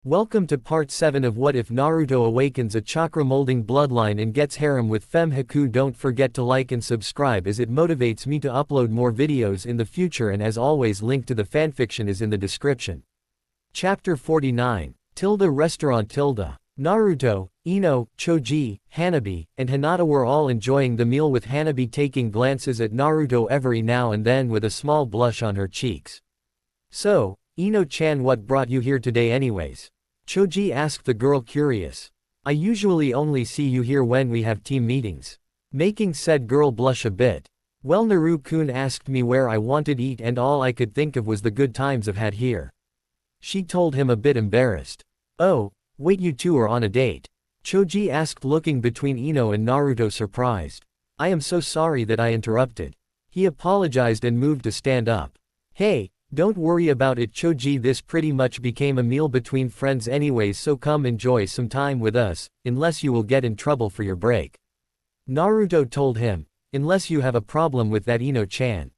Welcome to part 7 of What If Naruto Awakens a Chakra Molding Bloodline and Gets Harem with Fem Haku. Don't forget to like and subscribe as it motivates me to upload more videos in the future, and as always, link to the fanfiction is in the description. Chapter 49. Restaurant. Naruto, Ino, Choji, Hanabi, and Hinata were all enjoying the meal, with Hanabi taking glances at Naruto every now and then with a small blush on her cheeks. "So, Ino-chan, what brought you here today anyways?" Choji asked the girl, curious. "I usually only see you here when we have team meetings," making said girl blush a bit. "Well, Naru-kun asked me where I wanted to eat and all I could think of was the good times I've had here," she told him, a bit embarrassed. "Oh, wait, you two are on a date?" Choji asked, looking between Ino and Naruto, surprised. "I am so sorry that I interrupted." He apologized and moved to stand up. "Hey, don't worry about it, Choji, this pretty much became a meal between friends anyways, so come enjoy some time with us, unless you will get in trouble for your break," Naruto told him. "Unless you have a problem with that, Ino-chan,"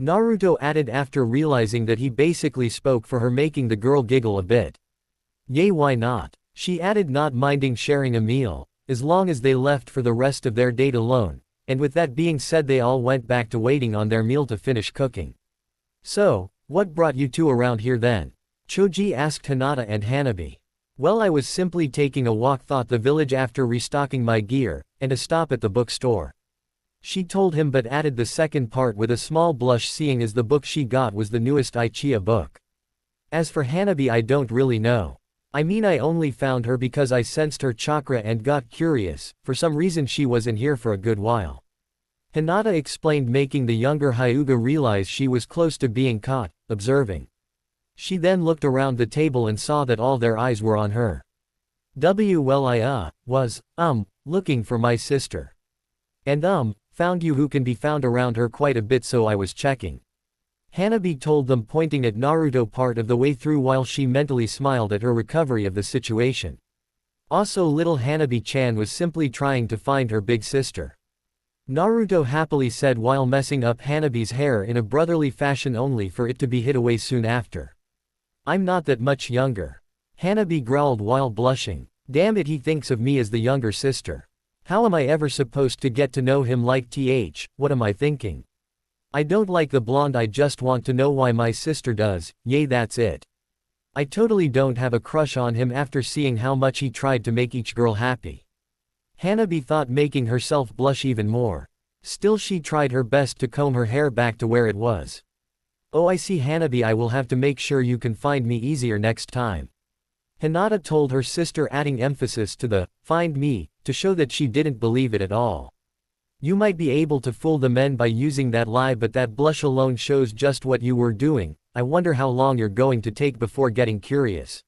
Naruto added after realizing that he basically spoke for her, making the girl giggle a bit. "Yay, why not?" she added, not minding sharing a meal, as long as they left for the rest of their date alone, and with that being said they all went back to waiting on their meal to finish cooking. "So, what brought you two around here then?" Choji asked Hinata and Hanabi. "Well, I was simply taking a walk, thought the village after restocking my gear, and a stop at the bookstore," she told him, but added the second part with a small blush, seeing as the book she got was the newest Uchiha book. "As for Hanabi, I don't really know. I mean, I only found her because I sensed her chakra and got curious. For some reason she wasn't here for a good while," Hinata explained, making the younger Hyuga realize she was close to being caught, observing. She then looked around the table and saw that all their eyes were on her. "Well, I was, looking for my sister. And found you, who can be found around her quite a bit, so I was checking," Hanabi told them, pointing at Naruto part of the way through while she mentally smiled at her recovery of the situation. Also, little Hanabi-chan was simply trying to find her big sister, Naruto happily said while messing up Hanabi's hair in a brotherly fashion, only for it to be hid away soon after. "I'm not that much younger," Hanabi growled while blushing. "Damn it, he thinks of me as the younger sister. How am I ever supposed to get to know him? What am I thinking? I don't like the blonde, I just want to know why my sister does. Yay, that's it. I totally don't have a crush on him after seeing how much he tried to make each girl happy," Hanabi thought, making herself blush even more. Still, she tried her best to comb her hair back to where it was. "Oh, I see, Hanabi, I will have to make sure you can find me easier next time," Hinata told her sister, adding emphasis to the "find me" to show that she didn't believe it at all. "You might be able to fool the men by using that lie, but that blush alone shows just what you were doing. I wonder how long you're going to take before getting curious,"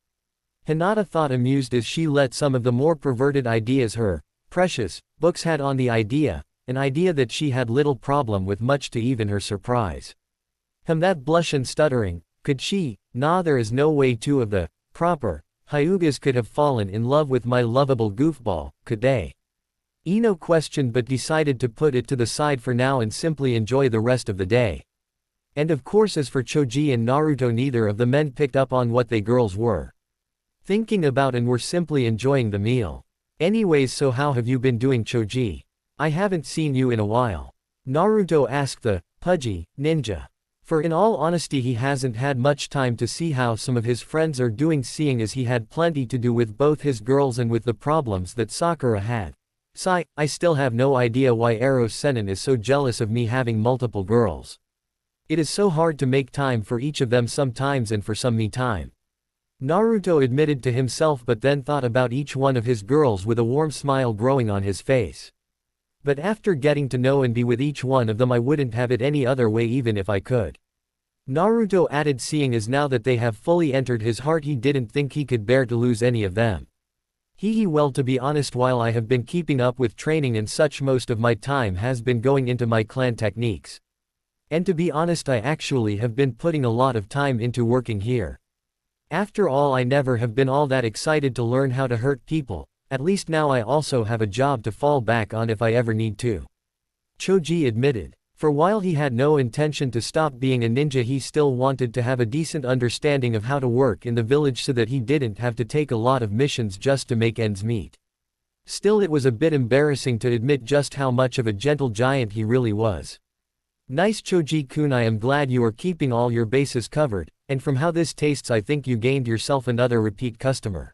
Hinata thought, amused as she let some of the more perverted ideas her precious books had on the idea, an idea that she had little problem with, much to even her surprise. That blush and stuttering, could she? Nah, there is no way two of the proper Hyugas could have fallen in love with my lovable goofball, could they? Ino questioned, but decided to put it to the side for now and simply enjoy the rest of the day. And of course, as for Choji and Naruto, neither of the men picked up on what they girls were thinking about and were simply enjoying the meal. "Anyways, so how have you been doing, Choji? I haven't seen you in a while," Naruto asked the pudgy ninja. For in all honesty, he hasn't had much time to see how some of his friends are doing, seeing as he had plenty to do with both his girls and with the problems that Sakura had. "Sigh, I still have no idea why Eros Senin is so jealous of me having multiple girls. It is so hard to make time for each of them sometimes, and for some me time," Naruto admitted to himself, but then thought about each one of his girls with a warm smile growing on his face. "But after getting to know and be with each one of them, I wouldn't have it any other way even if I could," Naruto added, seeing as now that they have fully entered his heart, he didn't think he could bear to lose any of them. Well, to be honest, while I have been keeping up with training and such, most of my time has been going into my clan techniques. And to be honest, I actually have been putting a lot of time into working here. After all, I never have been all that excited to learn how to hurt people. At least now I also have a job to fall back on if I ever need to," Choji admitted. For while he had no intention to stop being a ninja, he still wanted to have a decent understanding of how to work in the village so that he didn't have to take a lot of missions just to make ends meet. Still, it was a bit embarrassing to admit just how much of a gentle giant he really was. Nice Choji-kun, I am glad you are keeping all your bases covered, and from how this tastes I think you gained yourself another repeat customer.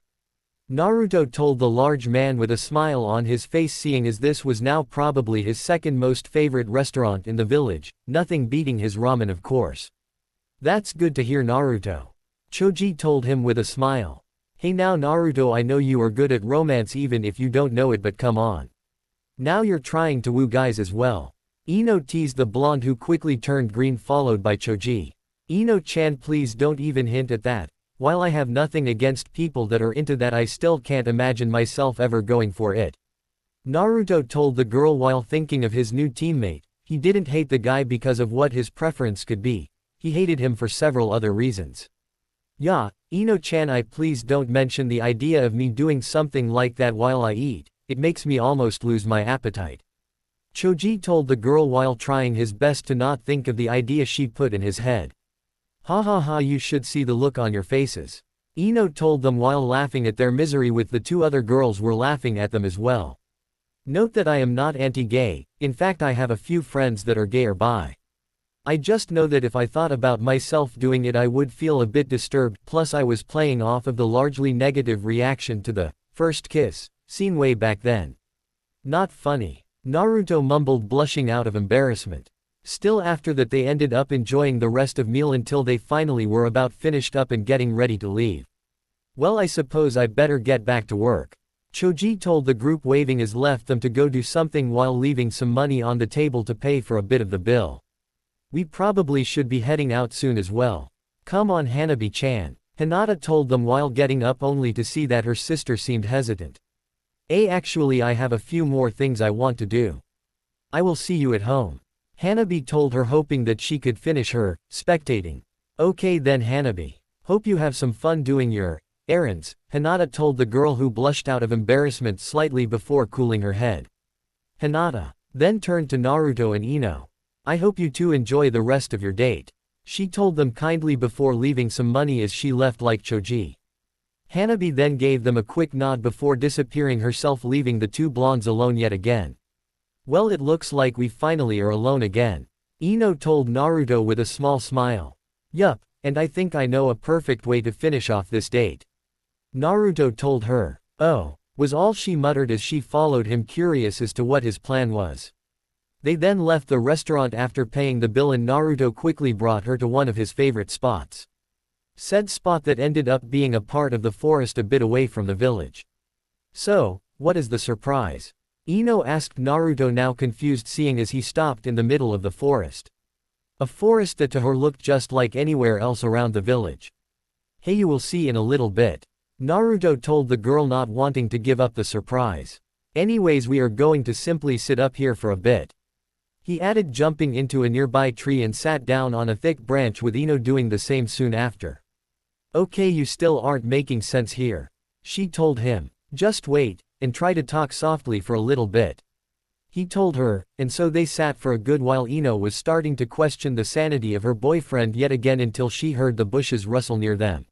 Naruto told the large man with a smile on his face, seeing as this was now probably his second most favorite restaurant in the village, nothing beating his ramen of course. That's good to hear, Naruto. Choji told him with a smile. Hey now Naruto, I know you are good at romance even if you don't know it, but come on. Now you're trying to woo guys as well. Ino teased the blonde, who quickly turned green, followed by Choji. Ino-chan, please don't even hint at that. While I have nothing against people that are into that, I still can't imagine myself ever going for it. Naruto told the girl while thinking of his new teammate. He didn't hate the guy because of what his preference could be. He hated him for several other reasons. Yeah, Ino-chan, I please don't mention the idea of me doing something like that while I eat. It makes me almost lose my appetite. Choji told the girl while trying his best to not think of the idea she put in his head. Ha ha ha, you should see the look on your faces. Ino told them while laughing at their misery, with the two other girls were laughing at them as well. Note that I am not anti-gay, in fact I have a few friends that are gay or bi. I just know that if I thought about myself doing it I would feel a bit disturbed, plus I was playing off of the largely negative reaction to the first kiss scene way back then. Not funny. Naruto mumbled, blushing out of embarrassment. Still, after that they ended up enjoying the rest of meal until they finally were about finished up and getting ready to leave. Well, I suppose I better get back to work. Choji told the group, waving as left them to go do something while leaving some money on the table to pay for a bit of the bill. We probably should be heading out soon as well. Come on Hanabi-chan. Hinata told them while getting up, only to see that her sister seemed hesitant. Actually I have a few more things I want to do. I will see you at home. Hanabi told her, hoping that she could finish her spectating. Okay then Hanabi. Hope you have some fun doing your errands, Hinata told the girl, who blushed out of embarrassment slightly before cooling her head. Hinata then turned to Naruto and Ino. I hope you two enjoy the rest of your date. She told them kindly before leaving some money as she left like Choji. Hanabi then gave them a quick nod before disappearing herself, leaving the two blondes alone yet again. Well, it looks like we finally are alone again. Ino told Naruto with a small smile. Yup, and I think I know a perfect way to finish off this date. Naruto told her. Oh, was all she muttered as she followed him, curious as to what his plan was. They then left the restaurant after paying the bill, and Naruto quickly brought her to one of his favorite spots. Said spot that ended up being a part of the forest a bit away from the village. So, what is the surprise? Ino asked Naruto, now confused, seeing as he stopped in the middle of the forest. A forest that to her looked just like anywhere else around the village. Hey, you will see in a little bit. Naruto told the girl, not wanting to give up the surprise. Anyways, we are going to simply sit up here for a bit. He added, jumping into a nearby tree and sat down on a thick branch, with Ino doing the same soon after. Okay, you still aren't making sense here. She told him. Just wait, and try to talk softly for a little bit. He told her, and so they sat for a good while. Ino was starting to question the sanity of her boyfriend yet again until she heard the bushes rustle near them.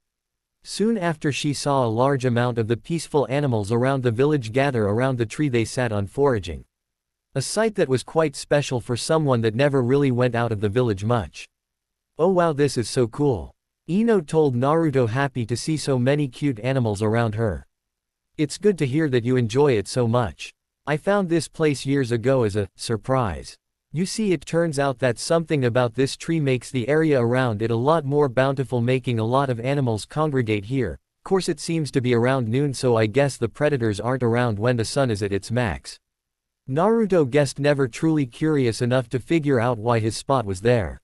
Soon after, she saw a large amount of the peaceful animals around the village gather around the tree they sat on, foraging. A sight that was quite special for someone that never really went out of the village much. Oh wow, this is so cool. Ino told Naruto, happy to see so many cute animals around her. It's good to hear that you enjoy it so much. I found this place years ago as a surprise. You see, it turns out that something about this tree makes the area around it a lot more bountiful, making a lot of animals congregate here. Of course it seems to be around noon, so I guess the predators aren't around when the sun is at its max. Naruto guessed, never truly curious enough to figure out why his spot was there.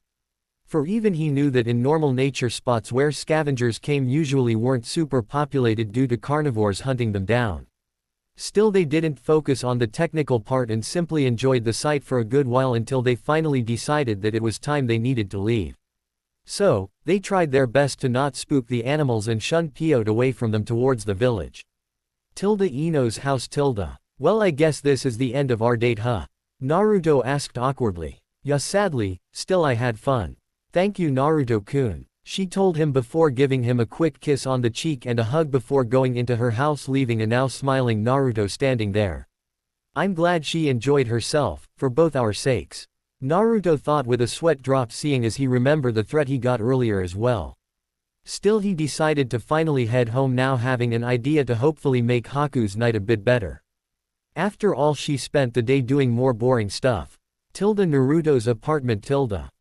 For even he knew that in normal nature spots where scavengers came usually weren't super populated due to carnivores hunting them down. Still, they didn't focus on the technical part and simply enjoyed the sight for a good while until they finally decided that it was time they needed to leave. So, they tried their best to not spook the animals and shunned Piyot away from them towards the village. Ino's house. Well, I guess this is the end of our date, huh? Naruto asked awkwardly. Yeah, sadly, still I had fun. Thank you Naruto-kun, she told him before giving him a quick kiss on the cheek and a hug before going into her house, leaving a now smiling Naruto standing there. I'm glad she enjoyed herself, for both our sakes. Naruto thought with a sweat drop, seeing as he remembered the threat he got earlier as well. Still, he decided to finally head home now, having an idea to hopefully make Haku's night a bit better. After all, she spent the day doing more boring stuff. Naruto's apartment.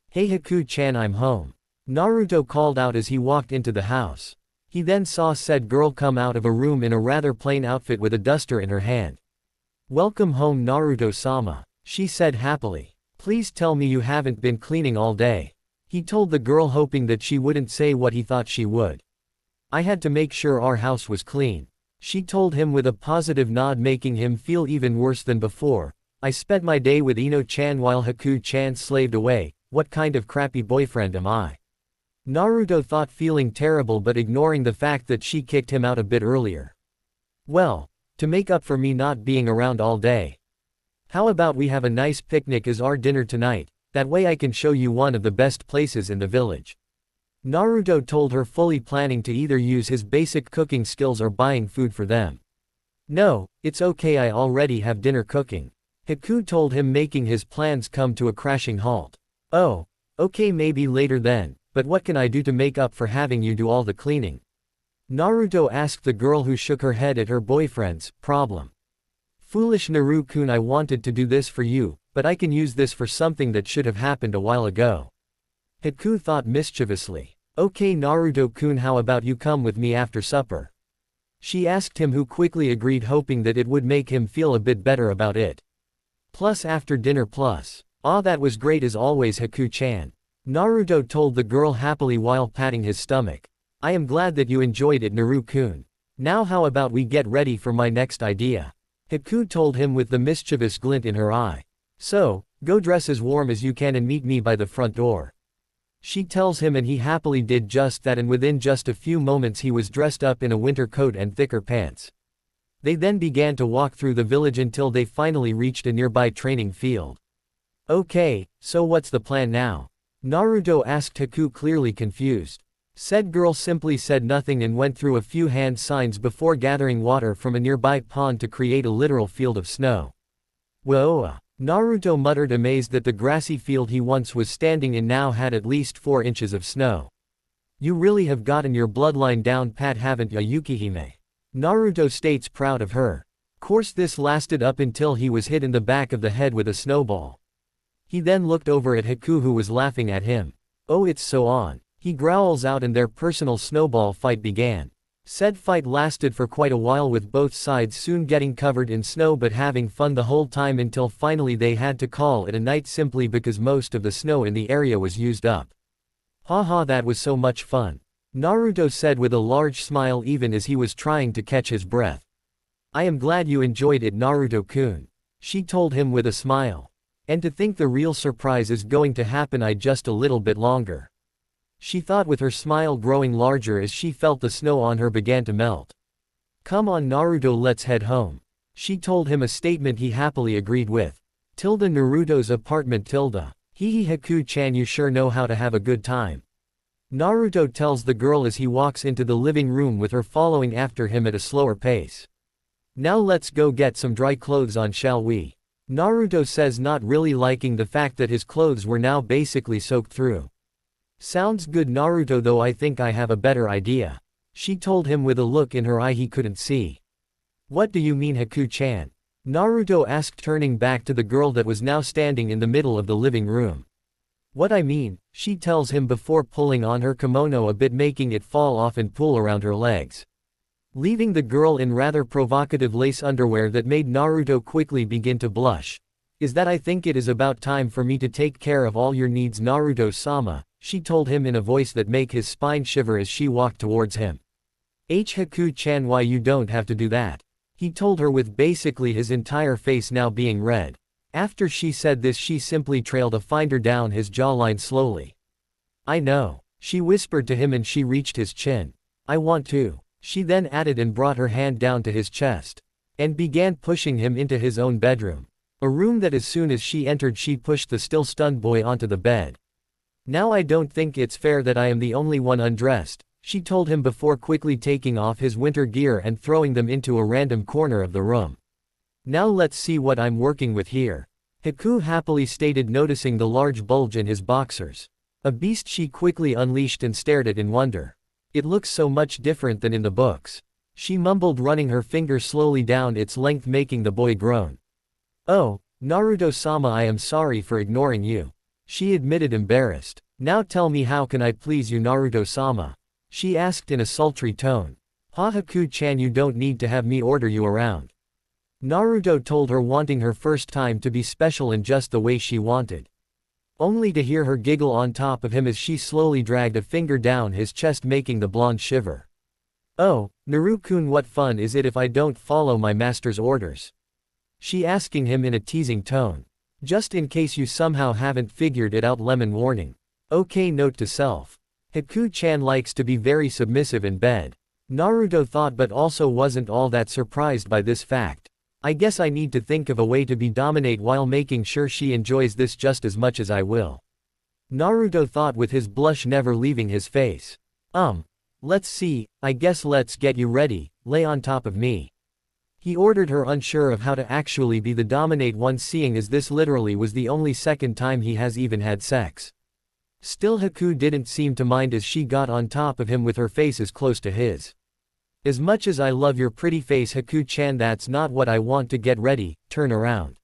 Hey Haku-chan, I'm home. Naruto called out as he walked into the house. He then saw said girl come out of a room in a rather plain outfit with a duster in her hand. Welcome home Naruto-sama, she said happily. Please tell me you haven't been cleaning all day. He told the girl, hoping that she wouldn't say what he thought she would. I had to make sure our house was clean, she told him with a positive nod, making him feel even worse than before. I spent my day with Ino-chan while Haku-chan slaved away. What kind of crappy boyfriend am I? Naruto thought, feeling terrible but ignoring the fact that she kicked him out a bit earlier. Well, to make up for me not being around all day, how about we have a nice picnic as our dinner tonight? That way I can show you one of the best places in the village. Naruto told her, fully planning to either use his basic cooking skills or buying food for them. No, it's okay, I already have dinner cooking. Haku told him, making his plans come to a crashing halt. Oh, okay, maybe later then, but what can I do to make up for having you do all the cleaning? Naruto asked the girl, who shook her head at her boyfriend's problem. Foolish Naru-kun, I wanted to do this for you, but I can use this for something that should have happened a while ago. Haku thought mischievously. Okay Naruto-kun, how about you come with me after supper? She asked him, who quickly agreed, hoping that it would make him feel a bit better about it. Plus after dinner plus. Ah, that was great as always Haku-chan. Naruto told the girl happily while patting his stomach. I am glad that you enjoyed it Naru-kun. Now how about we get ready for my next idea? Haku told him with the mischievous glint in her eye. So, go dress as warm as you can and meet me by the front door. She tells him, and he happily did just that, and within just a few moments he was dressed up in a winter coat and thicker pants. They then began to walk through the village until they finally reached a nearby training field. Okay, so what's the plan now? Naruto asked Haku, clearly confused. Said girl simply said nothing and went through a few hand signs before gathering water from a nearby pond to create a literal field of snow. Whoa! Naruto muttered, amazed that the grassy field he once was standing in now had at least 4 inches of snow. You really have gotten your bloodline down pat, haven't ya Yukihime? Naruto states, proud of her. Course this lasted up until he was hit in the back of the head with a snowball. He then looked over at Haku, who was laughing at him. Oh, it's so on. He growls out, and their personal snowball fight began. Said fight lasted for quite a while, with both sides soon getting covered in snow but having fun the whole time, until finally they had to call it a night simply because most of the snow in the area was used up. Haha, that was so much fun, Naruto said with a large smile even as he was trying to catch his breath. I am glad you enjoyed it Naruto-kun, she told him with a smile. And to think the real surprise is going to happen just a little bit longer, she thought, with her smile growing larger as she felt the snow on her began to melt. Come on Naruto, let's head home, she told him, a statement he happily agreed with. Naruto's apartment. Hee Haku-chan, you sure know how to have a good time, Naruto tells the girl as he walks into the living room with her following after him at a slower pace. Now let's go get some dry clothes on, shall we? Naruto says, not really liking the fact that his clothes were now basically soaked through. Sounds good Naruto, though I think I have a better idea, she told him with a look in her eye he couldn't see. What do you mean Haku-chan? Naruto asked, turning back to the girl that was now standing in the middle of the living room. What I mean, she tells him before pulling on her kimono a bit, making it fall off and pull around her legs, leaving the girl in rather provocative lace underwear that made Naruto quickly begin to blush. Is that I think it is about time for me to take care of all your needs Naruto-sama, she told him in a voice that made his spine shiver as she walked towards him. Haku-chan, why you don't have to do that, he told her, with basically his entire face now being red. After she said this, she simply trailed a finger down his jawline slowly. I know, she whispered to him, and she reached his chin. I want to, she then added, and brought her hand down to his chest, and began pushing him into his own bedroom. A room that as soon as she entered she pushed the still stunned boy onto the bed. "Now I don't think it's fair that I am the only one undressed," she told him before quickly taking off his winter gear and throwing them into a random corner of the room. "Now let's see what I'm working with here," Haku happily stated, noticing the large bulge in his boxers. A beast she quickly unleashed and stared at in wonder. "It looks so much different than in the books," she mumbled, running her finger slowly down its length, making the boy groan. "Oh, Naruto-sama, I am sorry for ignoring you," she admitted, embarrassed. "Now tell me, how can I please you, Naruto-sama?" she asked in a sultry tone. "Ha, Haku-chan, you don't need to have me order you around," Naruto told her, wanting her first time to be special in just the way she wanted. Only to hear her giggle on top of him as she slowly dragged a finger down his chest, making the blonde shiver. "Oh, Naru-kun, what fun is it if I don't follow my master's orders?" she asking him in a teasing tone. "Just in case you somehow haven't figured it out, lemon warning. Okay, note to self. Haku-chan likes to be very submissive in bed." Naruto thought, but also wasn't all that surprised by this fact. "I guess I need to think of a way to dominate while making sure she enjoys this just as much as I will," Naruto thought, with his blush never leaving his face. Let's see, I guess let's get you ready, lay on top of me," he ordered her, unsure of how to actually be the dominate one, seeing as this literally was the only second time he has even had sex. Still, Haku didn't seem to mind as she got on top of him with her face as close to his. "As much as I love your pretty face, Haku-chan, that's not what I want. To get ready, turn around,"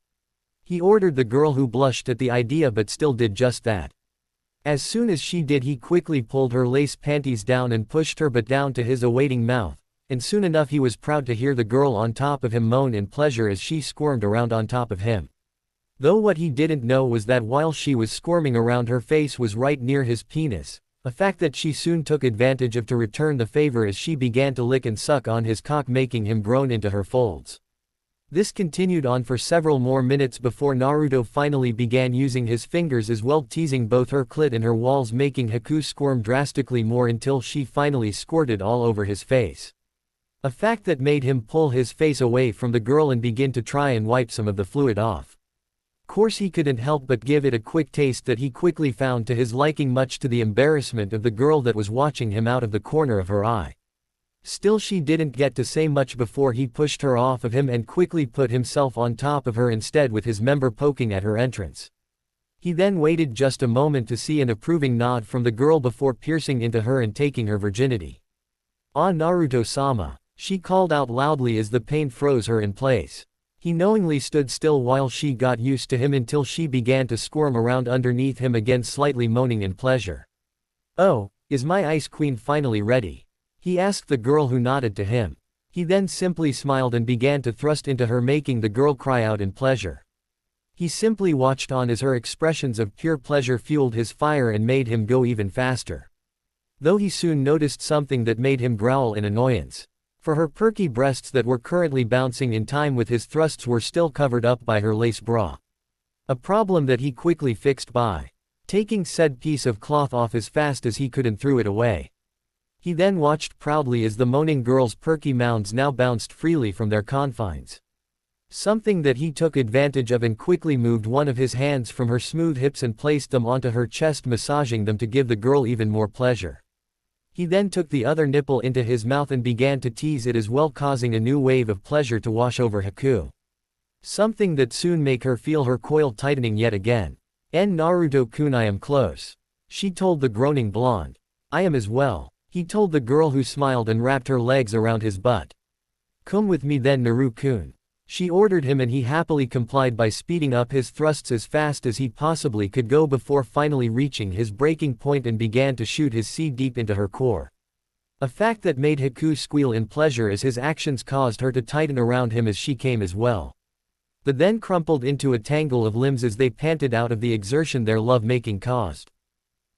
he ordered the girl, who blushed at the idea but still did just that. As soon as she did, he quickly pulled her lace panties down and pushed her butt down to his awaiting mouth, and soon enough he was proud to hear the girl on top of him moan in pleasure as she squirmed around on top of him. Though what he didn't know was that while she was squirming around, her face was right near his penis, a fact that she soon took advantage of to return the favor as she began to lick and suck on his cock, making him groan into her folds. This continued on for several more minutes before Naruto finally began using his fingers as well, teasing both her clit and her walls, making Haku squirm drastically more until she finally squirted all over his face. A fact that made him pull his face away from the girl and begin to try and wipe some of the fluid off. Course he couldn't help but give it a quick taste that he quickly found to his liking, much to the embarrassment of the girl that was watching him out of the corner of her eye. Still, she didn't get to say much before he pushed her off of him and quickly put himself on top of her instead, with his member poking at her entrance. He then waited just a moment to see an approving nod from the girl before piercing into her and taking her virginity. "Ah, Naruto-sama," she called out loudly as the pain froze her in place. He knowingly stood still while she got used to him until she began to squirm around underneath him again, slightly moaning in pleasure. "Oh, is my ice queen finally ready?" he asked the girl, who nodded to him. He then simply smiled and began to thrust into her, making the girl cry out in pleasure. He simply watched on as her expressions of pure pleasure fueled his fire and made him go even faster. Though he soon noticed something that made him growl in annoyance. For her perky breasts that were currently bouncing in time with his thrusts were still covered up by her lace bra. A problem that he quickly fixed by taking said piece of cloth off as fast as he could and threw it away. He then watched proudly as the moaning girl's perky mounds now bounced freely from their confines. Something that he took advantage of and quickly moved one of his hands from her smooth hips and placed them onto her chest, massaging them to give the girl even more pleasure. He then took the other nipple into his mouth and began to tease it as well, causing a new wave of pleasure to wash over Haku. Something that soon made her feel her coil tightening yet again. "Naruto-kun, I am close," she told the groaning blonde. "I am as well," he told the girl, who smiled and wrapped her legs around his butt. "Come with me then, Naru-kun," she ordered him, and he happily complied by speeding up his thrusts as fast as he possibly could go before finally reaching his breaking point and began to shoot his seed deep into her core. A fact that made Haku squeal in pleasure as his actions caused her to tighten around him as she came as well. The then crumpled into a tangle of limbs as they panted out of the exertion their love-making caused.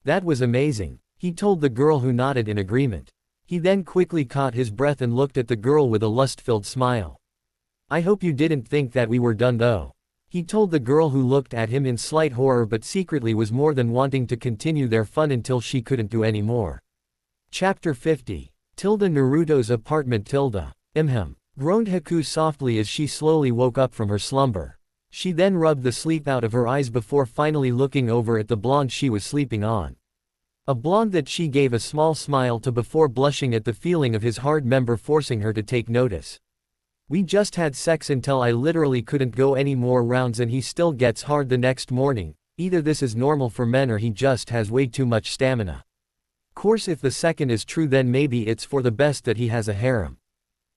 "That was amazing," he told the girl, who nodded in agreement. He then quickly caught his breath and looked at the girl with a lust-filled smile. "I hope you didn't think that we were done though," he told the girl, who looked at him in slight horror but secretly was more than wanting to continue their fun until she couldn't do any more. Chapter 50. Naruto's apartment. Groaned Haku softly as she slowly woke up from her slumber. She then rubbed the sleep out of her eyes before finally looking over at the blonde she was sleeping on. A blonde that she gave a small smile to before blushing at the feeling of his hard member forcing her to take notice. We just had sex until I literally couldn't go any more rounds and he still gets hard the next morning. Either this is normal for men or he just has way too much stamina. Course if the second is true then maybe it's for the best that he has a harem.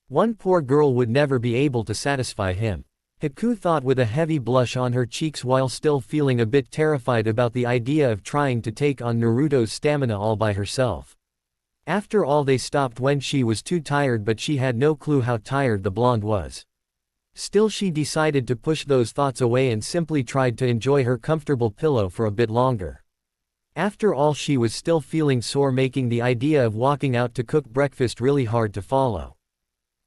One poor girl would never be able to satisfy him. Haku thought with a heavy blush on her cheeks while still feeling a bit terrified about the idea of trying to take on Naruto's stamina all by herself. After all they stopped when she was too tired but she had no clue how tired the blonde was. Still she decided to push those thoughts away and simply tried to enjoy her comfortable pillow for a bit longer. After all she was still feeling sore making the idea of walking out to cook breakfast really hard to follow.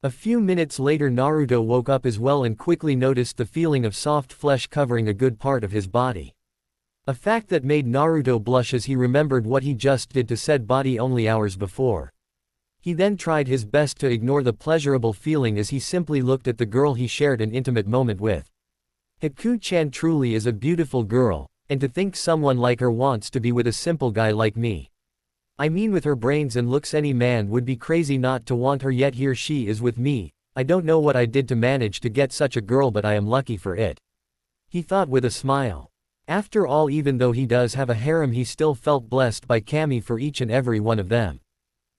A few minutes later Naruto woke up as well and quickly noticed the feeling of soft flesh covering a good part of his body. A fact that made Naruto blush as he remembered what he just did to said body only hours before. He then tried his best to ignore the pleasurable feeling as he simply looked at the girl he shared an intimate moment with. Haku-chan truly is a beautiful girl, and to think someone like her wants to be with a simple guy like me. I mean with her brains and looks any man would be crazy not to want her, yet here she is with me. I don't know what I did to manage to get such a girl but I am lucky for it. He thought with a smile. After all even though he does have a harem he still felt blessed by Kami for each and every one of them.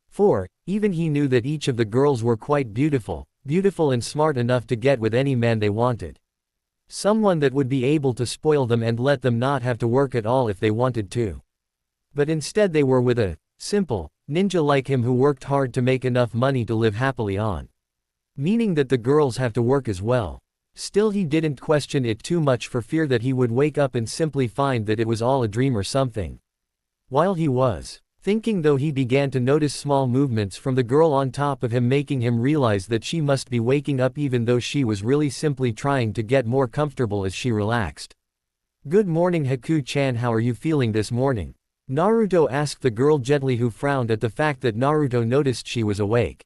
For, even he knew that each of the girls were quite beautiful and smart enough to get with any man they wanted. Someone that would be able to spoil them and let them not have to work at all if they wanted to. But instead they were with a simple ninja like him who worked hard to make enough money to live happily on. Meaning that the girls have to work as well. Still he didn't question it too much for fear that he would wake up and simply find that it was all a dream or something. While he was thinking though he began to notice small movements from the girl on top of him making him realize that she must be waking up even though she was really simply trying to get more comfortable as she relaxed. Good morning Haku-chan, how are you feeling this morning? Naruto asked the girl gently who frowned at the fact that Naruto noticed she was awake.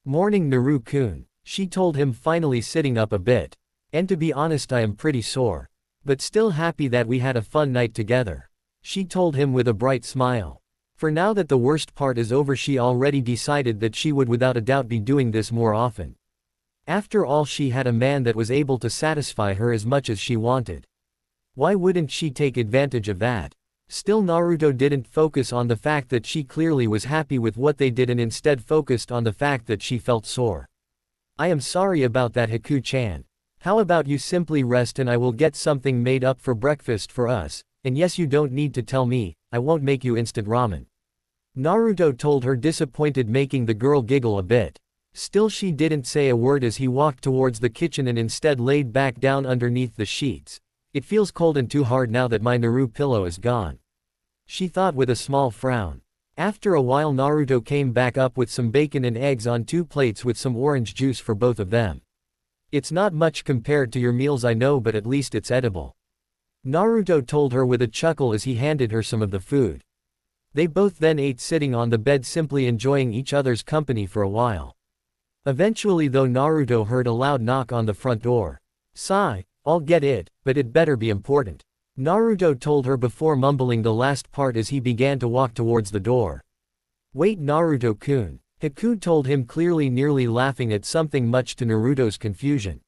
Morning Naru-kun. She told him finally sitting up a bit. And to be honest I am pretty sore. But still happy that we had a fun night together. She told him with a bright smile. For now that the worst part is over she already decided that she would without a doubt be doing this more often. After all she had a man that was able to satisfy her as much as she wanted. Why wouldn't she take advantage of that? Still Naruto didn't focus on the fact that she clearly was happy with what they did and instead focused on the fact that she felt sore. I am sorry about that Haku-chan. How about you simply rest and I will get something made up for breakfast for us, and yes you don't need to tell me, I won't make you instant ramen. Naruto told her disappointed making the girl giggle a bit. Still she didn't say a word as he walked towards the kitchen and instead laid back down underneath the sheets. It feels cold and too hard now that my Naru pillow is gone. She thought with a small frown. After a while Naruto came back up with some bacon and eggs on 2 plates with some orange juice for both of them. It's not much compared to your meals I know but at least it's edible. Naruto told her with a chuckle as he handed her some of the food. They both then ate sitting on the bed simply enjoying each other's company for a while. Eventually though Naruto heard a loud knock on the front door. Sigh, I'll get it, but it better be important. Naruto told her before mumbling the last part as he began to walk towards the door. Wait Naruto-kun. Haku told him clearly nearly laughing at something much to Naruto's confusion.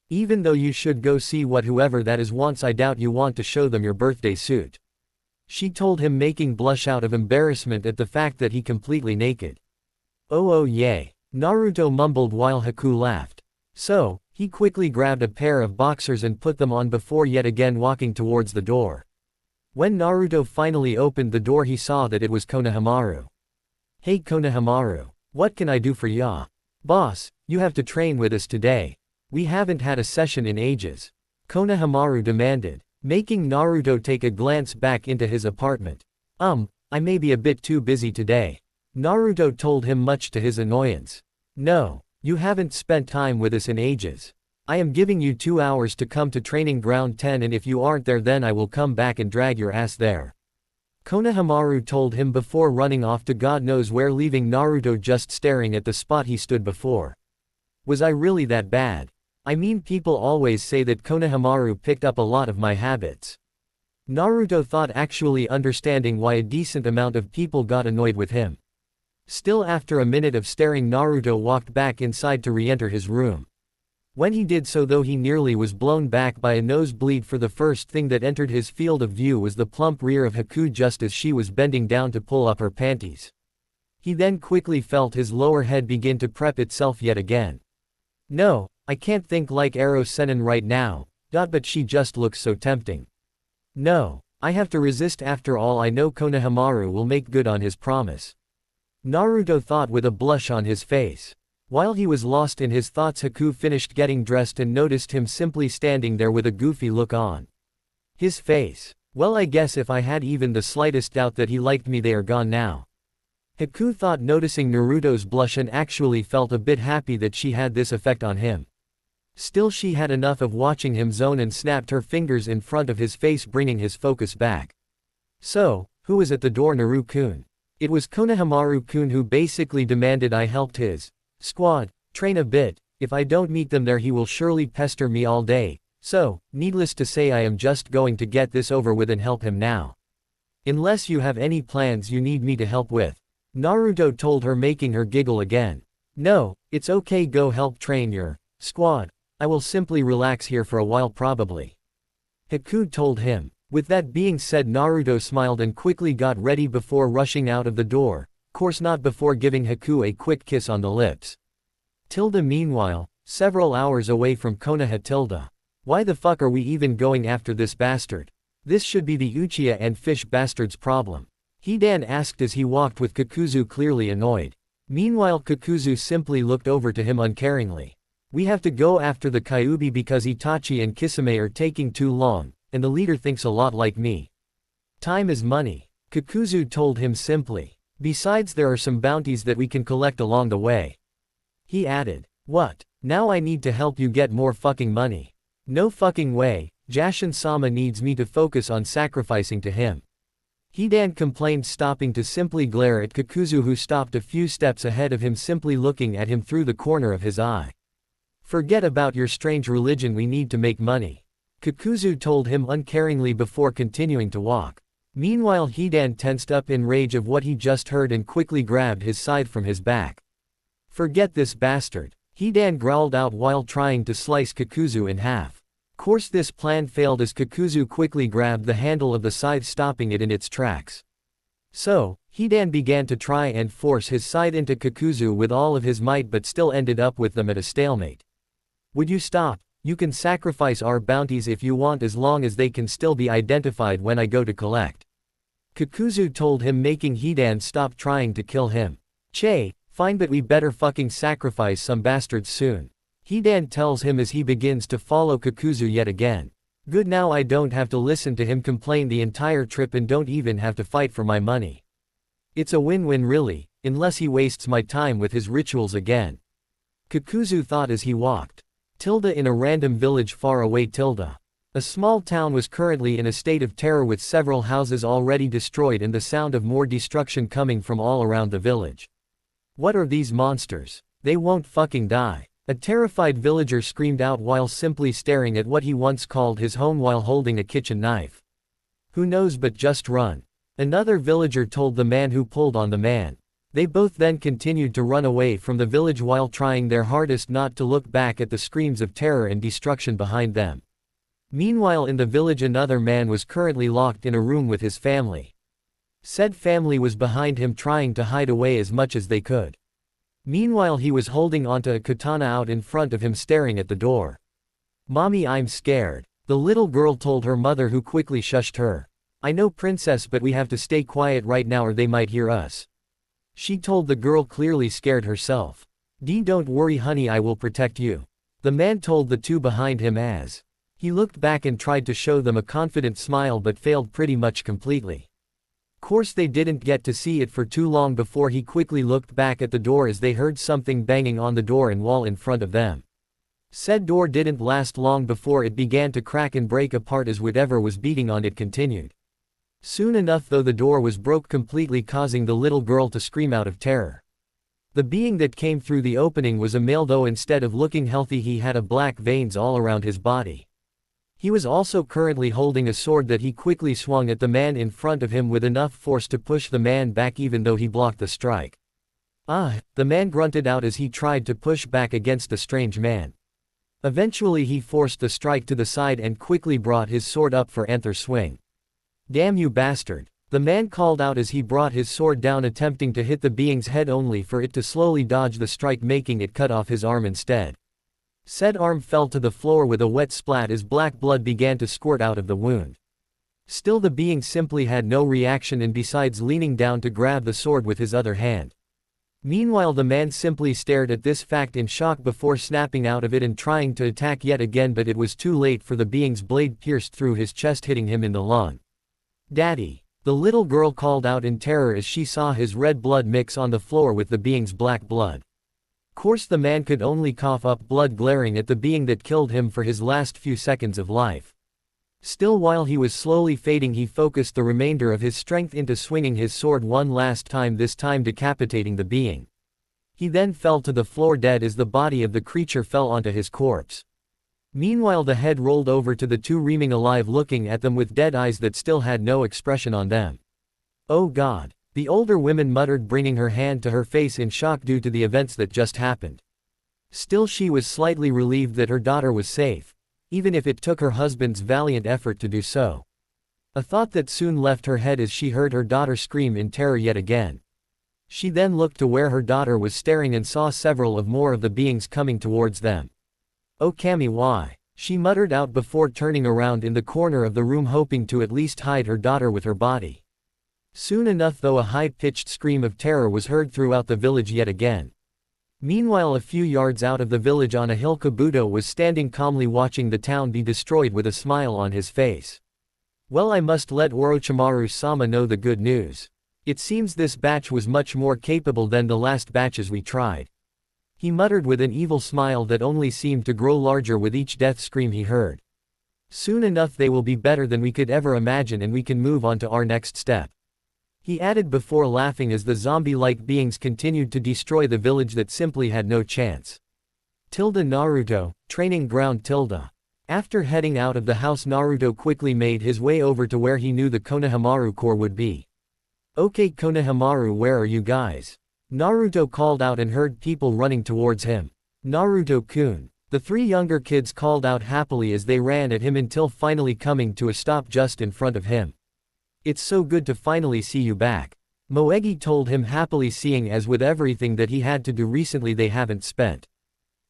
Even though you should go see what whoever that is wants I doubt you want to show them your birthday suit. She told him making blush out of embarrassment at the fact that he completely naked. Oh yay. Naruto mumbled while Haku laughed. So, he quickly grabbed a pair of boxers and put them on before yet again walking towards the door. When Naruto finally opened the door he saw that it was Konohamaru. Hey Konohamaru. What can I do for ya? Boss, you have to train with us today. We haven't had a session in ages. Konohamaru demanded, making Naruto take a glance back into his apartment. I may be a bit too busy today. Naruto told him much to his annoyance. No. You haven't spent time with us in ages. I am giving you 2 hours to come to training ground 10 and if you aren't there then I will come back and drag your ass there. Konohamaru told him before running off to God knows where leaving Naruto just staring at the spot he stood before. Was I really that bad? I mean, people always say that Konohamaru picked up a lot of my habits. Naruto thought, actually understanding why a decent amount of people got annoyed with him. Still, after a minute of staring, Naruto walked back inside to re-enter his room. When he did so, though, he nearly was blown back by a nosebleed, for the first thing that entered his field of view was the plump rear of Haku just as she was bending down to pull up her panties. He then quickly felt his lower head begin to prep itself yet again. No, I can't think like Ero Sennin right now, but she just looks so tempting. No, I have to resist. After all, I know Konohamaru will make good on his promise. Naruto thought with a blush on his face. While he was lost in his thoughts, Haku finished getting dressed and noticed him simply standing there with a goofy look on his face. Well, I guess if I had even the slightest doubt that he liked me, they are gone now. Haku thought, noticing Naruto's blush, and actually felt a bit happy that she had this effect on him. Still, she had enough of watching him zone and snapped her fingers in front of his face, bringing his focus back. So, who was at the door? Naru-kun. It was Konohamaru-kun, who basically demanded I helped his squad train a bit. If I don't meet them there, he will surely pester me all day. So, needless to say, I am just going to get this over with and help him now. Unless you have any plans you need me to help with. Naruto told her, making her giggle again. No, it's okay, go help train your squad. I will simply relax here for a while probably. Haku told him. With that being said, Naruto smiled and quickly got ready before rushing out of the door, course not before giving Haku a quick kiss on the lips. Meanwhile, several hours away from Konoha. Why the fuck are we even going after this bastard? This should be the Uchiha and fish bastard's problem. Hidan asked as he walked with Kakuzu, clearly annoyed. Meanwhile, Kakuzu simply looked over to him uncaringly. We have to go after the Kyuubi because Itachi and Kisame are taking too long, and the leader thinks a lot like me. Time is money, Kakuzu told him simply. Besides, there are some bounties that we can collect along the way. He added. What? Now I need to help you get more fucking money? No fucking way, Jashin-sama needs me to focus on sacrificing to him. Hidan complained, stopping to simply glare at Kakuzu, who stopped a few steps ahead of him, simply looking at him through the corner of his eye. Forget about your strange religion, we need to make money, Kakuzu told him uncaringly before continuing to walk. Meanwhile, Hidan tensed up in rage of what he just heard and quickly grabbed his scythe from his back. Forget this bastard, Hidan growled out while trying to slice Kakuzu in half. Course this plan failed as Kakuzu quickly grabbed the handle of the scythe, stopping it in its tracks. So, Hidan began to try and force his scythe into Kakuzu with all of his might, but still ended up with them at a stalemate. Would you stop? You can sacrifice our bounties if you want, as long as they can still be identified when I go to collect, Kakuzu told him, making Hidan stop trying to kill him. Fine, but we better fucking sacrifice some bastards soon, Hidan tells him as he begins to follow Kakuzu yet again. Good, now I don't have to listen to him complain the entire trip and don't even have to fight for my money. It's a win-win really, unless he wastes my time with his rituals again, Kakuzu thought as he walked. In a random village far away. A small town was currently in a state of terror, with several houses already destroyed and the sound of more destruction coming from all around the village. What are these monsters? They won't fucking die, a terrified villager screamed out while simply staring at what he once called his home while holding a kitchen knife. Who knows, but just run, another villager told the man who pulled on the man. They both then continued to run away from the village while trying their hardest not to look back at the screams of terror and destruction behind them. Meanwhile, in the village, another man was currently locked in a room with his family. Said family was behind him, trying to hide away as much as they could. Meanwhile, he was holding onto a katana out in front of him, staring at the door. Mommy, I'm scared, the little girl told her mother, who quickly shushed her. I know, princess, but we have to stay quiet right now or they might hear us, she told the girl, clearly scared herself. Don't worry honey, I will protect you, the man told the two behind him as he looked back and tried to show them a confident smile, but failed pretty much completely. Course they didn't get to see it for too long before he quickly looked back at the door as they heard something banging on the door and wall in front of them. Said door didn't last long before it began to crack and break apart as whatever was beating on it continued. Soon enough, though, the door was broke completely, causing the little girl to scream out of terror. The being that came through the opening was a male, though instead of looking healthy he had a black veins all around his body. He was also currently holding a sword that he quickly swung at the man in front of him with enough force to push the man back even though he blocked the strike. Ah, the man grunted out as he tried to push back against the strange man. Eventually he forced the strike to the side and quickly brought his sword up for another swing. Damn you bastard! The man called out as he brought his sword down, attempting to hit the being's head only for it to slowly dodge the strike, making it cut off his arm instead. Said arm fell to the floor with a wet splat as black blood began to squirt out of the wound. Still the being simply had no reaction, and besides leaning down to grab the sword with his other hand. Meanwhile the man simply stared at this fact in shock before snapping out of it and trying to attack yet again, but it was too late, for the being's blade pierced through his chest, hitting him in the lung. Daddy! The little girl called out in terror as she saw his red blood mix on the floor with the being's black blood. Course the man could only cough up blood, glaring at the being that killed him for his last few seconds of life. Still, while he was slowly fading, he focused the remainder of his strength into swinging his sword one last time, this time decapitating the being. He then fell to the floor dead as the body of the creature fell onto his corpse. Meanwhile the head rolled over to the two remaining alive, looking at them with dead eyes that still had no expression on them. Oh God! The older woman muttered, bringing her hand to her face in shock due to the events that just happened. Still she was slightly relieved that her daughter was safe, even if it took her husband's valiant effort to do so. A thought that soon left her head as she heard her daughter scream in terror yet again. She then looked to where her daughter was staring and saw several of more of the beings coming towards them. Oh Kami, why? She muttered out before turning around in the corner of the room, hoping to at least hide her daughter with her body. Soon enough though, a high-pitched scream of terror was heard throughout the village yet again. Meanwhile a few yards out of the village on a hill, Kabuto was standing calmly watching the town be destroyed with a smile on his face. Well, I must let Orochimaru-sama know the good news. It seems this batch was much more capable than the last batches we tried. He muttered with an evil smile that only seemed to grow larger with each death scream he heard. Soon enough they will be better than we could ever imagine, and we can move on to our next step. He added before laughing as the zombie-like beings continued to destroy the village that simply had no chance. Naruto, training ground. After heading out of the house, Naruto quickly made his way over to where he knew the Konohamaru Corps would be. Okay Konohamaru, where are you guys? Naruto called out and heard people running towards him. Naruto-kun. The three younger kids called out happily as they ran at him until finally coming to a stop just in front of him. It's so good to finally see you back. Moegi told him happily, seeing as with everything that he had to do recently they haven't spent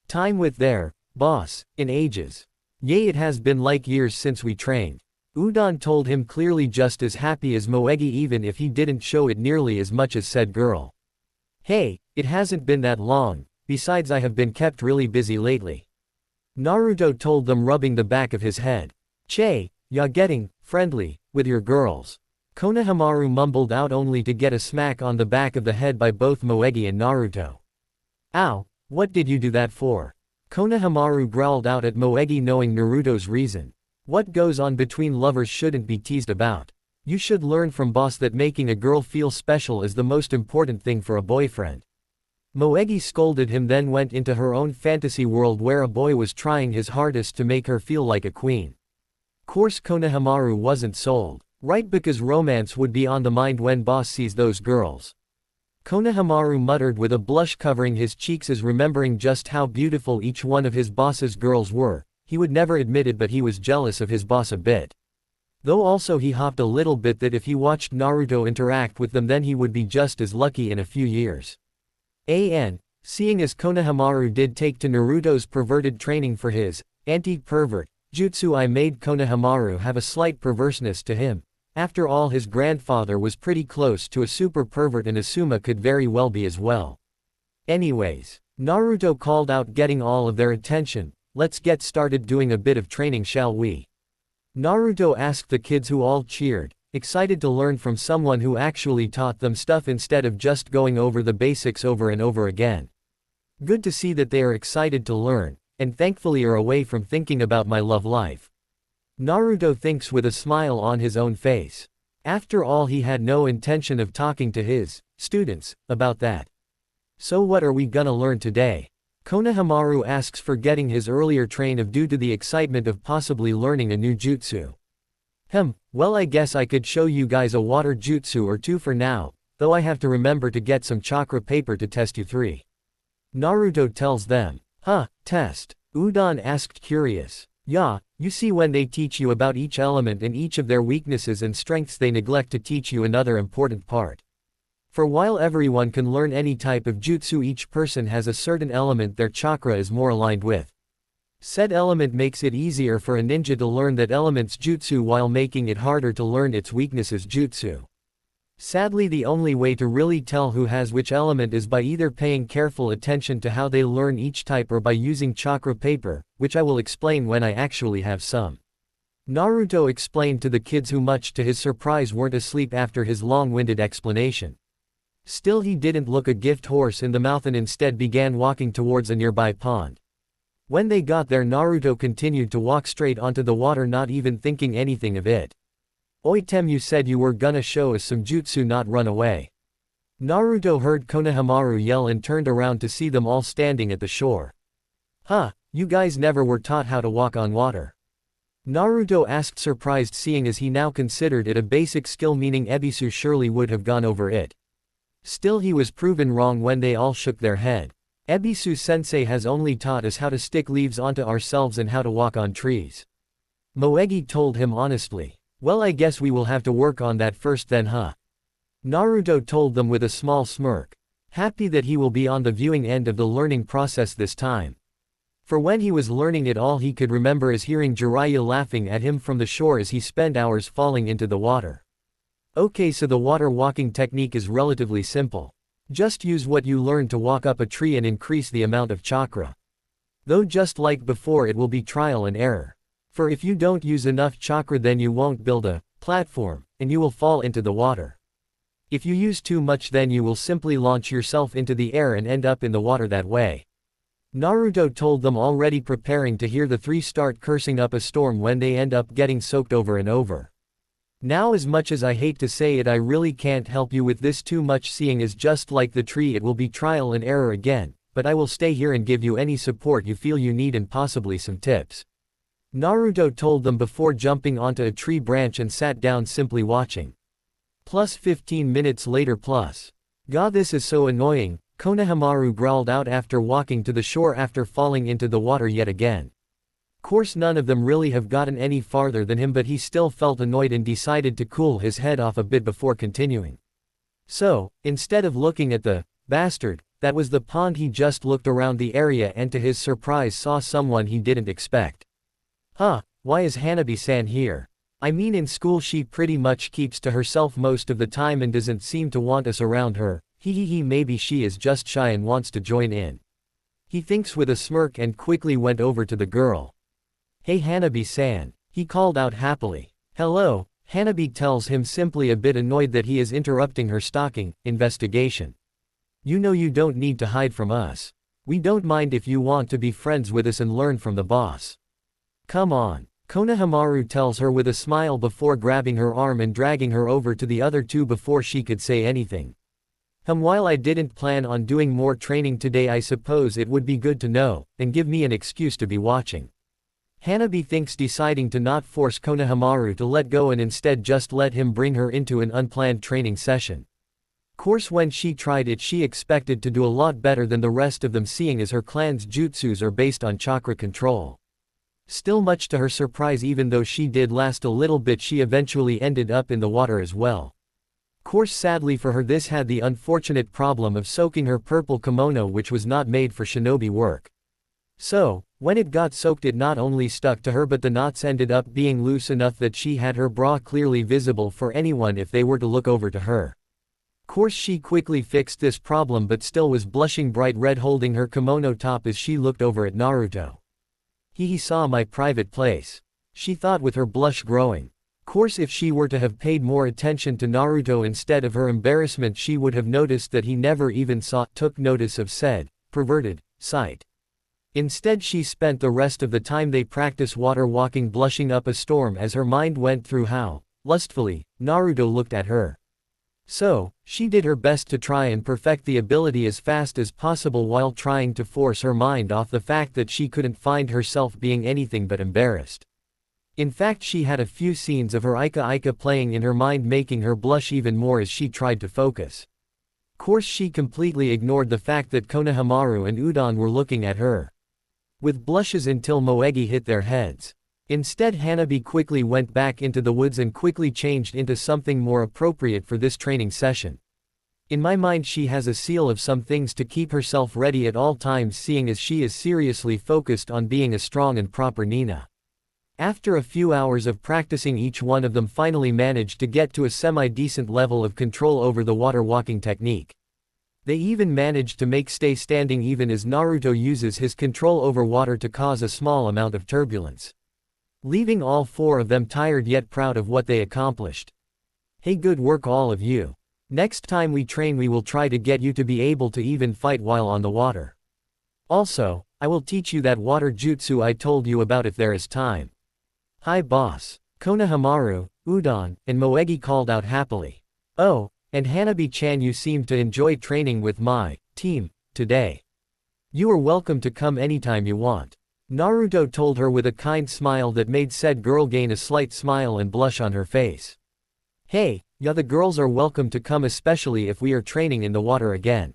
time with their boss in ages. Yay, it has been like years since we trained. Udon told him, clearly just as happy as Moegi, even if he didn't show it nearly as much as said girl. Hey, it hasn't been that long, besides I have been kept really busy lately. Naruto told them, rubbing the back of his head. Che, ya getting friendly with your girls. Konohamaru mumbled out, only to get a smack on the back of the head by both Moegi and Naruto. Ow, what did you do that for? Konohamaru growled out at Moegi, knowing Naruto's reason. What goes on between lovers shouldn't be teased about. You should learn from boss that making a girl feel special is the most important thing for a boyfriend. Moegi scolded him, then went into her own fantasy world where a boy was trying his hardest to make her feel like a queen. Course Konohamaru wasn't sold, right, because romance would be on the mind when boss sees those girls. Konohamaru muttered with a blush covering his cheeks as remembering just how beautiful each one of his boss's girls were. He would never admit it, but he was jealous of his boss a bit. Though also he hoped a little bit that if he watched Naruto interact with them then he would be just as lucky in a few years. Seeing as Konohamaru did take to Naruto's perverted training for his anti-pervert jutsu, I made Konohamaru have a slight perverseness to him. After all, his grandfather was pretty close to a super pervert, and Asuma could very well be as well. Anyways, Naruto called out, getting all of their attention. Let's get started doing a bit of training, shall we? Naruto asked the kids, who all cheered, excited to learn from someone who actually taught them stuff instead of just going over the basics over and over again. Good to see that they are excited to learn, and thankfully are away from thinking about my love life. Naruto thinks with a smile on his own face. After all, he had no intention of talking to his students about that. So what are we gonna learn today? Konohamaru asks, forgetting his earlier train of due to the excitement of possibly learning a new jutsu. Well, I guess I could show you guys a water jutsu or two for now, though I have to remember to get some chakra paper to test you three. Naruto tells them. Test? Udon asked, curious. Yeah, you see, when they teach you about each element and each of their weaknesses and strengths, they neglect to teach you another important part. For while everyone can learn any type of jutsu, each person has a certain element their chakra is more aligned with. Said element makes it easier for a ninja to learn that element's jutsu while making it harder to learn its weaknesses jutsu. Sadly, the only way to really tell who has which element is by either paying careful attention to how they learn each type or by using chakra paper, which I will explain when I actually have some. Naruto explained to the kids, who much to his surprise weren't asleep after his long-winded explanation. Still, he didn't look a gift horse in the mouth and instead began walking towards a nearby pond. When they got there, Naruto continued to walk straight onto the water, not even thinking anything of it. Oi Tem, you said you were gonna show us some jutsu, not run away. Naruto heard Konohamaru yell and turned around to see them all standing at the shore. You guys never were taught how to walk on water? Naruto asked, surprised, seeing as he now considered it a basic skill, meaning Ebisu surely would have gone over it. Still, he was proven wrong when they all shook their head. Ebisu sensei has only taught us how to stick leaves onto ourselves and how to walk on trees. Moegi told him honestly. Well, I guess we will have to work on that first then, Naruto told them with a small smirk. Happy that he will be on the viewing end of the learning process this time. For when he was learning it, all he could remember is hearing Jiraiya laughing at him from the shore as he spent hours falling into the water. Okay, so the water walking technique is relatively simple. Just use what you learned to walk up a tree and increase the amount of chakra. Though just like before, it will be trial and error. For if you don't use enough chakra, then you won't build a platform, and you will fall into the water. If you use too much, then you will simply launch yourself into the air and end up in the water that way. Naruto told them, already preparing to hear the three start cursing up a storm when they end up getting soaked over and over. Now, as much as I hate to say it, I really can't help you with this too much, seeing as just like the tree, it will be trial and error again, but I will stay here and give you any support you feel you need and possibly some tips. Naruto told them before jumping onto a tree branch and sat down, simply watching. Plus 15 minutes later. God, this is so annoying, Konohamaru growled out after walking to the shore after falling into the water yet again. Course none of them really have gotten any farther than him, but he still felt annoyed and decided to cool his head off a bit before continuing. So, instead of looking at the bastard that was the pond, he just looked around the area and to his surprise saw someone he didn't expect. Why is Hanabi-san here? I mean, in school she pretty much keeps to herself most of the time and doesn't seem to want us around her. Maybe she is just shy and wants to join in. He thinks with a smirk and quickly went over to the girl. Hey Hanabi-san, he called out happily. Hello, Hanabi tells him, simply a bit annoyed that he is interrupting her stalking investigation. You know you don't need to hide from us. We don't mind if you want to be friends with us and learn from the boss. Come on, Konohamaru tells her with a smile before grabbing her arm and dragging her over to the other two before she could say anything. While I didn't plan on doing more training today, I suppose it would be good to know, and give me an excuse to be watching. Hanabi thinks, deciding to not force Konohamaru to let go and instead just let him bring her into an unplanned training session. Course when she tried it, she expected to do a lot better than the rest of them, seeing as her clan's jutsus are based on chakra control. Still, much to her surprise, even though she did last a little bit, she eventually ended up in the water as well. Course sadly for her, this had the unfortunate problem of soaking her purple kimono, which was not made for shinobi work. So, when it got soaked, it not only stuck to her, but the knots ended up being loose enough that she had her bra clearly visible for anyone if they were to look over to her. Course she quickly fixed this problem, but still was blushing bright red, holding her kimono top as she looked over at Naruto. He saw my private place, she thought with her blush growing. Course if she were to have paid more attention to Naruto instead of her embarrassment, she would have noticed that he never even took notice of said perverted sight. Instead, she spent the rest of the time they practice water walking blushing up a storm as her mind went through how, lustfully, Naruto looked at her. So, she did her best to try and perfect the ability as fast as possible while trying to force her mind off the fact that she couldn't find herself being anything but embarrassed. In fact, she had a few scenes of her Ika playing in her mind, making her blush even more as she tried to focus. Course she completely ignored the fact that Konohamaru and Udon were looking at her with blushes until Moegi hit their heads. Instead, Hanabi quickly went back into the woods and quickly changed into something more appropriate for this training session. In my mind, she has a seal of some things to keep herself ready at all times, seeing as she is seriously focused on being a strong and proper Nina. After a few hours of practicing, each one of them finally managed to get to a semi-decent level of control over the water walking technique. They even managed to make stay standing even as Naruto uses his control over water to cause a small amount of turbulence, leaving all four of them tired yet proud of what they accomplished. Hey, good work all of you. Next time we train, we will try to get you to be able to even fight while on the water. Also, I will teach you that water jutsu I told you about if there is time. Hi boss. Konohamaru, Udon, and Moegi called out happily. Oh, and Hanabi-chan, you seem to enjoy training with my team today. You are welcome to come anytime you want. Naruto told her with a kind smile that made said girl gain a slight smile and blush on her face. Hey, yeah, the girls are welcome to come, especially if we are training in the water again.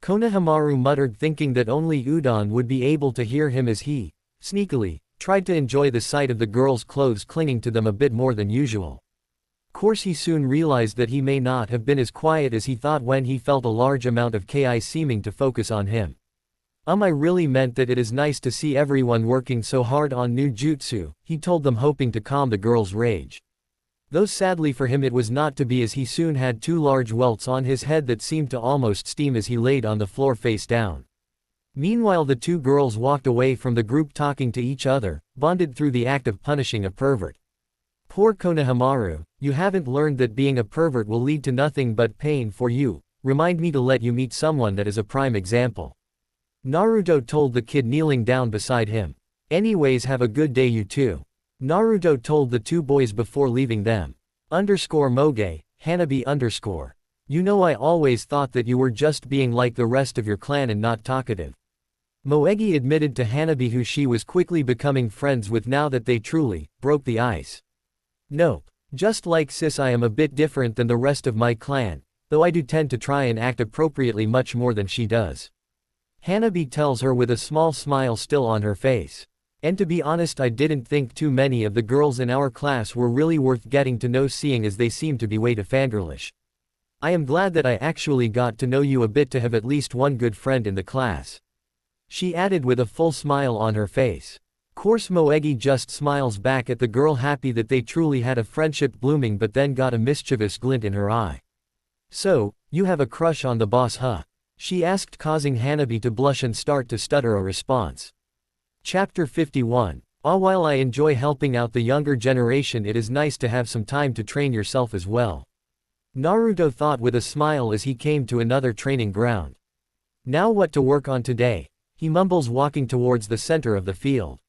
Konohamaru muttered, thinking that only Udon would be able to hear him as he, sneakily, tried to enjoy the sight of the girls' clothes clinging to them a bit more than usual. Course he soon realized that he may not have been as quiet as he thought when he felt a large amount of ki seeming to focus on him. I really meant that it is nice to see everyone working so hard on new jutsu, he told them, hoping to calm the girls' rage. Though sadly for him it was not to be, as he soon had two large welts on his head that seemed to almost steam as he laid on the floor face down. Meanwhile, the two girls walked away from the group talking to each other, bonded through the act of punishing a pervert. Poor Konohamaru, you haven't learned that being a pervert will lead to nothing but pain for you. Remind me to let you meet someone that is a prime example. Naruto told the kid kneeling down beside him. Anyways, have a good day you two. Naruto told the two boys before leaving them. Moge, Hanabi. You know, I always thought that you were just being like the rest of your clan and not talkative. Moegi admitted to Hanabi, who she was quickly becoming friends with now that they truly broke the ice. Nope. Just like sis, I am a bit different than the rest of my clan, though I do tend to try and act appropriately much more than she does. Hanabi tells her with a small smile still on her face. And to be honest, I didn't think too many of the girls in our class were really worth getting to know, seeing as they seem to be way too fangirlish. I am glad that I actually got to know you a bit to have at least one good friend in the class. She added with a full smile on her face. Course Moegi just smiles back at the girl, happy that they truly had a friendship blooming, but then got a mischievous glint in her eye. So, you have a crush on the boss, huh? She asked, causing Hanabi to blush and start to stutter a response. Chapter 51. While I enjoy helping out the younger generation, it is nice to have some time to train yourself as well. Naruto thought with a smile as he came to another training ground. Now what to work on today? He mumbles, walking towards the center of the field.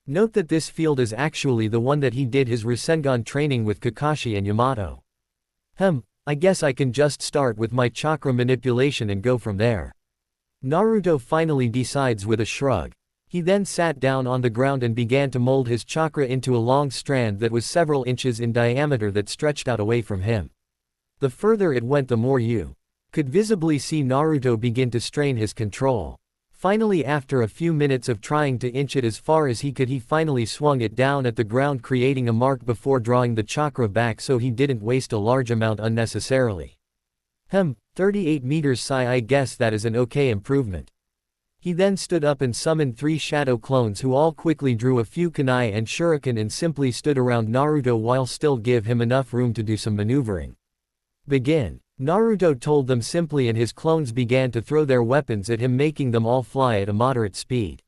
Note that this field is actually the one that he did his Rasengan training with Kakashi and Yamato. I guess I can just start with my chakra manipulation and go from there. Naruto finally decides with a shrug. He then sat down on the ground and began to mold his chakra into a long strand that was several inches in diameter that stretched out away from him. The further it went, the more you could visibly see Naruto begin to strain his control. Finally, after a few minutes of trying to inch it as far as he could, he finally swung it down at the ground, creating a mark before drawing the chakra back so he didn't waste a large amount unnecessarily. 38 meters sigh, I guess that is an okay improvement. He then stood up and summoned 3 shadow clones, who all quickly drew a few kunai and shuriken and simply stood around Naruto while still give him enough room to do some maneuvering. Begin. Naruto told them simply, and his clones began to throw their weapons at him, making them all fly at a moderate speed.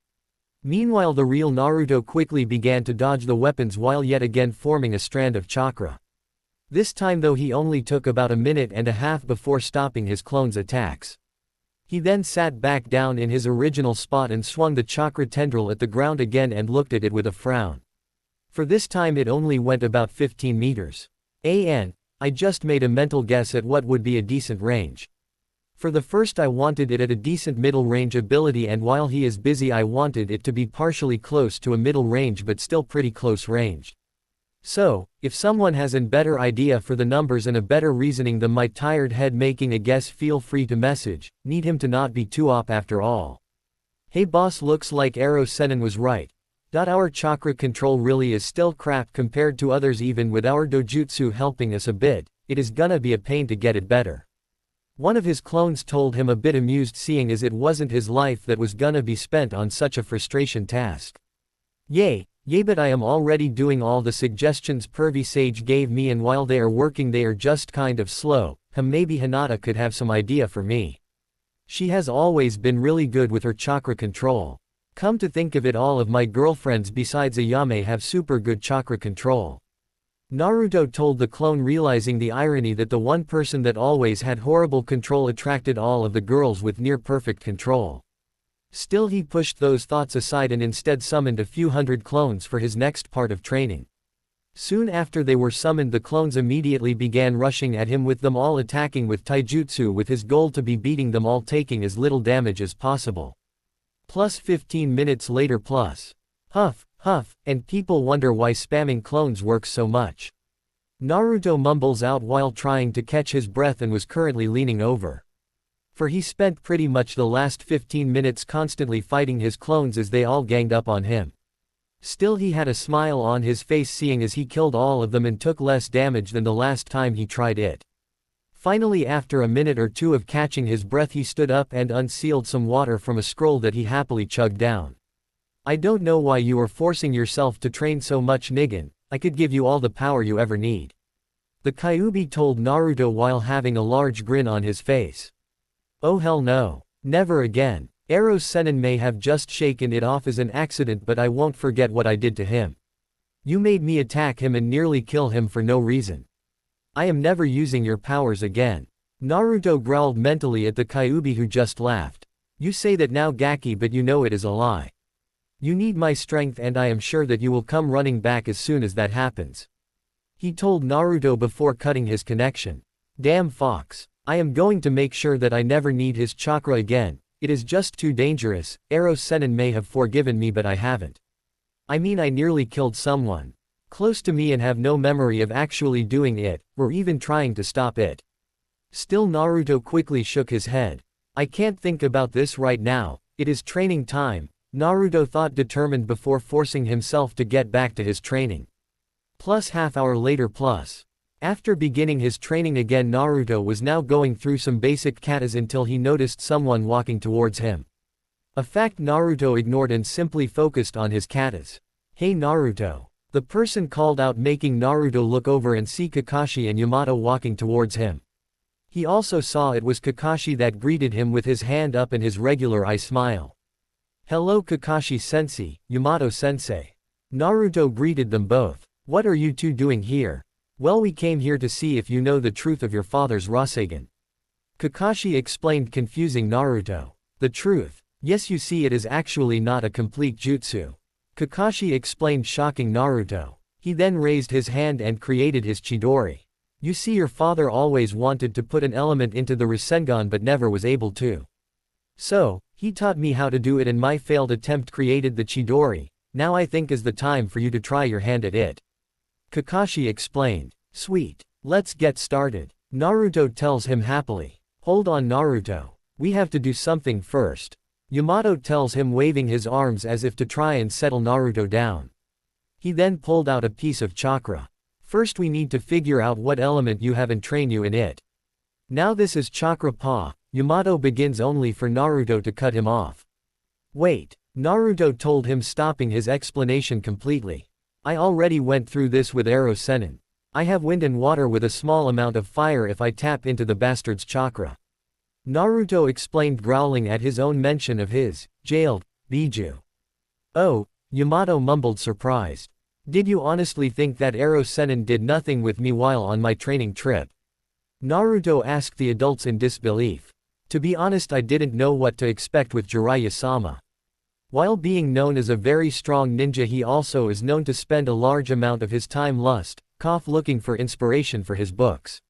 Meanwhile, the real Naruto quickly began to dodge the weapons while yet again forming a strand of chakra. This time though, he only took about a minute and a half before stopping his clones' attacks. He then sat back down in his original spot and swung the chakra tendril at the ground again and looked at it with a frown. For this time it only went about 15 meters. I just made a mental guess at what would be a decent range. For the first I wanted it at a decent middle range ability, and while he is busy I wanted it to be partially close to a middle range but still pretty close range. So, if someone has a better idea for the numbers and a better reasoning than my tired head making a guess, feel free to message. Need him to not be too op after all. Hey boss, looks like Ero Sennin was right. Our chakra control really is still crap compared to others. Even with our dojutsu helping us a bit, it is gonna be a pain to get it better. One of his clones told him, a bit amused seeing as it wasn't his life that was gonna be spent on such a frustration task. Yay, but I am already doing all the suggestions Pervy Sage gave me, and while they are working they are just kind of slow. Maybe Hinata could have some idea for me. She has always been really good with her chakra control. Come to think of it, all of my girlfriends besides Ayame have super good chakra control. Naruto told the clone, realizing the irony that the one person that always had horrible control attracted all of the girls with near-perfect control. Still, he pushed those thoughts aside and instead summoned a few hundred clones for his next part of training. Soon after they were summoned, the clones immediately began rushing at him, with them all attacking with taijutsu, with his goal to be beating them all, taking as little damage as possible. Plus 15 minutes later, plus huff, and people wonder why spamming clones works so much. Naruto mumbles out while trying to catch his breath and was currently leaning over. For he spent pretty much the last 15 minutes constantly fighting his clones as they all ganged up on him. Still, he had a smile on his face seeing as he killed all of them and took less damage than the last time he tried it. Finally, after a minute or two of catching his breath, he stood up and unsealed some water from a scroll that he happily chugged down. I don't know why you are forcing yourself to train so much, Nigan. I could give you all the power you ever need. The Kyuubi told Naruto while having a large grin on his face. Oh hell no. Never again. Ero Sennin may have just shaken it off as an accident, but I won't forget what I did to him. You made me attack him and nearly kill him for no reason. I am never using your powers again. Naruto growled mentally at the Kyuubi, who just laughed. You say that now, Gaki, but you know it is a lie. You need my strength and I am sure that you will come running back as soon as that happens. He told Naruto before cutting his connection. Damn fox. I am going to make sure that I never need his chakra again. It is just too dangerous. Ero Sennin may have forgiven me, but I haven't. I mean, I nearly killed someone close to me and have no memory of actually doing it, or even trying to stop it. Still, Naruto quickly shook his head. I can't think about this right now. It is training time. Naruto thought, determined before forcing himself to get back to his training. Plus half hour later. After beginning his training again, Naruto was now going through some basic katas until he noticed someone walking towards him. A fact Naruto ignored and simply focused on his katas. Hey Naruto. The person called out, making Naruto look over and see Kakashi and Yamato walking towards him. He also saw it was Kakashi that greeted him with his hand up and his regular eye smile. Hello Kakashi-sensei, Yamato-sensei. Naruto greeted them both. What are you two doing here? Well, we came here to see if you know the truth of your father's Rasengan. Kakashi explained, confusing Naruto. The truth? Yes, you see, it is actually not a complete jutsu. Kakashi explained, shocking Naruto. He then raised his hand and created his Chidori. You see, your father always wanted to put an element into the Rasengan but never was able to. So, he taught me how to do it and my failed attempt created the Chidori. Now I think is the time for you to try your hand at it. Kakashi explained. Sweet. Let's get started. Naruto tells him happily. Hold on Naruto. We have to do something first. Yamato tells him, waving his arms as if to try and settle Naruto down. He then pulled out a piece of chakra. First we need to figure out what element you have and train you in it. Now this is chakra pa. Yamato begins, only for Naruto to cut him off. Wait. Naruto told him, stopping his explanation completely. I already went through this with Ero Sennin. I have wind and water with a small amount of fire if I tap into the bastard's chakra. Naruto explained, growling at his own mention of his jailed Biju. Oh, Yamato mumbled, surprised. Did you honestly think that Ero Sennin did nothing with me while on my training trip? Naruto asked the adults in disbelief. To be honest, I didn't know what to expect with Jiraiya-sama. While being known as a very strong ninja, he also is known to spend a large amount of his time lust, looking for inspiration for his books.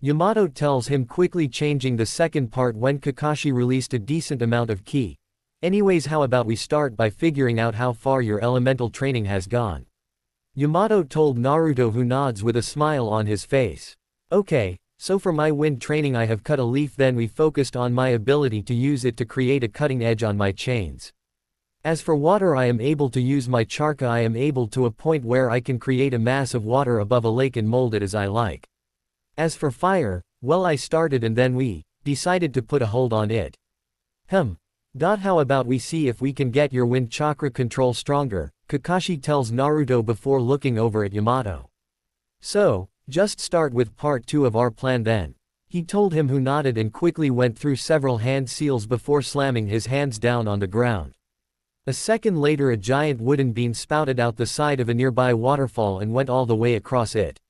Yamato tells him quickly changing the second part when Kakashi released a decent amount of ki. Anyways, how about we start by figuring out how far your elemental training has gone? Yamato told Naruto, who nods with a smile on his face. Okay, so for my wind training I have cut a leaf, then we focused on my ability to use it to create a cutting edge on my chains. As for water, I am able to use my chakra. I am able to a point where I can create a mass of water above a lake and mold it as I like. As for fire, well, I started and then we decided to put a hold on it. How about we see if we can get your wind chakra control stronger, Kakashi tells Naruto before looking over at Yamato. So, just start with part 2 of our plan then. He told him, who nodded and quickly went through several hand seals before slamming his hands down on the ground. A second later, a giant wooden beam spouted out the side of a nearby waterfall and went all the way across it.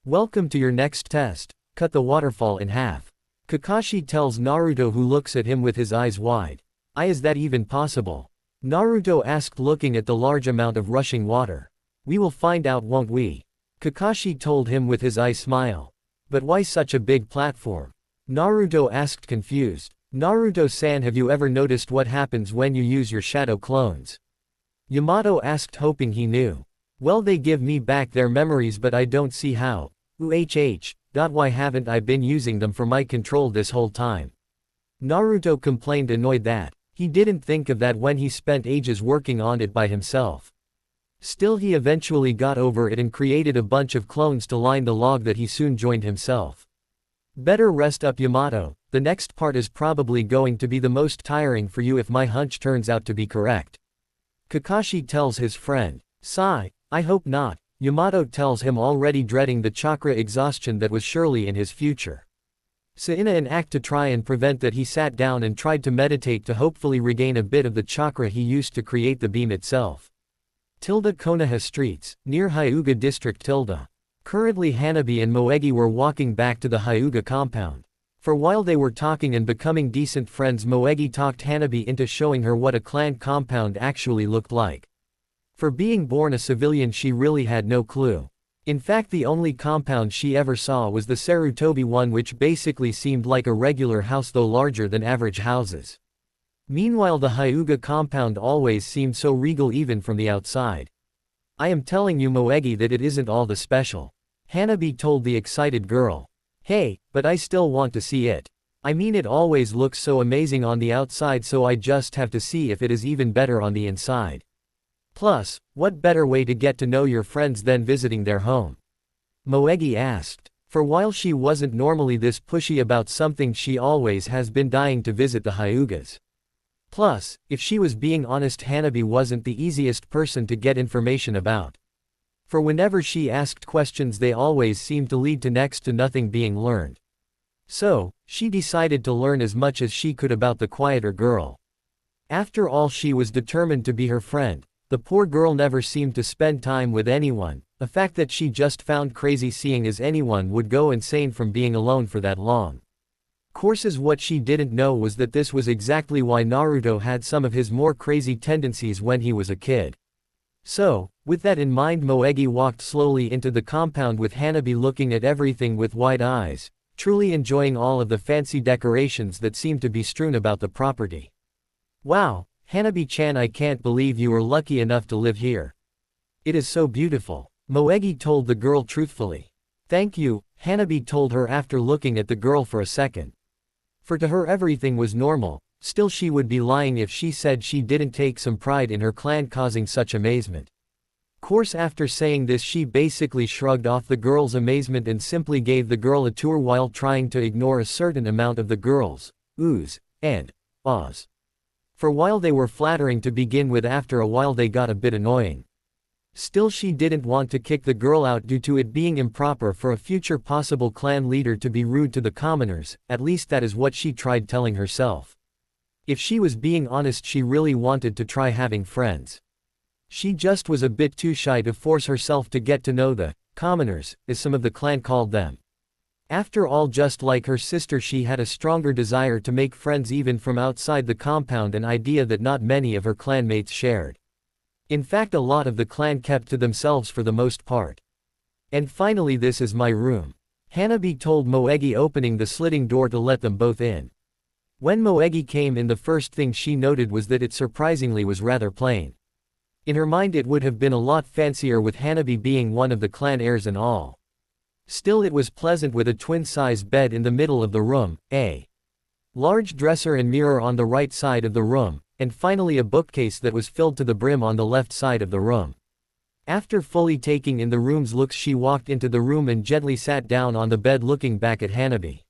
Welcome to your next test, cut the waterfall in half. Kakashi tells Naruto, who looks at him with his eyes wide. Is that even possible? Naruto asked, looking at the large amount of rushing water. We will find out, won't we? Kakashi told him with his eye smile. But why such a big platform? Naruto asked, confused. Naruto-san, have you ever noticed what happens when you use your shadow clones? Yamato asked, hoping he knew. Well, they give me back their memories, but I don't see how. Why haven't I been using them for my control this whole time? Naruto complained, annoyed that he didn't think of that when he spent ages working on it by himself. Still, he eventually got over it and created a bunch of clones to line the log that he soon joined himself. Better rest up, Yamato. The next part is probably going to be the most tiring for you if my hunch turns out to be correct. Kakashi tells his friend. Sigh, I hope not. Yamato tells him, already dreading the chakra exhaustion that was surely in his future. So in an act to try and prevent that, he sat down and tried to meditate to hopefully regain a bit of the chakra he used to create the beam itself. Konoha streets, near Hyuga district. Currently Hanabi and Moegi were walking back to the Hyuga compound. For while they were talking and becoming decent friends, Moegi talked Hanabi into showing her what a clan compound actually looked like. For being born a civilian, she really had no clue. In fact, the only compound she ever saw was the Sarutobi one, which basically seemed like a regular house, though larger than average houses. Meanwhile, the Hyuga compound always seemed so regal even from the outside. I am telling you, Moegi, that it isn't all the special. Hanabi told the excited girl. Hey, but I still want to see it. I mean, it always looks so amazing on the outside, so I just have to see if it is even better on the inside. Plus, what better way to get to know your friends than visiting their home? Moegi asked. For while she wasn't normally this pushy about something, she always has been dying to visit the Hyugas. Plus, if she was being honest, Hanabi wasn't the easiest person to get information about. For whenever she asked questions, they always seemed to lead to next to nothing being learned. So, she decided to learn as much as she could about the quieter girl. After all, she was determined to be her friend. The poor girl never seemed to spend time with anyone, a fact that she just found crazy, seeing as anyone would go insane from being alone for that long. Courses, what she didn't know was that this was exactly why Naruto had some of his more crazy tendencies when he was a kid. So, with that in mind, Moegi walked slowly into the compound with Hanabi looking at everything with wide eyes, truly enjoying all of the fancy decorations that seemed to be strewn about the property. Wow, Hanabi-chan, I can't believe you were lucky enough to live here. It is so beautiful, Moegi told the girl truthfully. Thank you, Hanabi told her after looking at the girl for a second. For to her everything was normal. Still, she would be lying if she said she didn't take some pride in her clan causing such amazement. Course, after saying this, she basically shrugged off the girl's amazement and simply gave the girl a tour while trying to ignore a certain amount of the girl's oohs and ahs. For while they were flattering to begin with, after a while they got a bit annoying. Still, she didn't want to kick the girl out due to it being improper for a future possible clan leader to be rude to the commoners, at least that is what she tried telling herself. If she was being honest, she really wanted to try having friends. She just was a bit too shy to force herself to get to know the commoners, as some of the clan called them. After all, just like her sister, she had a stronger desire to make friends even from outside the compound, an idea that not many of her clanmates shared. In fact, a lot of the clan kept to themselves for the most part. And finally, this is my room. Hanabi told Moegi, opening the sliding door to let them both in. When Moegi came in, the first thing she noted was that it surprisingly was rather plain. In her mind it would have been a lot fancier with Hanabi being one of the clan heirs and all. Still, it was pleasant with a twin-size bed in the middle of the room, a large dresser and mirror on the right side of the room, and finally a bookcase that was filled to the brim on the left side of the room. After fully taking in the room's looks, she walked into the room and gently sat down on the bed, looking back at Hanabi.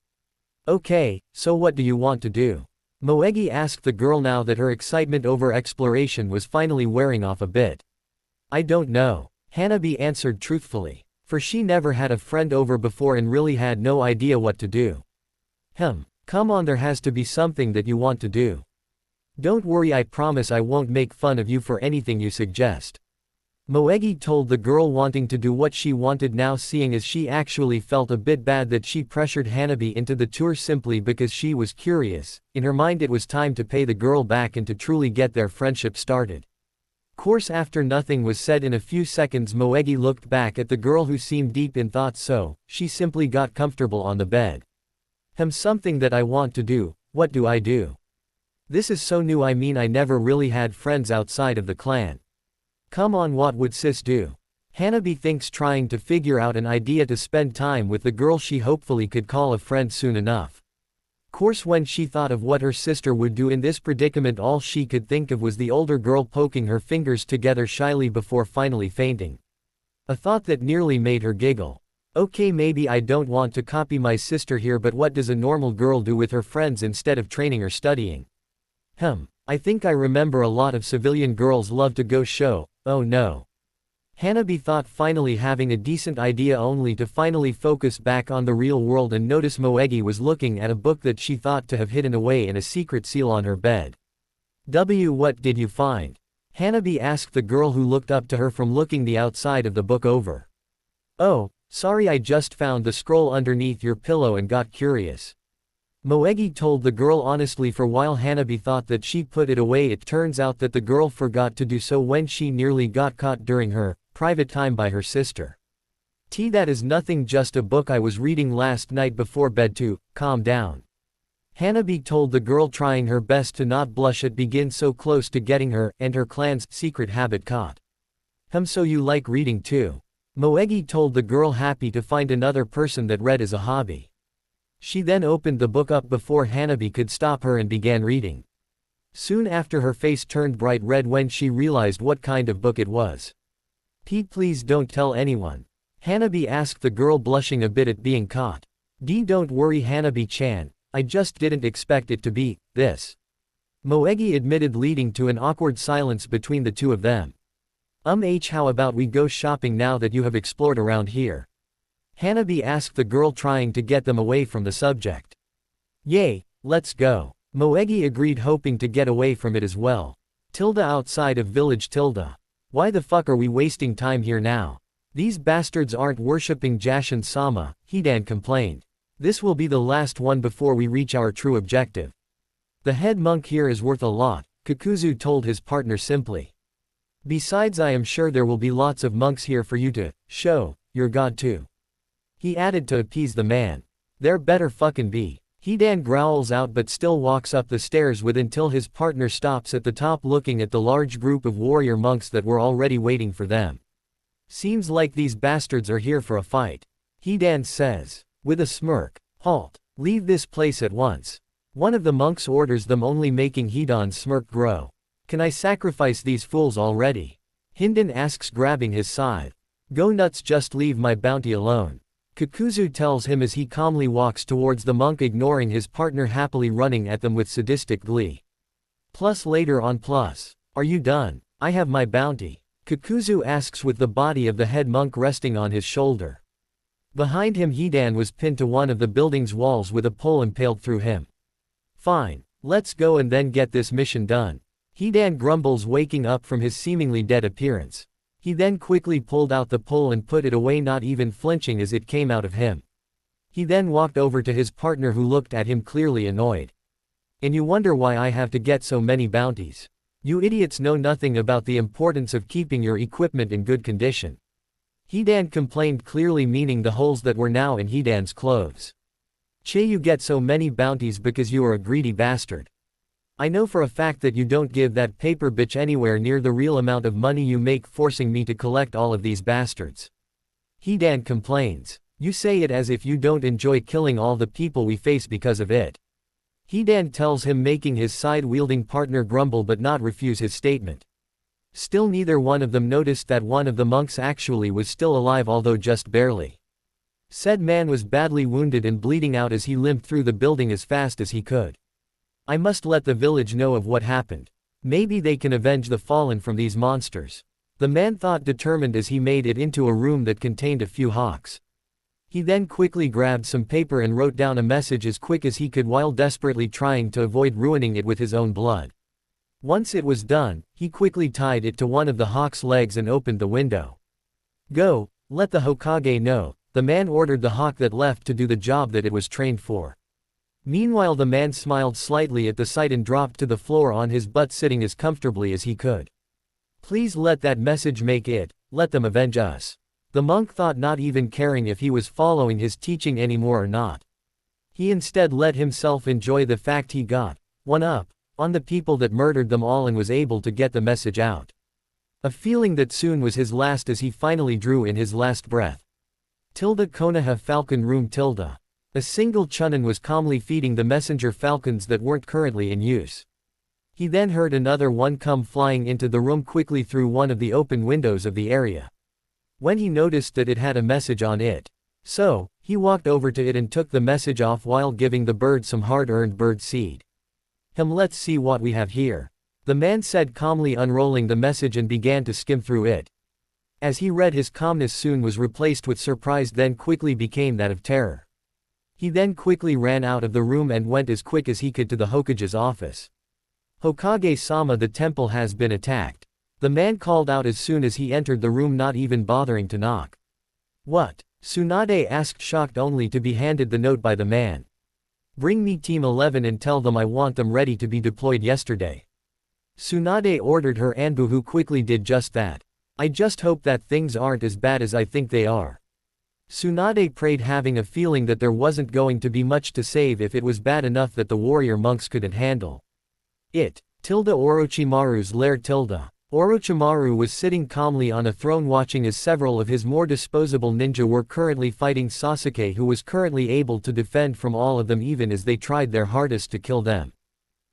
Okay, so what do you want to do? Moegi asked the girl now that her excitement over exploration was finally wearing off a bit. I don't know, Hanabi answered truthfully, for she never had a friend over before and really had no idea what to do. Come on, there has to be something that you want to do. Don't worry, I promise I won't make fun of you for anything you suggest. Moegi told the girl, wanting to do what she wanted now, seeing as she actually felt a bit bad that she pressured Hanabi into the tour simply because she was curious. In her mind it was time to pay the girl back and to truly get their friendship started. Course, after nothing was said in a few seconds, Moegi looked back at the girl who seemed deep in thought, so she simply got comfortable on the bed. Something that I want to do, what do I do? This is so new, I mean I never really had friends outside of the clan. Come on, what would sis do? Hanabi thinks, trying to figure out an idea to spend time with the girl she hopefully could call a friend soon enough. Course, when she thought of what her sister would do in this predicament, all she could think of was the older girl poking her fingers together shyly before finally fainting. A thought that nearly made her giggle. Okay, maybe I don't want to copy my sister here, but what does a normal girl do with her friends instead of training or studying? I think I remember a lot of civilian girls love to go show. Oh no. Hanabi thought, finally having a decent idea, only to finally focus back on the real world and notice Moegi was looking at a book that she thought to have hidden away in a secret seal on her bed. What did you find? Hanabi asked the girl, who looked up to her from looking the outside of the book over. Oh, sorry, I just found the scroll underneath your pillow and got curious. Moegi told the girl honestly, for while Hanabi thought that she put it away, it turns out that the girl forgot to do so when she nearly got caught during her private time by her sister. That is nothing, just a book I was reading last night before bed too, calm down. Hanabi told the girl, trying her best to not blush at being so close to getting her and her clan's secret habit caught. So you like reading too? Moegi told the girl, happy to find another person that read as a hobby. She then opened the book up before Hanabi could stop her and began reading. Soon after, her face turned bright red when she realized what kind of book it was. Please don't tell anyone. Hanabi asked the girl, blushing a bit at being caught. Don't worry, Hanabi-chan, I just didn't expect it to be this. Moegi admitted, leading to an awkward silence between the two of them. How about we go shopping now that you have explored around here? Hanabi asked the girl, trying to get them away from the subject. Yay, let's go. Moegi agreed, hoping to get away from it as well. Outside of village. Why the fuck are we wasting time here now? These bastards aren't worshipping Jashin-sama, Hidan complained. This will be the last one before we reach our true objective. The head monk here is worth a lot, Kakuzu told his partner simply. Besides, I am sure there will be lots of monks here for you to show your god to. He added to appease the man. There better fucking be. Hidan growls out but still walks up the stairs with until his partner stops at the top, looking at the large group of warrior monks that were already waiting for them. Seems like these bastards are here for a fight. Hidan says, with a smirk. Halt. Leave this place at once. One of the monks orders them, only making Hidan's smirk grow. Can I sacrifice these fools already? Hidan asks, grabbing his scythe. Go nuts, just leave my bounty alone. Kakuzu tells him as he calmly walks towards the monk, ignoring his partner happily running at them with sadistic glee. Later on. Are you done? I have my bounty. Kakuzu asks, with the body of the head monk resting on his shoulder. Behind him, Hidan was pinned to one of the building's walls with a pole impaled through him. Fine. Let's go and then get this mission done. Hidan grumbles, waking up from his seemingly dead appearance. He then quickly pulled out the pole and put it away, not even flinching as it came out of him. He then walked over to his partner, who looked at him clearly annoyed. And you wonder why I have to get so many bounties? You idiots know nothing about the importance of keeping your equipment in good condition. Hidan complained, clearly meaning the holes that were now in Hidan's clothes. Che, you get so many bounties because you are a greedy bastard. I know for a fact that you don't give that paper bitch anywhere near the real amount of money you make forcing me to collect all of these bastards. Hidan complains. You say it as if you don't enjoy killing all the people we face because of it. Hidan tells him, making his side-wielding partner grumble but not refuse his statement. Still, neither one of them noticed that one of the monks actually was still alive, although just barely. Said man was badly wounded and bleeding out as he limped through the building as fast as he could. I must let the village know of what happened. Maybe they can avenge the fallen from these monsters. The man thought, determined as he made it into a room that contained a few hawks. He then quickly grabbed some paper and wrote down a message as quick as he could while desperately trying to avoid ruining it with his own blood. Once it was done, he quickly tied it to one of the hawk's legs and opened the window. Go, let the Hokage know, the man ordered the hawk that left to do the job that it was trained for. Meanwhile, the man smiled slightly at the sight and dropped to the floor on his butt, sitting as comfortably as he could. Please let that message make it, let them avenge us. The monk thought, not even caring if he was following his teaching anymore or not. He instead let himself enjoy the fact he got one up on the people that murdered them all and was able to get the message out. A feeling that soon was his last as he finally drew in his last breath. Konoha Falcon Room. A single chunin was calmly feeding the messenger falcons that weren't currently in use. He then heard another one come flying into the room quickly through one of the open windows of the area. When he noticed that it had a message on it, so he walked over to it and took the message off while giving the bird some hard-earned bird seed. Let's see what we have here, the man said, calmly unrolling the message and began to skim through it. As he read, his calmness soon was replaced with surprise, then quickly became that of terror. He then quickly ran out of the room and went as quick as he could to the Hokage's office. Hokage-sama, the temple has been attacked. The man called out as soon as he entered the room, not even bothering to knock. What? Tsunade asked, shocked only to be handed the note by the man. Bring me Team 11 and tell them I want them ready to be deployed yesterday. Tsunade ordered her Anbu, who quickly did just that. I just hope that things aren't as bad as I think they are. Tsunade prayed, having a feeling that there wasn't going to be much to save if it was bad enough that the warrior monks couldn't handle it. Orochimaru's lair. Orochimaru was sitting calmly on a throne watching as several of his more disposable ninja were currently fighting Sasuke, who was currently able to defend from all of them even as they tried their hardest to kill them.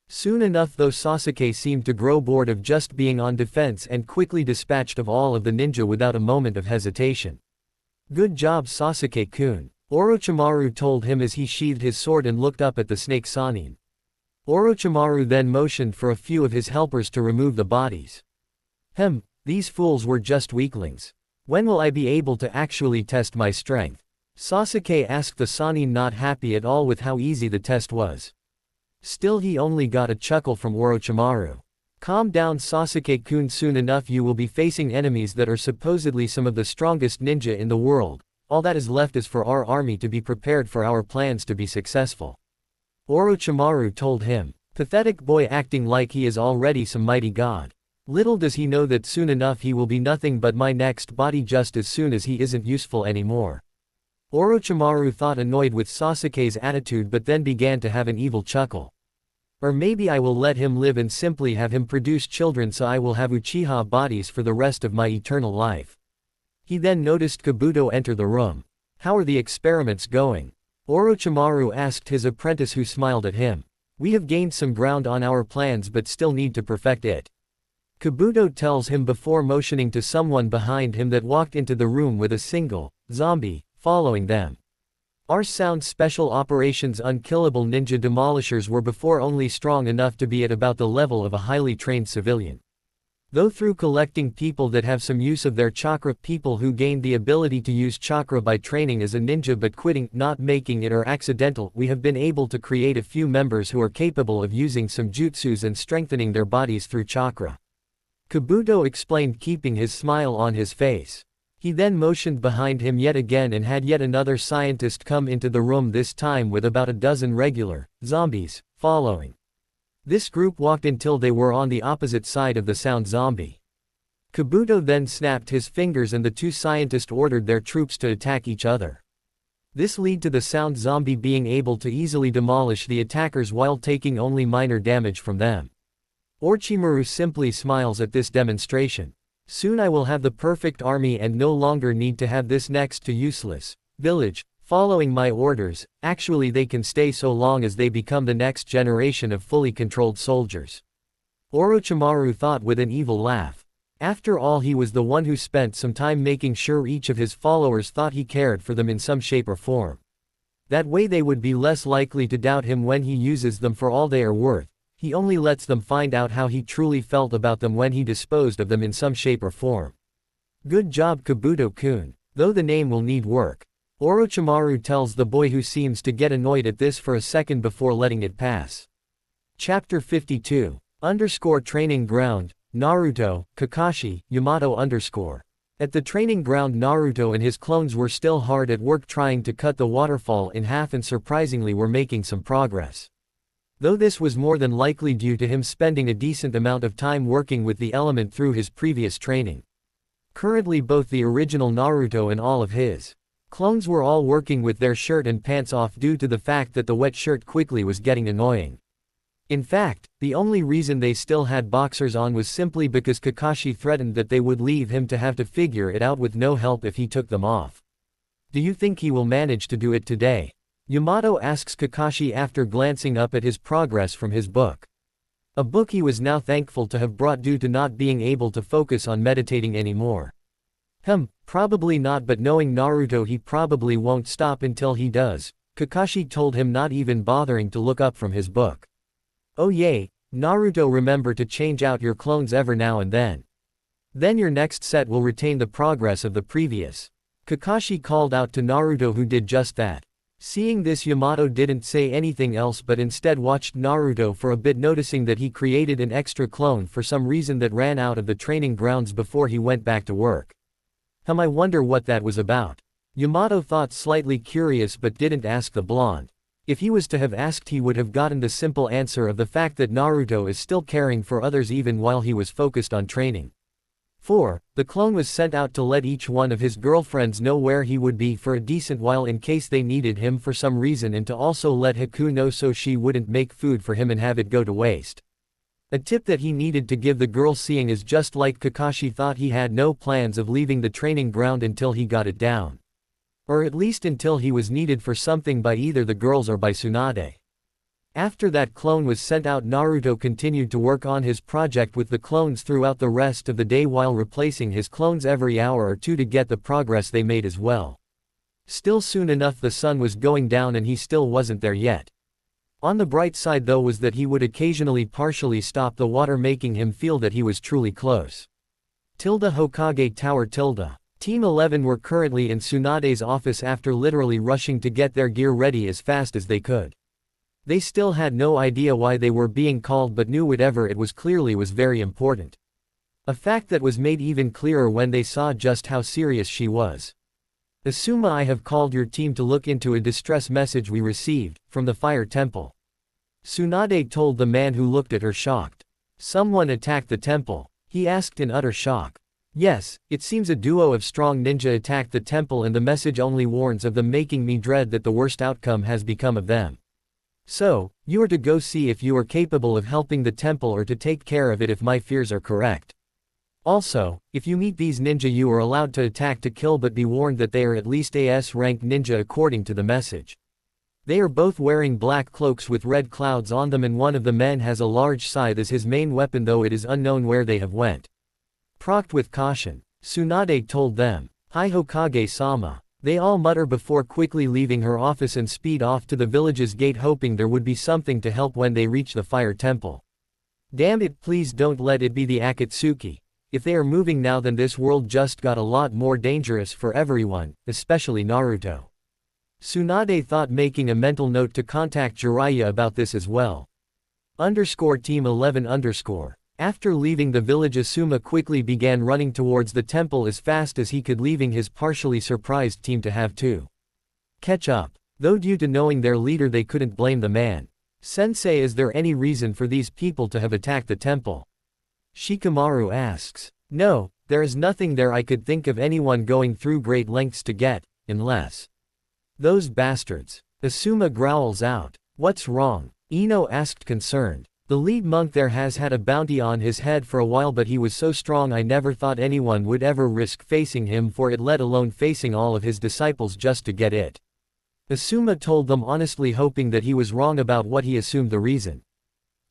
Soon enough though, Sasuke seemed to grow bored of just being on defense and quickly dispatched of all of the ninja without a moment of hesitation. Good job, Sasuke-kun, Orochimaru told him as he sheathed his sword and looked up at the snake Sannin. Orochimaru then motioned for a few of his helpers to remove the bodies. These fools were just weaklings. When will I be able to actually test my strength? Sasuke asked the Sannin, not happy at all with how easy the test was. Still, he only got a chuckle from Orochimaru. Calm down, Sasuke-kun, soon enough you will be facing enemies that are supposedly some of the strongest ninja in the world. All that is left is for our army to be prepared for our plans to be successful. Orochimaru told him. Pathetic boy, acting like he is already some mighty god. Little does he know that soon enough he will be nothing but my next body just as soon as he isn't useful anymore. Orochimaru thought, annoyed with Sasuke's attitude, but then began to have an evil chuckle. Or maybe I will let him live and simply have him produce children so I will have Uchiha bodies for the rest of my eternal life. He then noticed Kabuto enter the room. How are the experiments going? Orochimaru asked his apprentice, who smiled at him. We have gained some ground on our plans but still need to perfect it. Kabuto tells him before motioning to someone behind him that walked into the room with a single zombie following them. Our sound special operations unkillable ninja demolishers were before only strong enough to be at about the level of a highly trained civilian. Though through collecting people that have some use of their chakra, people who gained the ability to use chakra by training as a ninja but quitting, not making it, or accidental, we have been able to create a few members who are capable of using some jutsus and strengthening their bodies through chakra. Kabuto explained, keeping his smile on his face. He then motioned behind him yet again and had yet another scientist come into the room, this time with about a dozen regular zombies following. This group walked until they were on the opposite side of the sound zombie. Kabuto then snapped his fingers and the two scientists ordered their troops to attack each other. This led to the sound zombie being able to easily demolish the attackers while taking only minor damage from them. Orochimaru simply smiles at this demonstration. Soon I will have the perfect army and no longer need to have this next to useless village, following my orders. Actually they can stay so long as they become the next generation of fully controlled soldiers. Orochimaru thought with an evil laugh. After all, he was the one who spent some time making sure each of his followers thought he cared for them in some shape or form. That way they would be less likely to doubt him when he uses them for all they are worth. He only lets them find out how he truly felt about them when he disposed of them in some shape or form. Good job, Kabuto-kun, though the name will need work. Orochimaru tells the boy, who seems to get annoyed at this for a second before letting it pass. Chapter 52. Training Ground, Naruto, Kakashi, Yamato. At the training ground, Naruto and his clones were still hard at work trying to cut the waterfall in half and surprisingly were making some progress. Though this was more than likely due to him spending a decent amount of time working with the element through his previous training. Currently both the original Naruto and all of his clones were all working with their shirt and pants off due to the fact that the wet shirt quickly was getting annoying. In fact, the only reason they still had boxers on was simply because Kakashi threatened that they would leave him to have to figure it out with no help if he took them off. Do you think he will manage to do it today? Yamato asks Kakashi after glancing up at his progress from his book. A book he was now thankful to have brought due to not being able to focus on meditating anymore. Probably not, but knowing Naruto he probably won't stop until he does. Kakashi told him, not even bothering to look up from his book. Oh yay, Naruto, remember to change out your clones every now and then. Then your next set will retain the progress of the previous. Kakashi called out to Naruto, who did just that. Seeing this, Yamato didn't say anything else but instead watched Naruto for a bit, noticing that he created an extra clone for some reason that ran out of the training grounds before he went back to work. I wonder what that was about. Yamato thought, slightly curious, but didn't ask the blonde. If he was to have asked, he would have gotten the simple answer of the fact that Naruto is still caring for others even while he was focused on training. 4. The clone was sent out to let each one of his girlfriends know where he would be for a decent while in case they needed him for some reason, and to also let Haku know so she wouldn't make food for him and have it go to waste. A tip that he needed to give the girl, seeing as just like Kakashi thought he had no plans of leaving the training ground until he got it down. Or at least until he was needed for something by either the girls or by Tsunade. After that clone was sent out, Naruto continued to work on his project with the clones throughout the rest of the day while replacing his clones every hour or two to get the progress they made as well. Still, soon enough the sun was going down and he still wasn't there yet. On the bright side though was that he would occasionally partially stop the water, making him feel that he was truly close. Hokage Tower. Team 11 were currently in Tsunade's office after literally rushing to get their gear ready as fast as they could. They still had no idea why they were being called, but knew whatever it was clearly was very important. A fact that was made even clearer when they saw just how serious she was. Asuma, I have called your team to look into a distress message we received from the Fire Temple. Tsunade told the man, who looked at her shocked. Someone attacked the temple? He asked in utter shock. Yes, it seems a duo of strong ninja attacked the temple, and the message only warns of them, making me dread that the worst outcome has become of them. So, you are to go see if you are capable of helping the temple, or to take care of it if my fears are correct. Also, if you meet these ninja you are allowed to attack to kill, but be warned that they are at least AS rank ninja according to the message. They are both wearing black cloaks with red clouds on them, and one of the men has a large scythe as his main weapon, though it is unknown where they have went. Proct with caution, Tsunade told them. Hi Hokage-sama. They all mutter before quickly leaving her office and speed off to the village's gate, hoping there would be something to help when they reach the Fire Temple. Damn it, please don't let it be the Akatsuki. If they are moving now, then this world just got a lot more dangerous for everyone, especially Naruto. Tsunade thought, making a mental note to contact Jiraiya about this as well. Team 11 After leaving the village, Asuma quickly began running towards the temple as fast as he could, leaving his partially surprised team to have to catch up. Though due to knowing their leader they couldn't blame the man. Sensei, is there any reason for these people to have attacked the temple? Shikamaru asks. No, There is nothing there I could think of anyone going through great lengths to get, unless. Those bastards. Asuma growls out. What's wrong? Ino asked concerned. The lead monk there has had a bounty on his head for a while, but he was so strong I never thought anyone would ever risk facing him for it, let alone facing all of his disciples just to get it. Asuma told them honestly, hoping that he was wrong about what he assumed the reason.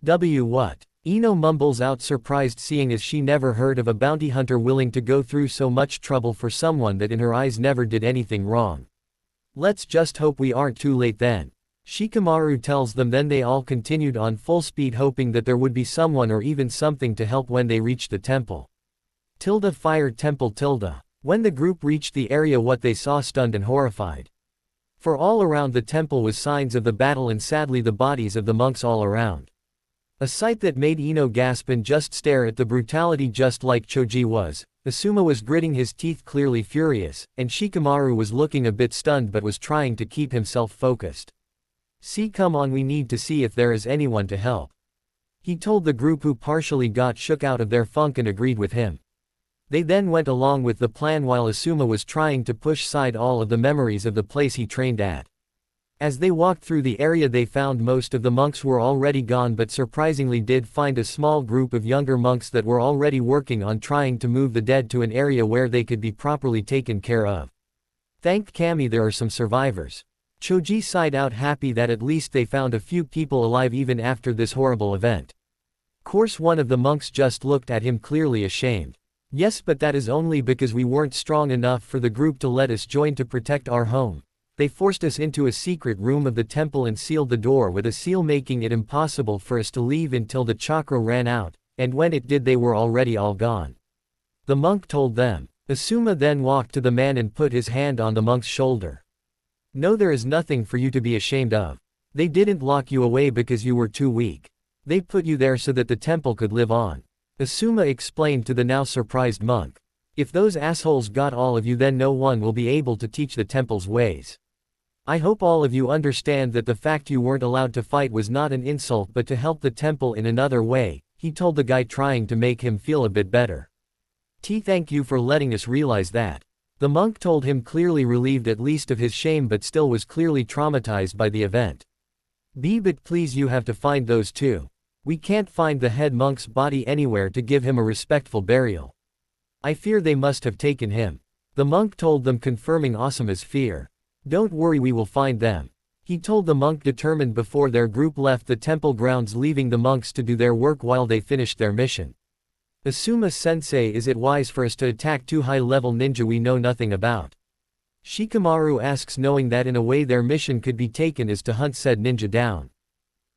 What? Ino mumbles out, surprised seeing as she never heard of a bounty hunter willing to go through so much trouble for someone that in her eyes never did anything wrong. Let's just hope we aren't too late then. Shikamaru tells them. Then they all continued on full speed, hoping that there would be someone or even something to help when they reached the temple. Fire temple. When the group reached the area, what they saw stunned and horrified. For all around the temple was signs of the battle and sadly the bodies of the monks all around. A sight that made Ino gasp and just stare at the brutality, just like Choji was. Asuma was gritting his teeth, clearly furious, and Shikamaru was looking a bit stunned but was trying to keep himself focused. See, come on, we need to see if there is anyone to help. He told the group, who partially got shook out of their funk and agreed with him. They then went along with the plan while Asuma was trying to push aside all of the memories of the place he trained at. As they walked through the area, they found most of the monks were already gone, but surprisingly did find a small group of younger monks that were already working on trying to move the dead to an area where they could be properly taken care of. Thank Kami, there are some survivors. Choji sighed out, happy that at least they found a few people alive even after this horrible event. Course, one of the monks just looked at him, clearly ashamed. Yes, but that is only because we weren't strong enough for the group to let us join to protect our home. They forced us into a secret room of the temple and sealed the door with a seal, making it impossible for us to leave until the chakra ran out, and when it did they were already all gone. The monk told them. Asuma then walked to the man and put his hand on the monk's shoulder. No, there is nothing for you to be ashamed of. They didn't lock you away because you were too weak. They put you there so that the temple could live on. Asuma explained to the now surprised monk. If those assholes got all of you, then no one will be able to teach the temple's ways. I hope all of you understand that the fact you weren't allowed to fight was not an insult but to help the temple in another way, he told the guy, trying to make him feel a bit better. Thank you for letting us realize that. The monk told him, clearly relieved at least of his shame but still was clearly traumatized by the event. But please, you have to find those two. We can't find the head monk's body anywhere to give him a respectful burial. I fear they must have taken him. The monk told them, confirming Asuma's fear. Don't worry, we will find them. He told the monk, determined before their group left the temple grounds, leaving the monks to do their work while they finished their mission. Asuma-sensei, is it wise for us to attack two high-level ninja we know nothing about? Shikamaru asks, knowing that in a way their mission could be taken as to hunt said ninja down.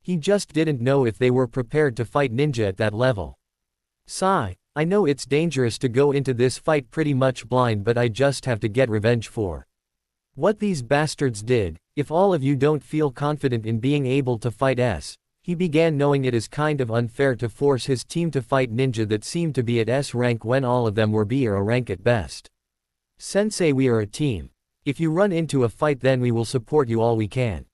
He just didn't know if they were prepared to fight ninja at that level. Sigh, I know it's dangerous to go into this fight pretty much blind, but I just have to get revenge for what these bastards did. If all of you don't feel confident in being able to fight he began, knowing it is kind of unfair to force his team to fight ninja that seemed to be at S rank when all of them were B or a rank at best. Sensei, we are a team. If you run into a fight, then we will support you all we can.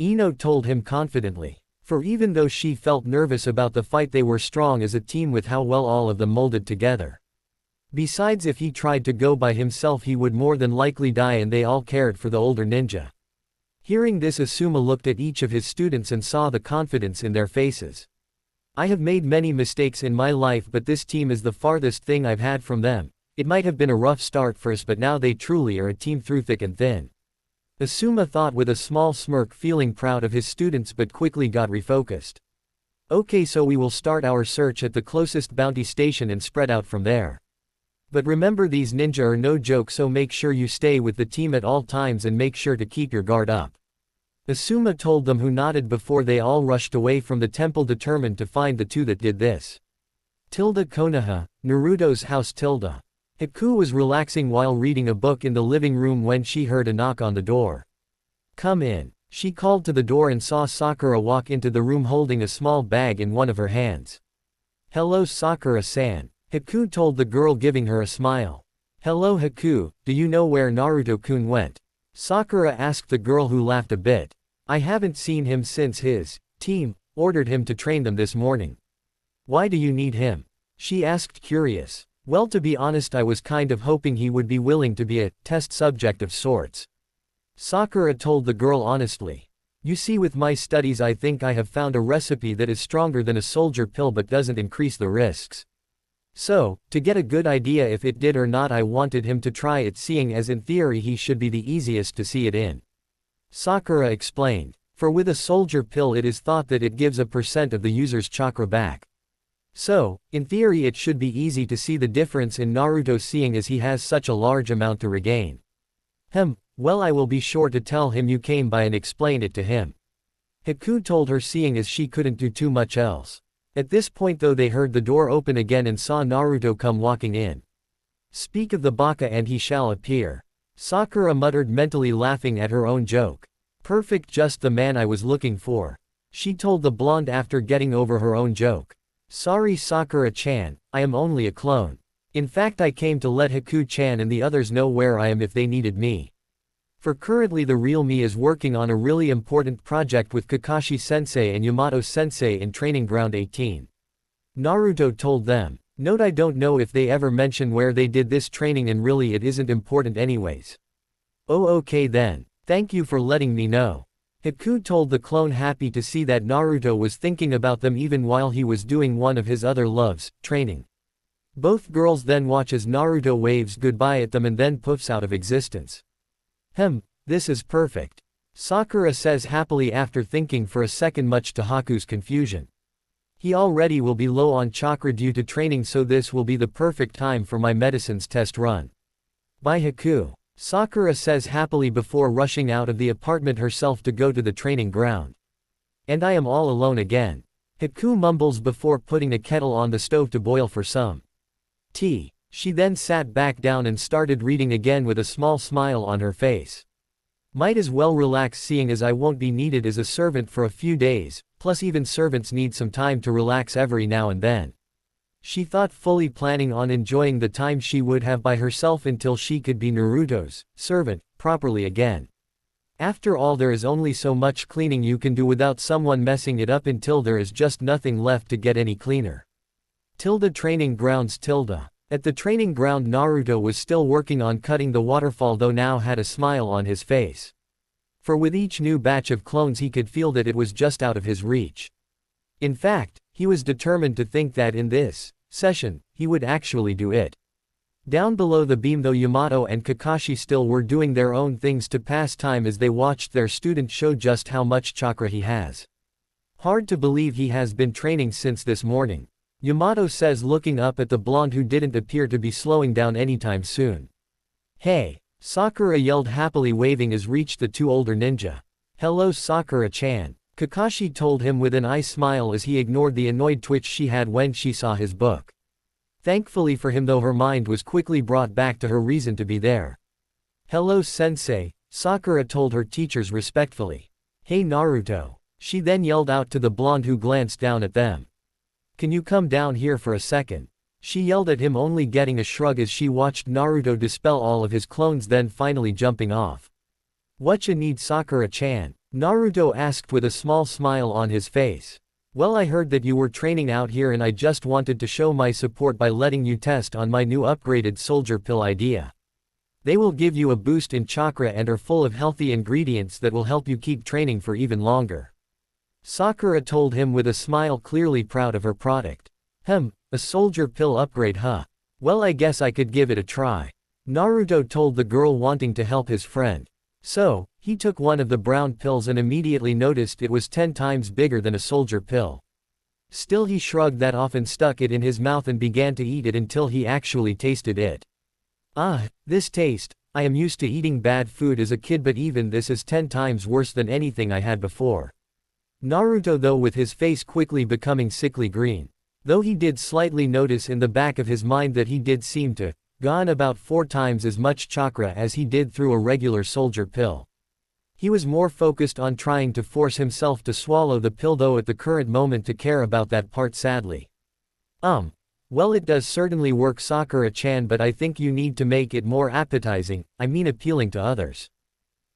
Ino told him confidently. For even though she felt nervous about the fight, they were strong as a team with how well all of them molded together. Besides, if he tried to go by himself he would more than likely die, and they all cared for the older ninja. Hearing this, Asuma looked at each of his students and saw the confidence in their faces. I have made many mistakes in my life, but this team is the farthest thing I've had from them. It might have been a rough start first, but now they truly are a team through thick and thin. Asuma thought with a small smirk, feeling proud of his students, but quickly got refocused. Okay, so we will start our search at the closest bounty station and spread out from there. But remember, these ninja are no joke, so make sure you stay with the team at all times and make sure to keep your guard up. Asuma told them, who nodded before they all rushed away from the temple, determined to find the two that did this. Konoha, Naruto's house. Haku was relaxing while reading a book in the living room when she heard a knock on the door. Come in. She called to the door and saw Sakura walk into the room holding a small bag in one of her hands. Hello, Sakura-san, Haku told the girl, giving her a smile. Hello Haku, do you know where Naruto-kun went? Sakura asked the girl, who laughed a bit. I haven't seen him since his team ordered him to train them this morning. Why do you need him? She asked, curious. Well, to be honest, I was kind of hoping he would be willing to be a test subject of sorts. Sakura told the girl honestly. You see, with my studies I think I have found a recipe that is stronger than a soldier pill but doesn't increase the risks. So, to get a good idea if it did or not, I wanted him to try it, seeing as in theory he should be the easiest to see it in. Sakura explained. For with a soldier pill it is thought that it gives a % of the user's chakra back. So, in theory it should be easy to see the difference in Naruto, seeing as he has such a large amount to regain. Well, I will be sure to tell him you came by and explain it to him. Haku told her, seeing as she couldn't do too much else. At this point though, they heard the door open again and saw Naruto come walking in. Speak of the baka and he shall appear. Sakura muttered mentally, laughing at her own joke. Perfect, just the man I was looking for, she told the blonde after getting over her own joke. Sorry Sakura-chan, I am only a clone. In fact I came to let Haku-chan and the others know where I am if they needed me. For currently the real me is working on a really important project with Kakashi-sensei and Yamato-sensei in Training Ground 18. Naruto told them. Note, I don't know if they ever mention where they did this training, and really it isn't important anyways. Oh, okay then. Thank you for letting me know. Haku told the clone, happy to see that Naruto was thinking about them even while he was doing one of his other loves, training. Both girls then watch as Naruto waves goodbye at them and then poofs out of existence. This is perfect. Sakura says happily after thinking for a second, much to Haku's confusion. He already will be low on chakra due to training, so this will be the perfect time for my medicines test run. Bye Haku. Sakura says happily before rushing out of the apartment herself to go to the training ground. And I am all alone again. Haku mumbles before putting a kettle on the stove to boil for some tea. She then sat back down and started reading again with a small smile on her face. Might as well relax, seeing as I won't be needed as a servant for a few days, plus even servants need some time to relax every now and then. She thought, fully planning on enjoying the time she would have by herself until she could be Naruto's servant properly again. After all, there is only so much cleaning you can do without someone messing it up until there is just nothing left to get any cleaner. Training grounds. At the training ground, Naruto was still working on cutting the waterfall, though now had a smile on his face. For with each new batch of clones he could feel that it was just out of his reach. In fact, he was determined to think that in this session, he would actually do it. Down below the beam though, Yamato and Kakashi still were doing their own things to pass time as they watched their student show just how much chakra he has. Hard to believe he has been training since this morning, Yamato says, looking up at the blonde who didn't appear to be slowing down anytime soon. Hey! Sakura yelled happily, waving as reached the two older ninja. Hello Sakura-chan, Kakashi told him with an eye smile as he ignored the annoyed twitch she had when she saw his book. Thankfully for him though, her mind was quickly brought back to her reason to be there. Hello sensei, Sakura told her teachers respectfully. Hey Naruto, she then yelled out to the blonde who glanced down at them. Can you come down here for a second? She yelled at him, only getting a shrug as she watched Naruto dispel all of his clones, then finally jumping off. Whatcha need Sakura-chan? Naruto asked with a small smile on his face. Well, I heard that you were training out here and I just wanted to show my support by letting you test on my new upgraded soldier pill idea. They will give you a boost in chakra and are full of healthy ingredients that will help you keep training for even longer. Sakura told him with a smile, clearly proud of her product. A soldier pill upgrade, huh? Well, I guess I could give it a try. Naruto told the girl, wanting to help his friend. So, he took one of the brown pills and immediately noticed it was 10 times bigger than a soldier pill. Still, he shrugged that off and stuck it in his mouth and began to eat it until he actually tasted it. This taste. I am used to eating bad food as a kid, but even this is 10 times worse than anything I had before. Naruto though, with his face quickly becoming sickly green. Though he did slightly notice in the back of his mind that he did seem to gone about 4 times as much chakra as he did through a regular soldier pill. He was more focused on trying to force himself to swallow the pill though at the current moment to care about that part, sadly. Well, it does certainly work Sakura-chan, but I think you need to make it more appetizing, I mean appealing to others.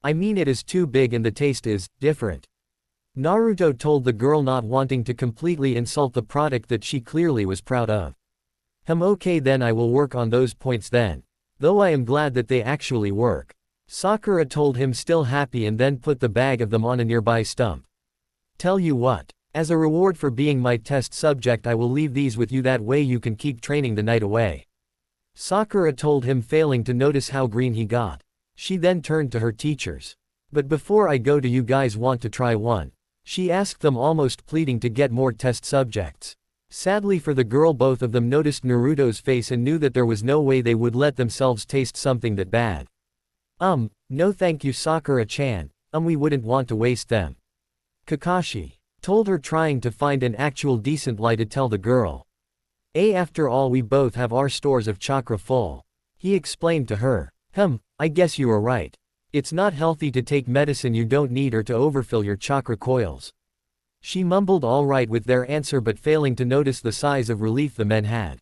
I mean it is too big and the taste is different. Naruto told the girl, not wanting to completely insult the product that she clearly was proud of. Okay, then I will work on those points then. Though I am glad that they actually work. Sakura told him, still happy, and then put the bag of them on a nearby stump. Tell you what. As a reward for being my test subject, I will leave these with you, that way you can keep training the night away. Sakura told him, failing to notice how green he got. She then turned to her teachers. But before I go, do you guys want to try one? She asked them, almost pleading to get more test subjects. Sadly for the girl, both of them noticed Naruto's face and knew that there was no way they would let themselves taste something that bad. No thank you, Sakura-chan, we wouldn't want to waste them. Kakashi told her, trying to find an actual decent lie to tell the girl. After all, we both have our stores of chakra full. He explained to her. I guess you are right. It's not healthy to take medicine you don't need or to overfill your chakra coils. She mumbled all right with their answer, but failing to notice the size of relief the men had.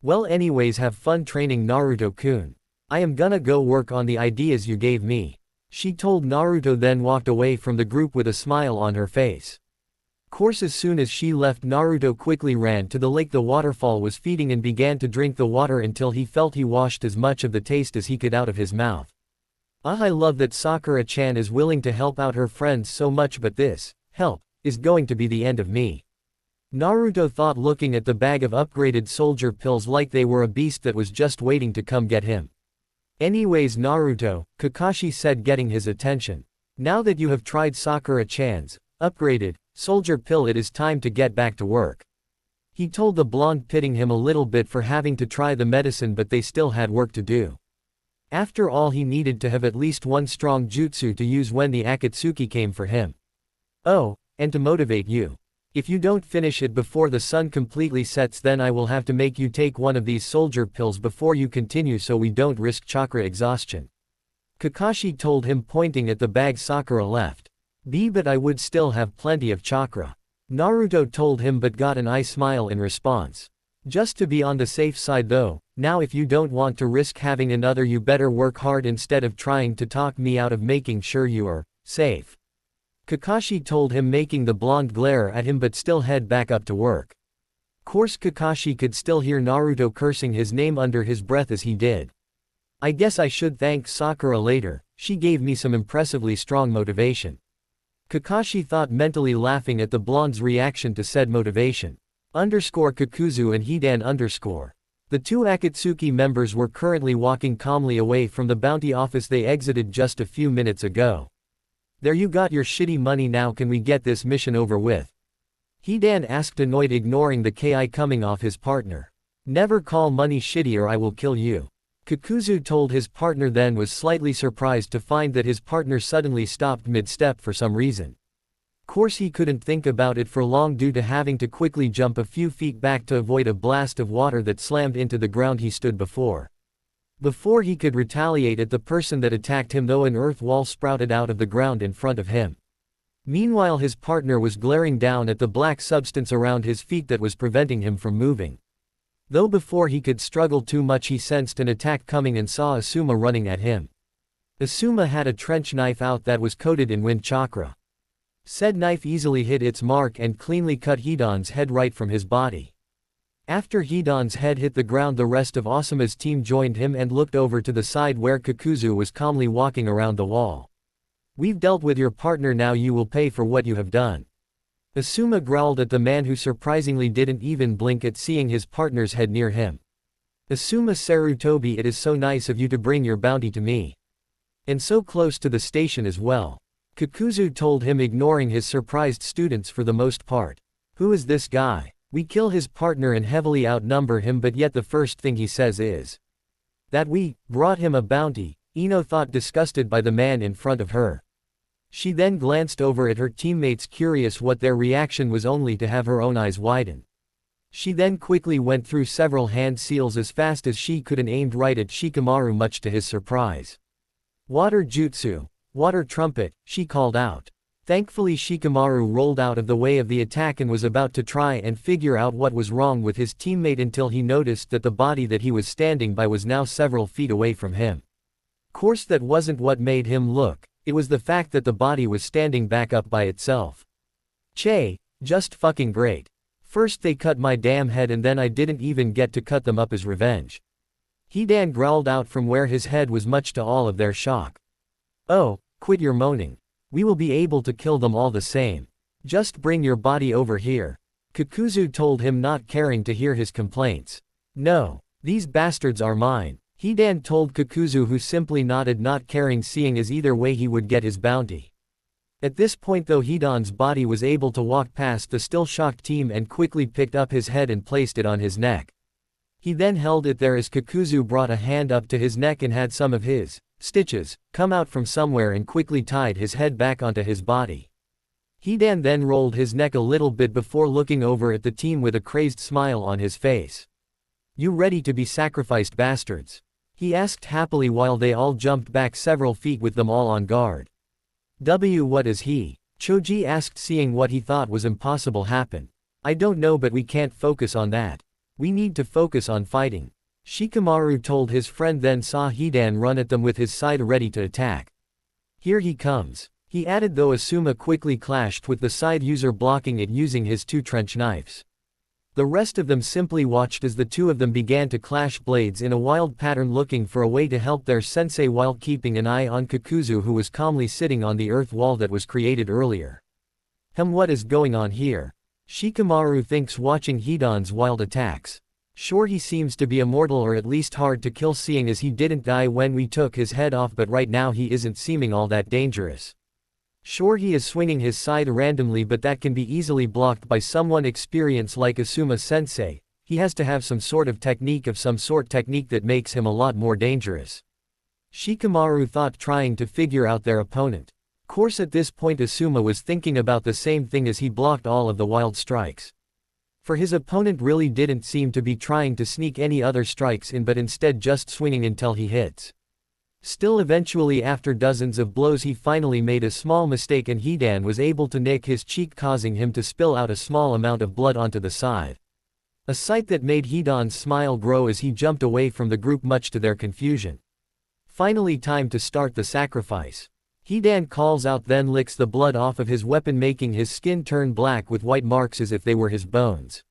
Well, anyways, have fun training, Naruto-kun. I am gonna go work on the ideas you gave me. She told Naruto, then walked away from the group with a smile on her face. Course, as soon as she left, Naruto quickly ran to the lake the waterfall was feeding and began to drink the water until he felt he washed as much of the taste as he could out of his mouth. I love that Sakura-chan is willing to help out her friends so much, but this help is going to be the end of me. Naruto thought, looking at the bag of upgraded soldier pills like they were a beast that was just waiting to come get him. Anyways, Naruto, Kakashi said, getting his attention. Now that you have tried Sakura-chan's upgraded soldier pill, it is time to get back to work. He told the blonde, pitying him a little bit for having to try the medicine, but they still had work to do. After all, he needed to have at least one strong jutsu to use when the Akatsuki came for him. Oh, and to motivate you. If you don't finish it before the sun completely sets, then I will have to make you take one of these soldier pills before you continue, so we don't risk chakra exhaustion. Kakashi told him, pointing at the bag Sakura left. But I would still have plenty of chakra. Naruto told him, but got an eye smile in response. Just to be on the safe side though, now if you don't want to risk having another, you better work hard instead of trying to talk me out of making sure you are safe. Kakashi told him, making the blonde glare at him but still head back up to work. Course, Kakashi could still hear Naruto cursing his name under his breath as he did. I guess I should thank Sakura later, she gave me some impressively strong motivation. Kakashi thought, mentally laughing at the blonde's reaction to said motivation. Kakuzu and Hidan. The two Akatsuki members were currently walking calmly away from the bounty office they exited just a few minutes ago. There, you got your shitty money, now can we get this mission over with? Hidan asked, annoyed, ignoring the ki coming off his partner. Never call money shitty or I will kill you. Kakuzu told his partner, then was slightly surprised to find that his partner suddenly stopped mid-step for some reason. Course, he couldn't think about it for long due to having to quickly jump a few feet back to avoid a blast of water that slammed into the ground he stood before. Before he could retaliate at the person that attacked him though, an earth wall sprouted out of the ground in front of him. Meanwhile, his partner was glaring down at the black substance around his feet that was preventing him from moving. Though before he could struggle too much, he sensed an attack coming and saw Asuma running at him. Asuma had a trench knife out that was coated in wind chakra. Said knife easily hit its mark and cleanly cut Hidan's head right from his body. After Hidan's head hit the ground, the rest of Asuma's team joined him and looked over to the side where Kakuzu was calmly walking around the wall. We've dealt with your partner, now you will pay for what you have done. Asuma growled at the man, who surprisingly didn't even blink at seeing his partner's head near him. Asuma Sarutobi, it is so nice of you to bring your bounty to me. And so close to the station as well. Kakuzu told him, ignoring his surprised students for the most part. Who is this guy? We kill his partner and heavily outnumber him, but yet the first thing he says is that we brought him a bounty. Ino thought, disgusted by the man in front of her. She then glanced over at her teammates, curious what their reaction was, only to have her own eyes widen. She then quickly went through several hand seals as fast as she could and aimed right at Shikamaru, much to his surprise. Water jutsu. Water trumpet, she called out. Thankfully, Shikamaru rolled out of the way of the attack and was about to try and figure out what was wrong with his teammate until he noticed that the body that he was standing by was now several feet away from him. Course, that wasn't what made him look, it was the fact that the body was standing back up by itself. Che, just fucking great. First they cut my damn head and then I didn't even get to cut them up as revenge. Hidan growled out from where his head was, much to all of their shock. Oh, quit your moaning. We will be able to kill them all the same. Just bring your body over here. Kakuzu told him, not caring to hear his complaints. No. These bastards are mine. Hidan told Kakuzu, who simply nodded, not caring, seeing as either way he would get his bounty. At this point though, Hidan's body was able to walk past the still shocked team and quickly picked up his head and placed it on his neck. He then held it there as Kakuzu brought a hand up to his neck and had some of his stitches come out from somewhere and quickly tied his head back onto his body. Hidan then rolled his neck a little bit before looking over at the team with a crazed smile on his face. You ready to be sacrificed, bastards? He asked happily while they all jumped back several feet with them all on guard. What is he? Choji asked, seeing what he thought was impossible happen. I don't know, but we can't focus on that. We need to focus on fighting. Shikamaru told his friend, then saw Hidan run at them with his side ready to attack. Here he comes. He added, though Asuma quickly clashed with the side user, blocking it using his two trench knives. The rest of them simply watched as the two of them began to clash blades in a wild pattern, looking for a way to help their sensei while keeping an eye on Kakuzu, who was calmly sitting on the earth wall that was created earlier. What is going on here? Shikamaru thinks, watching Hidan's wild attacks. Sure, he seems to be immortal, or at least hard to kill, seeing as he didn't die when we took his head off, but right now he isn't seeming all that dangerous. Sure, he is swinging his side randomly, but that can be easily blocked by someone experienced like Asuma sensei. He has to have some sort of technique that makes him a lot more dangerous. Shikamaru thought, trying to figure out their opponent. Course at this point Asuma was thinking about the same thing as he blocked all of the wild strikes. For his opponent really didn't seem to be trying to sneak any other strikes in, but instead just swinging until he hits. Still, eventually after dozens of blows he finally made a small mistake and Hidan was able to nick his cheek, causing him to spill out a small amount of blood onto the side. A sight that made Hidan's smile grow as he jumped away from the group, much to their confusion. Finally, time to start the sacrifice. Hidan calls out, then licks the blood off of his weapon, making his skin turn black with white marks as if they were his bones.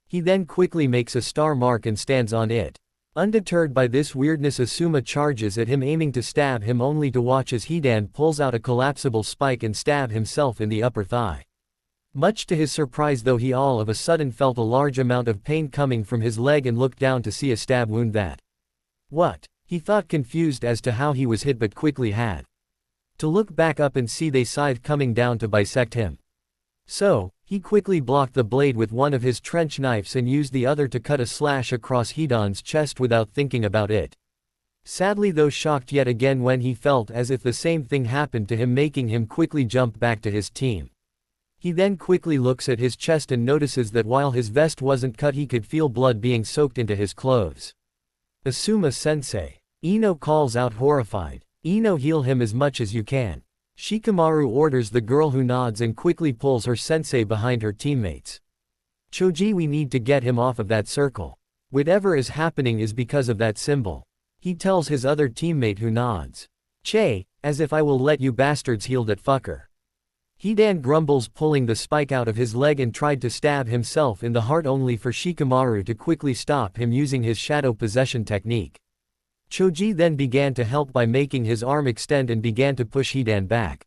He then quickly makes a star mark and stands on it. Undeterred by this weirdness, Asuma charges at him, aiming to stab him, only to watch as Hidan pulls out a collapsible spike and stab himself in the upper thigh. Much to his surprise though, he all of a sudden felt a large amount of pain coming from his leg and looked down to see a stab wound that. What? He thought, confused as to how he was hit, but quickly had to look back up and see they scythe coming down to bisect him. So, he quickly blocked the blade with one of his trench knives and used the other to cut a slash across Hidan's chest without thinking about it. Sadly though, shocked yet again when he felt as if the same thing happened to him, making him quickly jump back to his team. He then quickly looks at his chest and notices that while his vest wasn't cut, he could feel blood being soaked into his clothes. Asuma-sensei. Ino calls out, horrified. Ino, heal him as much as you can. Shikamaru orders the girl, who nods and quickly pulls her sensei behind her teammates. Choji, we need to get him off of that circle. Whatever is happening is because of that symbol. He tells his other teammate, who nods. Che, as if I will let you bastards heal that fucker. Hidan grumbles, pulling the spike out of his leg, and tried to stab himself in the heart, only for Shikamaru to quickly stop him using his shadow possession technique. Choji then began to help by making his arm extend and began to push Hidan back.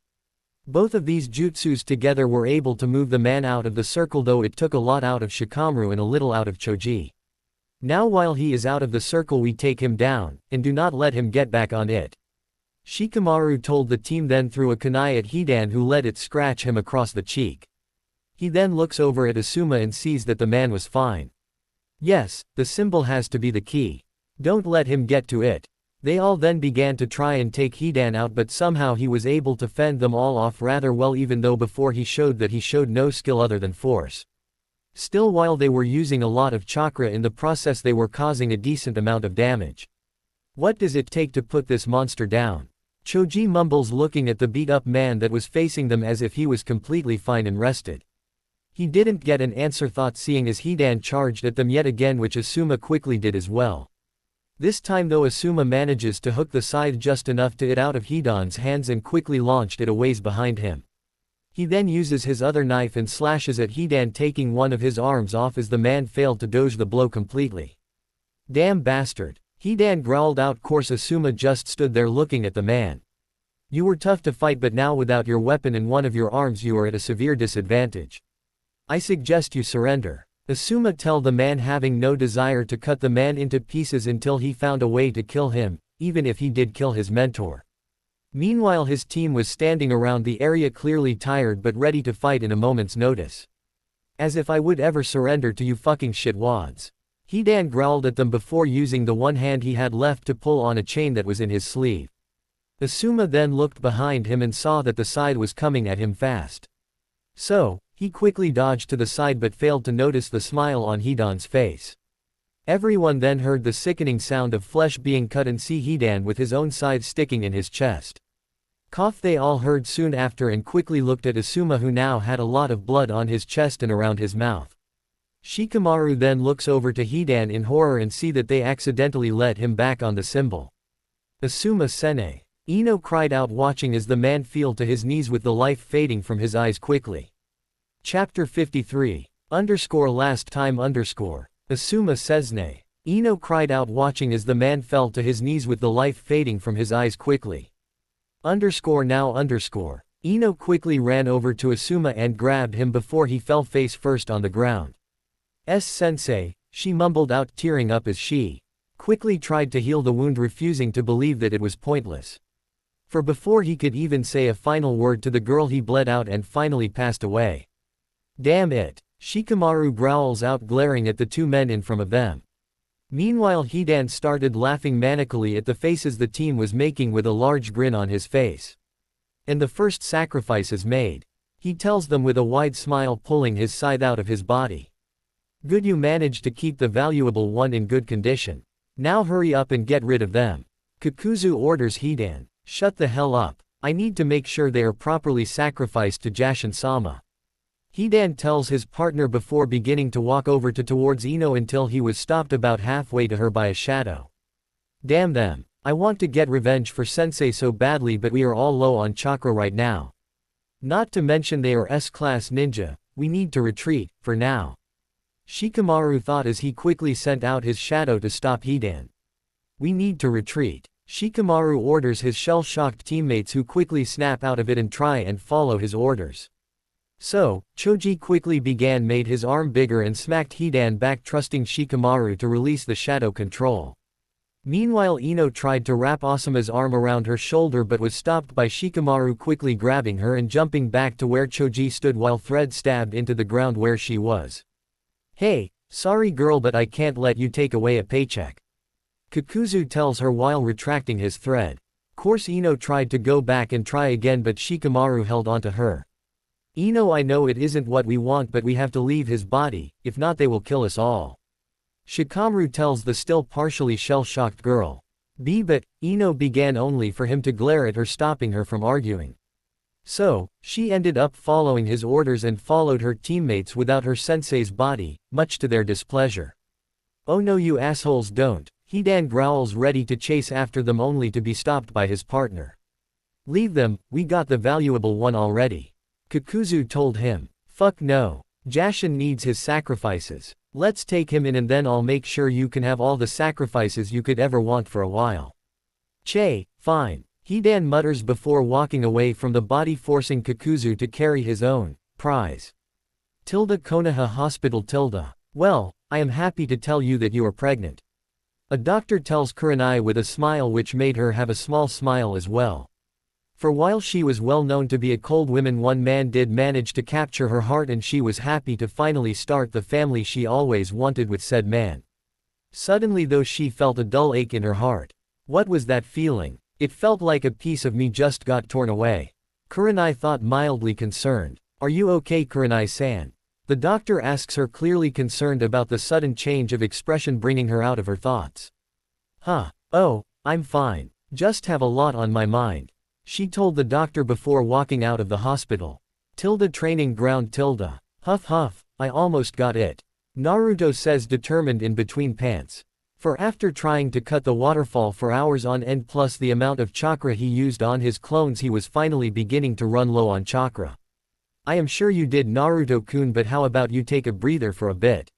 Both of these jutsus together were able to move the man out of the circle, though it took a lot out of Shikamaru and a little out of Choji. Now while he is out of the circle, we take him down, and do not let him get back on it. Shikamaru told the team, then threw a kunai at Hidan, who let it scratch him across the cheek. He then looks over at Asuma and sees that the man was fine. Yes, the symbol has to be the key. Don't let him get to it. They all then began to try and take Hidan out, but somehow he was able to fend them all off rather well, even though before he showed that he showed no skill other than force. Still, while they were using a lot of chakra in the process, they were causing a decent amount of damage. What does it take to put this monster down? Choji mumbles, looking at the beat-up man that was facing them as if he was completely fine and rested. He didn't get an answer, thought, seeing as Hidan charged at them yet again, which Asuma quickly did as well. This time though, Asuma manages to hook the scythe just enough to it out of Hidan's hands and quickly launched it a ways behind him. He then uses his other knife and slashes at Hidan, taking one of his arms off as the man failed to dodge the blow completely. Damn bastard. Hidan growled out. Course Asuma just stood there looking at the man. You were tough to fight, but now without your weapon and one of your arms you are at a severe disadvantage. I suggest you surrender. Asuma tell the man, having no desire to cut the man into pieces until he found a way to kill him, even if he did kill his mentor. Meanwhile his team was standing around the area, clearly tired but ready to fight in a moment's notice. As if I would ever surrender to you fucking shitwads. Hidan growled at them before using the one hand he had left to pull on a chain that was in his sleeve. Asuma then looked behind him and saw that the side was coming at him fast. So, he quickly dodged to the side but failed to notice the smile on Hidan's face. Everyone then heard the sickening sound of flesh being cut and see Hidan with his own side sticking in his chest. Cough. They all heard soon after and quickly looked at Asuma, who now had a lot of blood on his chest and around his mouth. Shikamaru then looks over to Hidan in horror and see that they accidentally let him back on the symbol. Asuma-sene. Ino cried out, watching as the man fell to his knees with the life fading from his eyes quickly. Chapter 53. Last time. Asuma-sene. Ino cried out, watching as the man fell to his knees with the life fading from his eyes quickly. Now. Ino quickly ran over to Asuma and grabbed him before he fell face first on the ground. Sensei, she mumbled out, tearing up as she quickly tried to heal the wound, refusing to believe that it was pointless. For before he could even say a final word to the girl, he bled out and finally passed away. Damn it! Shikamaru growls out, glaring at the two men in front of them. Meanwhile Hidan started laughing manically at the faces the team was making with a large grin on his face. And the first sacrifice is made. He tells them with a wide smile, pulling his scythe out of his body. Good, you managed to keep the valuable one in good condition. Now hurry up and get rid of them. Kakuzu orders Hidan. Shut the hell up. I need to make sure they are properly sacrificed to Jashin-sama. Hidan tells his partner before beginning to walk over towards Ino until he was stopped about halfway to her by a shadow. Damn them. I want to get revenge for Sensei so badly, but we are all low on chakra right now. Not to mention they are S-class ninja. We need to retreat, for now. Shikamaru thought as he quickly sent out his shadow to stop Hidan. We need to retreat. Shikamaru orders his shell-shocked teammates, who quickly snap out of it and try and follow his orders. So, Choji quickly made his arm bigger and smacked Hidan back, trusting Shikamaru to release the shadow control. Meanwhile Ino tried to wrap Asuma's arm around her shoulder but was stopped by Shikamaru quickly grabbing her and jumping back to where Choji stood while thread stabbed into the ground where she was. Hey, sorry girl, but I can't let you take away a paycheck. Kakuzu tells her while retracting his thread. Course Ino tried to go back and try again, but Shikamaru held onto her. Ino, I know it isn't what we want, but we have to leave his body, if not they will kill us all. Shikamaru tells the still partially shell-shocked girl. But Ino began only for him to glare at her, stopping her from arguing. So, she ended up following his orders and followed her teammates without her sensei's body, much to their displeasure. Oh no, you assholes, don't. Hidan growls, ready to chase after them, only to be stopped by his partner. Leave them, we got the valuable one already. Kakuzu told him. Fuck no. Jashin needs his sacrifices. Let's take him in and then I'll make sure you can have all the sacrifices you could ever want for a while. Che, fine. Hidan mutters before walking away from the body, forcing Kakuzu to carry his own prize. Konoha Hospital. Well, I am happy to tell you that you are pregnant. A doctor tells Kurenai with a smile which made her have a small smile as well. For while she was well known to be a cold woman, one man did manage to capture her heart and she was happy to finally start the family she always wanted with said man. Suddenly though she felt a dull ache in her heart. What was that feeling? It felt like a piece of me just got torn away. Kurenai thought, mildly concerned. Are you okay, Kurenai-san? The doctor asks her, clearly concerned about the sudden change of expression bringing her out of her thoughts. Oh, I'm fine. Just have a lot on my mind. She told the doctor before walking out of the hospital. Training ground. Huff huff, I almost got it. Naruto says, determined in between pants. For after trying to cut the waterfall for hours on end plus the amount of chakra he used on his clones, he was finally beginning to run low on chakra. I am sure you did, Naruto-kun, but how about you take a breather for a bit?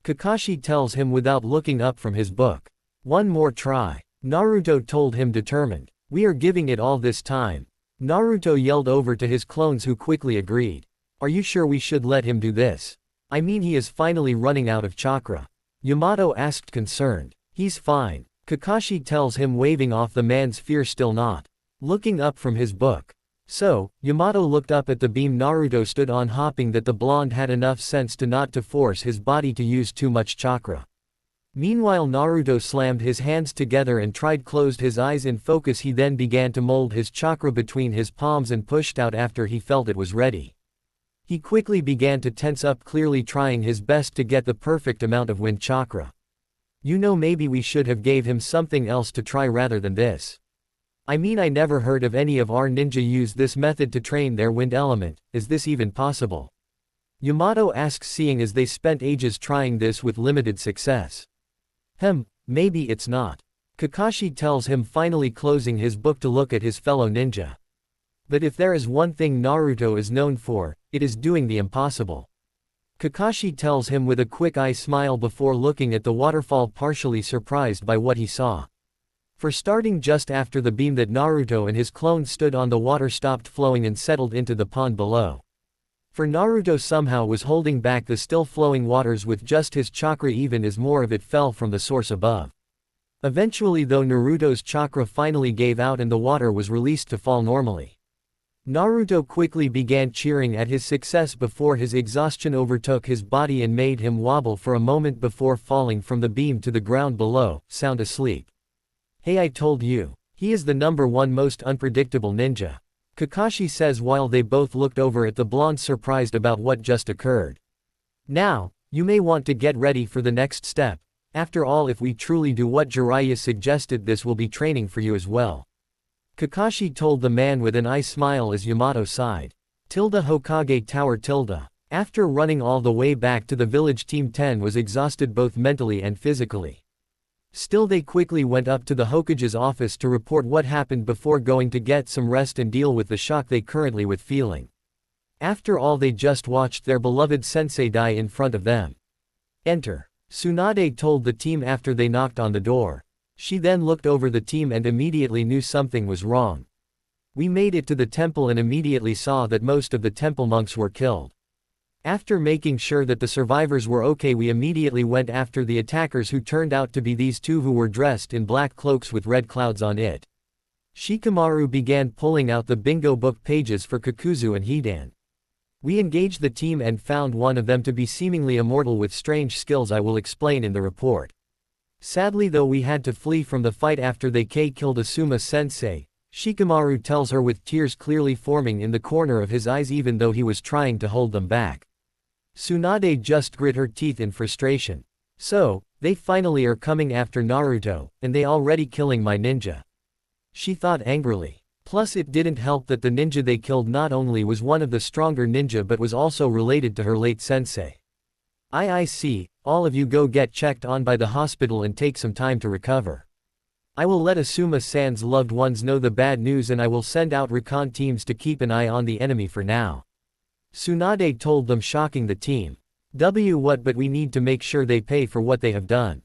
Kakashi tells him without looking up from his book. One more try. Naruto told him, determined. We are giving it all this time. Naruto yelled over to his clones, who quickly agreed. Are you sure we should let him do this? I mean, he is finally running out of chakra. Yamato asked, concerned. He's fine. Kakashi tells him, waving off the man's fear, still not looking up from his book. So, Yamato looked up at the beam Naruto stood on, hoping that the blonde had enough sense to not to force his body to use too much chakra. Meanwhile, Naruto slammed his hands together and closed his eyes in focus. He then began to mold his chakra between his palms and pushed out after he felt it was ready. He quickly began to tense up, clearly trying his best to get the perfect amount of wind chakra. You know, maybe we should have gave him something else to try rather than this. I mean, I never heard of any of our ninja use this method to train their wind element. Is this even possible? Yamato asks, seeing as they spent ages trying this with limited success. Maybe it's not. Kakashi tells him, finally closing his book to look at his fellow ninja. But if there is one thing Naruto is known for, it is doing the impossible. Kakashi tells him with a quick eye smile before looking at the waterfall, partially surprised by what he saw. For starting, just after the beam that Naruto and his clones stood on, the water stopped flowing and settled into the pond below. For Naruto somehow was holding back the still flowing waters with just his chakra, even as more of it fell from the source above. Eventually though, Naruto's chakra finally gave out and the water was released to fall normally. Naruto quickly began cheering at his success before his exhaustion overtook his body and made him wobble for a moment before falling from the beam to the ground below, sound asleep. Hey, I told you. He is the #1 most unpredictable ninja. Kakashi says while they both looked over at the blonde, surprised about what just occurred. Now, you may want to get ready for the next step. After all, if we truly do what Jiraiya suggested, this will be training for you as well. Kakashi told the man with an eye smile as Yamato sighed. Hokage Tower. After running all the way back to the village, Team 10 was exhausted both mentally and physically. Still, they quickly went up to the Hokage's office to report what happened before going to get some rest and deal with the shock they currently were feeling. After all, they just watched their beloved sensei die in front of them. Enter. Tsunade told the team after they knocked on the door. She then looked over the team and immediately knew something was wrong. We made it to the temple and immediately saw that most of the temple monks were killed. After making sure that the survivors were okay, we immediately went after the attackers, who turned out to be these two who were dressed in black cloaks with red clouds on it. Shikamaru began pulling out the bingo book pages for Kakuzu and Hidan. We engaged the team and found one of them to be seemingly immortal with strange skills I will explain in the report. Sadly though, we had to flee from the fight after they killed Asuma sensei, Shikamaru tells her with tears clearly forming in the corner of his eyes, even though he was trying to hold them back. Tsunade just grit her teeth in frustration. So, they finally are coming after Naruto, and they already killing my ninja. She thought angrily. Plus it didn't help that the ninja they killed not only was one of the stronger ninja but was also related to her late sensei. I see, all of you go get checked on by the hospital and take some time to recover. I will let Asuma-san's loved ones know the bad news, and I will send out recon teams to keep an eye on the enemy for now. Tsunade told them, shocking the team. What, but we need to make sure they pay for what they have done.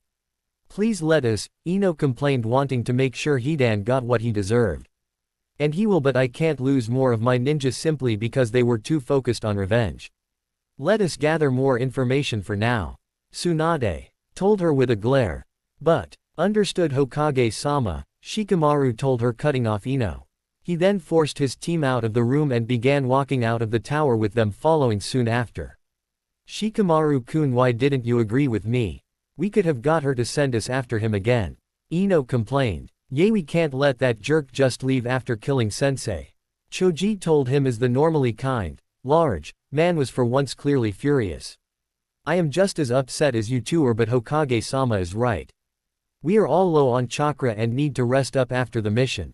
Please let us, Ino complained, wanting to make sure Hidan got what he deserved. And he will, but I can't lose more of my ninjas simply because they were too focused on revenge. Let us gather more information for now. Tsunade told her with a glare. But, understood Hokage-sama, Shikamaru told her, cutting off Ino. He then forced his team out of the room and began walking out of the tower with them following soon after. Shikamaru-kun, why didn't you agree with me? We could have got her to send us after him again. Ino complained. We can't let that jerk just leave after killing sensei. Choji told him as the normally kind, large, man was for once clearly furious. I am just as upset as you two are, but Hokage-sama is right. We are all low on chakra and need to rest up after the mission.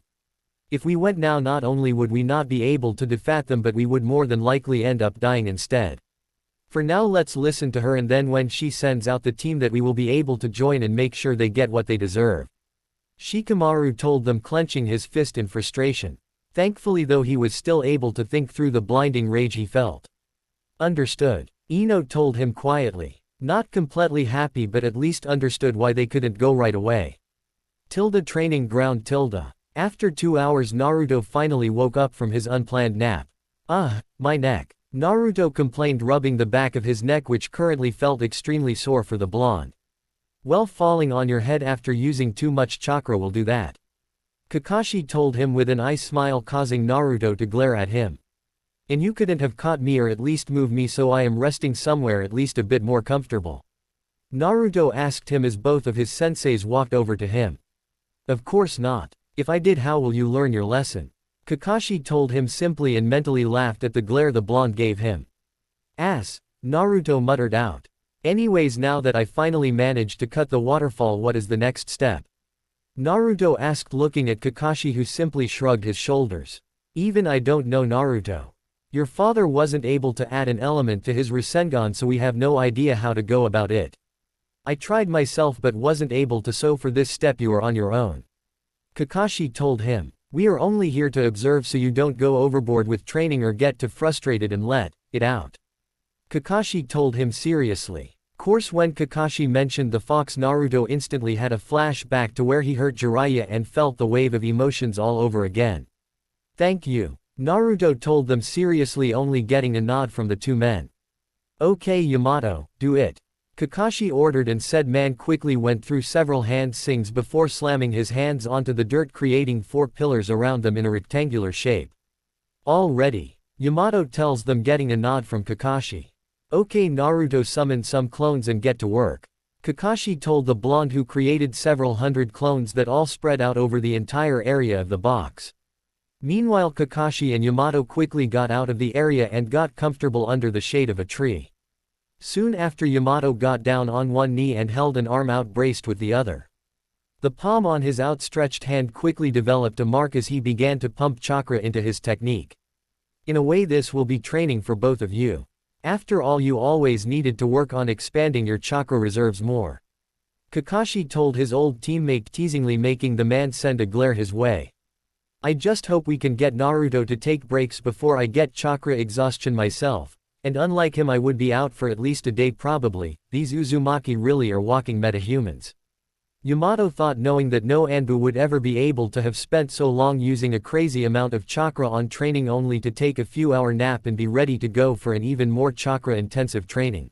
If we went now, not only would we not be able to defeat them, but we would more than likely end up dying instead. For now, let's listen to her, and then when she sends out the team, that we will be able to join and make sure they get what they deserve. Shikamaru told them, clenching his fist in frustration. Thankfully though he was still able to think through the blinding rage he felt. Understood. Ino told him quietly. Not completely happy but at least understood why they couldn't go right away. Training ground. After 2 hours Naruto finally woke up from his unplanned nap. My neck. Naruto complained, rubbing the back of his neck which currently felt extremely sore for the blonde. Well, falling on your head after using too much chakra will do that. Kakashi told him with an ice smile, causing Naruto to glare at him. And you couldn't have caught me or at least move me, so I am resting somewhere at least a bit more comfortable. Naruto asked him as both of his senseis walked over to him. Of course not. If I did, how will you learn your lesson? Kakashi told him simply and mentally laughed at the glare the blonde gave him. Ass, Naruto muttered out. Anyways, now that I finally managed to cut the waterfall, what is the next step? Naruto asked, looking at Kakashi, who simply shrugged his shoulders. Even I don't know, Naruto. Your father wasn't able to add an element to his Rasengan, so we have no idea how to go about it. I tried myself but wasn't able to, so for this step you are on your own. Kakashi told him. We are only here to observe, so you don't go overboard with training or get too frustrated and let it out. Kakashi told him seriously. Course, when Kakashi mentioned the fox, Naruto instantly had a flashback to where he hurt Jiraiya and felt the wave of emotions all over again. Thank you. Naruto told them seriously, only getting a nod from the two men. Okay Yamato, do it. Kakashi ordered and said man quickly went through several hand sings before slamming his hands onto the dirt, creating 4 pillars around them in a rectangular shape. All ready. Yamato tells them, getting a nod from Kakashi. Okay Naruto, summon some clones and get to work. Kakashi told the blonde, who created several hundred clones that all spread out over the entire area of the box. Meanwhile Kakashi and Yamato quickly got out of the area and got comfortable under the shade of a tree. Soon after, Yamato got down on one knee and held an arm out, braced with the other. The palm on his outstretched hand quickly developed a mark as he began to pump chakra into his technique. In a way this will be training for both of you. After all, you always needed to work on expanding your chakra reserves more. Kakashi told his old teammate teasingly, making the man send a glare his way. I just hope we can get Naruto to take breaks before I get chakra exhaustion myself, and unlike him I would be out for at least a day probably. These Uzumaki really are walking metahumans. Yamato thought, knowing that no Anbu would ever be able to have spent so long using a crazy amount of chakra on training only to take a few-hour nap and be ready to go for an even more chakra-intensive training.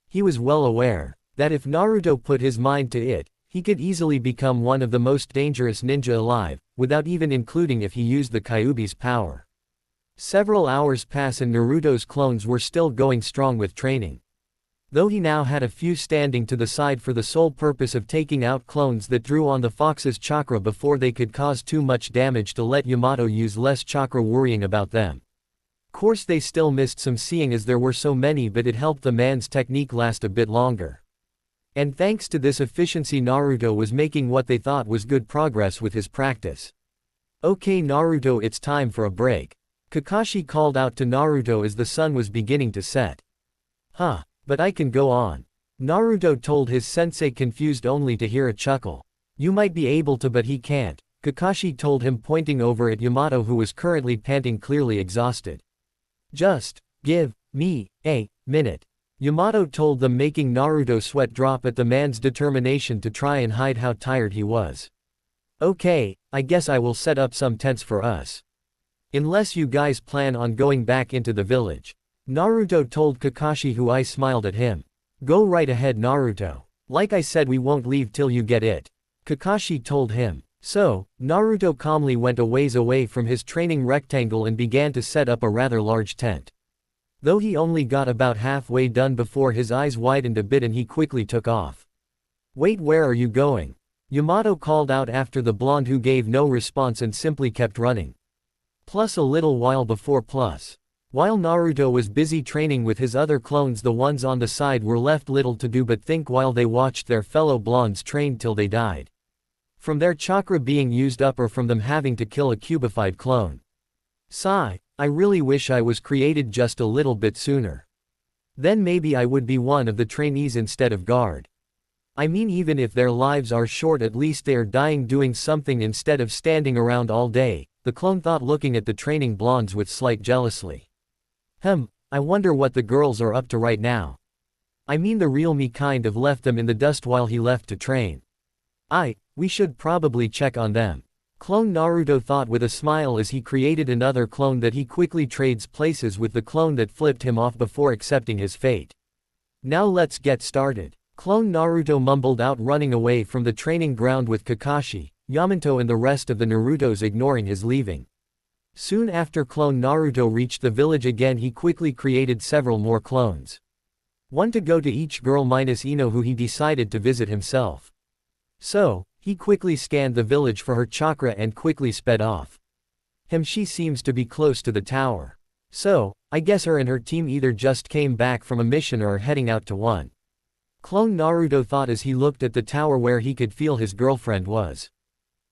He was well aware that if Naruto put his mind to it, he could easily become one of the most dangerous ninja alive, without even including if he used the Kyuubi's power. Several hours pass and Naruto's clones were still going strong with training. Though he now had a few standing to the side for the sole purpose of taking out clones that drew on the fox's chakra before they could cause too much damage, to let Yamato use less chakra, worrying about them. Course they still missed some, seeing as there were so many, but it helped the man's technique last a bit longer. And thanks to this efficiency, Naruto was making what they thought was good progress with his practice. Okay Naruto, it's time for a break. Kakashi called out to Naruto as the sun was beginning to set. But I can go on. Naruto told his sensei, confused only to hear a chuckle. You might be able to, but he can't, Kakashi told him, pointing over at Yamato, who was currently panting, clearly exhausted. Just give me a minute, Yamato told them, making Naruto sweat drop at the man's determination to try and hide how tired he was. Okay, I guess I will set up some tents for us. Unless you guys plan on going back into the village, Naruto told Kakashi, who I smiled at him. Go right ahead Naruto. Like I said, we won't leave till you get it, Kakashi told him. So, Naruto calmly went a ways away from his training rectangle and began to set up a rather large tent. Though he only got about halfway done before his eyes widened a bit and he quickly took off. Wait, where are you going? Yamato called out after the blonde, who gave no response and simply kept running. Plus a little while before while Naruto was busy training with his other clones, the ones on the side were left little to do but think while they watched their fellow blondes train till they died. From their chakra being used up or from them having to kill a cubified clone. Sigh, I really wish I was created just a little bit sooner. Then maybe I would be one of the trainees instead of guard. I mean, even if their lives are short, at least they are dying doing something instead of standing around all day, the clone thought, looking at the training blondes with slight jealousy. I wonder what the girls are up to right now. I mean, the real me kind of left them in the dust while he left to train. We should probably check on them. Clone Naruto thought with a smile as he created another clone that he quickly trades places with the clone that flipped him off before accepting his fate. Now let's get started. Clone Naruto mumbled out, running away from the training ground with Kakashi, Yamato and the rest of the Narutos, ignoring his leaving. Soon after Clone Naruto reached the village again, he quickly created several more clones. One to go to each girl minus Ino, who he decided to visit himself. So, he quickly scanned the village for her chakra and quickly sped off. She seems to be close to the tower. So, I guess her and her team either just came back from a mission or are heading out to one. Clone Naruto thought as he looked at the tower where he could feel his girlfriend was.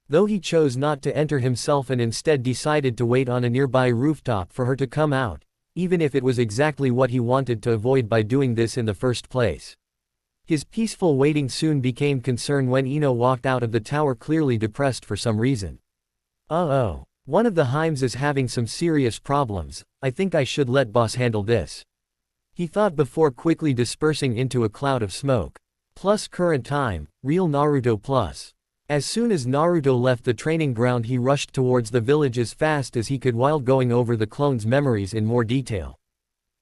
Though he chose not to enter himself and instead decided to wait on a nearby rooftop for her to come out, even if it was exactly what he wanted to avoid by doing this in the first place. His peaceful waiting soon became concern when Ino walked out of the tower, clearly depressed for some reason. One of the Harems is having some serious problems. I think I should let boss handle this, he thought before quickly dispersing into a cloud of smoke. Plus current time, real Naruto plus. As soon as Naruto left the training ground, he rushed towards the village as fast as he could while going over the clones' memories in more detail.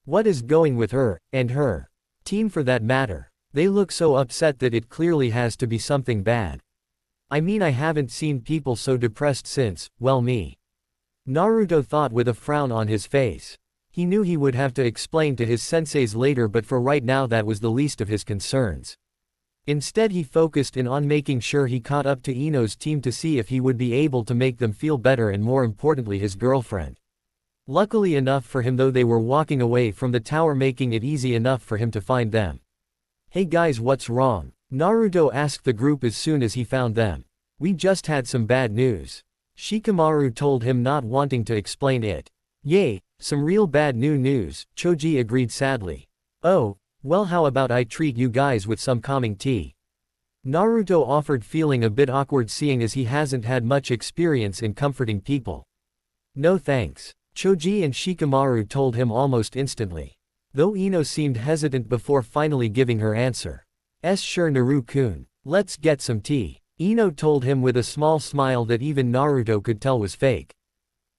What is going with her, and her team for that matter? They look so upset that it clearly has to be something bad. I mean, I haven't seen people so depressed since, well, me. Naruto thought with a frown on his face. He knew he would have to explain to his senseis later, but for right now that was the least of his concerns. Instead, he focused in on making sure he caught up to Ino's team to see if he would be able to make them feel better, and more importantly his girlfriend. Luckily enough for him though, they were walking away from the tower, making it easy enough for him to find them. Hey guys, what's wrong? Naruto asked the group as soon as he found them. We just had some bad news, Shikamaru told him, not wanting to explain it. Yay, some real bad news, Choji agreed sadly. Oh, well, how about I treat you guys with some calming tea? Naruto offered, feeling a bit awkward seeing as he hasn't had much experience in comforting people. No thanks, Choji and Shikamaru told him almost instantly. Though Ino seemed hesitant before finally giving her answer. Sure Naru-kun, let's get some tea, Ino told him with a small smile that even Naruto could tell was fake.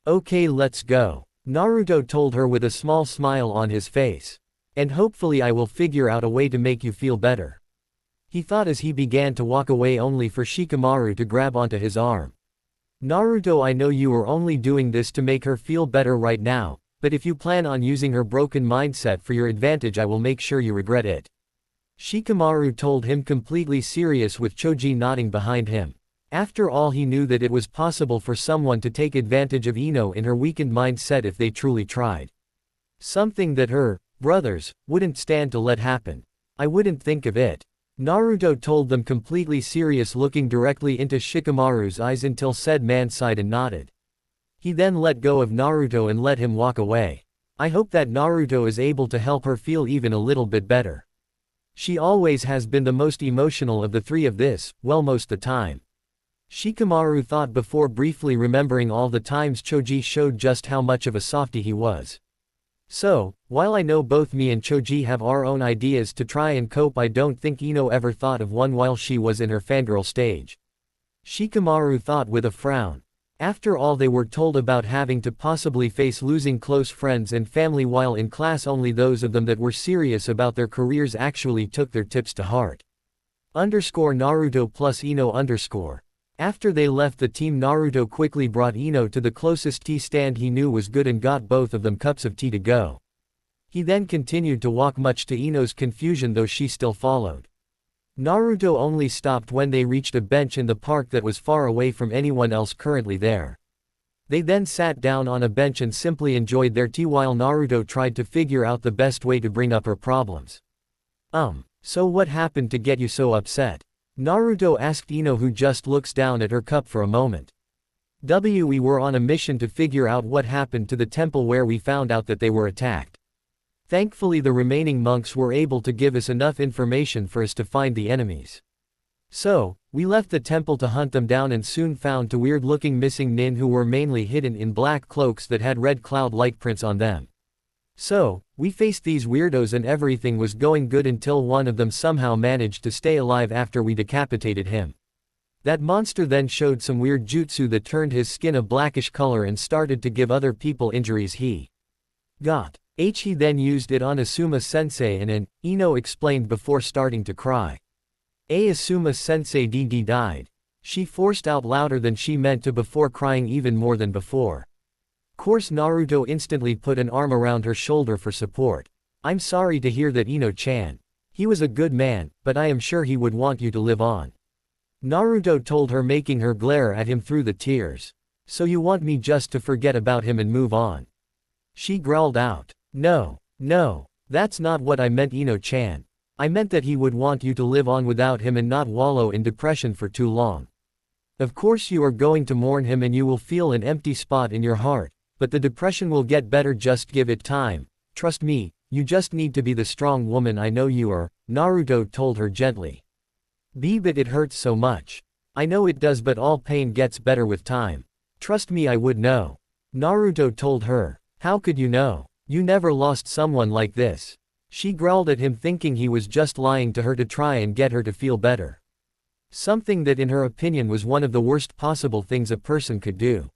Okay, let's go, Naruto told her with a small smile on his face. And hopefully I will figure out a way to make you feel better, he thought as he began to walk away, only for Shikamaru to grab onto his arm. Naruto, I know you are only doing this to make her feel better right now, but if you plan on using her broken mindset for your advantage, I will make sure you regret it, Shikamaru told him, completely serious, with Choji nodding behind him. After all, he knew that it was possible for someone to take advantage of Ino in her weakened mindset if they truly tried. Something that her brothers wouldn't stand to let happen. I wouldn't think of it, Naruto told them, completely serious, looking directly into Shikamaru's eyes until said man sighed and nodded. He then let go of Naruto and let him walk away. I hope that Naruto is able to help her feel even a little bit better. She always has been the most emotional of the three of this, well, most the time, Shikamaru thought before briefly remembering all the times Choji showed just how much of a softie he was. So, while I know both me and Choji have our own ideas to try and cope, I don't think Ino ever thought of one while she was in her fangirl stage, Shikamaru thought with a frown. After all, they were told about having to possibly face losing close friends and family while in class. Only those of them that were serious about their careers actually took their tips to heart. Naruto plus Ino _ After they left the team, Naruto quickly brought Ino to the closest tea stand he knew was good and got both of them cups of tea to go. He then continued to walk, much to Ino's confusion, though she still followed. Naruto only stopped when they reached a bench in the park that was far away from anyone else currently there. They then sat down on a bench and simply enjoyed their tea while Naruto tried to figure out the best way to bring up her problems. So what happened to get you so upset? Naruto asked Ino, who just looks down at her cup for a moment. We were on a mission to figure out what happened to the temple where we found out that they were attacked. Thankfully the remaining monks were able to give us enough information for us to find the enemies. So, we left the temple to hunt them down and soon found two weird-looking missing nin who were mainly hidden in black cloaks that had red cloud light prints on them. So, we faced these weirdos and everything was going good until one of them somehow managed to stay alive after we decapitated him. That monster then showed some weird jutsu that turned his skin a blackish color and started to give other people injuries he got. He then used it on Asuma sensei and Ino explained before starting to cry. Asuma sensei died. She forced out louder than she meant to before crying even more than before. Course Naruto instantly put an arm around her shoulder for support. I'm sorry to hear that Ino-chan. He was a good man, but I am sure he would want you to live on. Naruto told her, making her glare at him through the tears. So you want me just to forget about him and move on? She growled out. No, that's not what I meant, Ino-chan. I meant that he would want you to live on without him and not wallow in depression for too long. Of course you are going to mourn him and you will feel an empty spot in your heart, but the depression will get better, just give it time. Trust me, you just need to be the strong woman I know you are, Naruto told her gently. But it hurts so much. I know it does, but all pain gets better with time. Trust me, I would know. Naruto told her. How could you know? You never lost someone like this. She growled at him, thinking he was just lying to her to try and get her to feel better. Something that in her opinion was one of the worst possible things a person could do.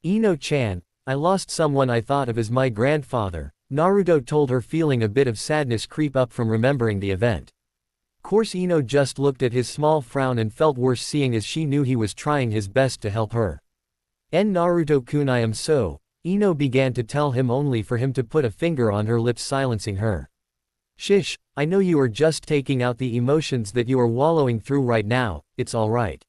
Ino-chan, I lost someone I thought of as my grandfather, Naruto told her, feeling a bit of sadness creep up from remembering the event. Course Ino just looked at his small frown and felt worse, seeing as she knew he was trying his best to help her. Naruto-kun, I am so. Ino began to tell him, only for him to put a finger on her lips, silencing her. Shish, I know you are just taking out the emotions that you are wallowing through right now, it's alright.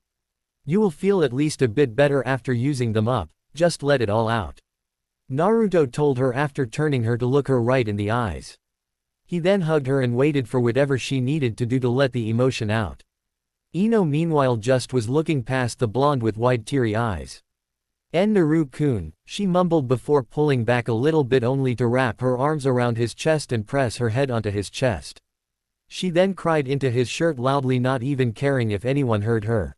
You will feel at least a bit better after using them up, just let it all out. Naruto told her after turning her to look her right in the eyes. He then hugged her and waited for whatever she needed to do to let the emotion out. Ino meanwhile just was looking past the blonde with wide teary eyes. Naru-kun, she mumbled before pulling back a little bit, only to wrap her arms around his chest and press her head onto his chest. She then cried into his shirt loudly, not even caring if anyone heard her.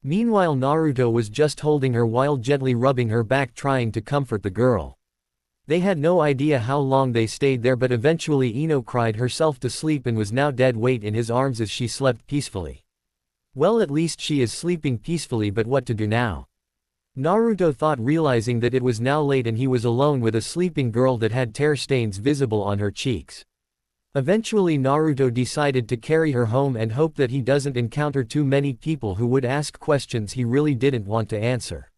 Meanwhile Naruto was just holding her while gently rubbing her back, trying to comfort the girl. They had no idea how long they stayed there, but eventually Ino cried herself to sleep and was now dead weight in his arms as she slept peacefully. Well, at least she is sleeping peacefully, but what to do now? Naruto thought, realizing that it was now late and he was alone with a sleeping girl that had tear stains visible on her cheeks. Eventually Naruto decided to carry her home and hope that he doesn't encounter too many people who would ask questions he really didn't want to answer.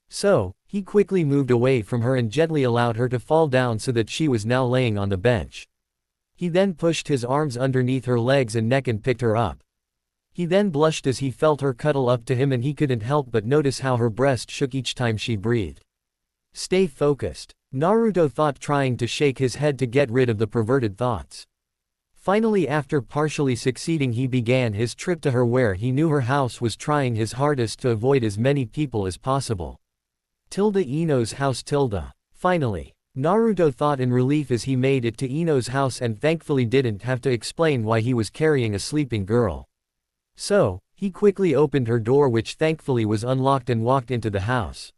So, he quickly moved away from her and gently allowed her to fall down so that she was now laying on the bench. He then pushed his arms underneath her legs and neck and picked her up. He then blushed as he felt her cuddle up to him, and he couldn't help but notice how her breast shook each time she breathed. Stay focused, Naruto thought, trying to shake his head to get rid of the perverted thoughts. Finally, after partially succeeding, he began his trip to her, where he knew her house was, trying his hardest to avoid as many people as possible. Ino's house. Finally, Naruto thought in relief as he made it to Ino's house and thankfully didn't have to explain why he was carrying a sleeping girl. So, he quickly opened her door, which thankfully was unlocked, and walked into the house.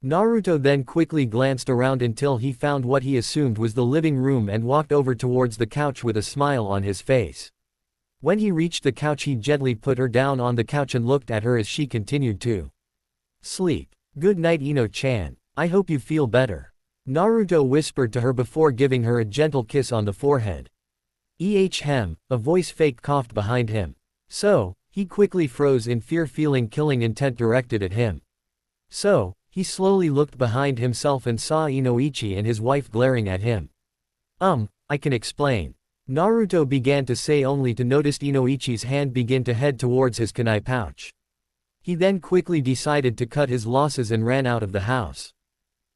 Naruto then quickly glanced around until he found what he assumed was the living room and walked over towards the couch with a smile on his face. When he reached the couch, he gently put her down on the couch and looked at her as she continued to sleep. Good night, Ino-chan. I hope you feel better. Naruto whispered to her before giving her a gentle kiss on the forehead. Hem, a voice fake coughed behind him. So, he quickly froze in fear, feeling killing intent directed at him. So, he slowly looked behind himself and saw Inoichi and his wife glaring at him. I can explain. Naruto began to say, only to notice Inoichi's hand begin to head towards his kunai pouch. He then quickly decided to cut his losses and ran out of the house.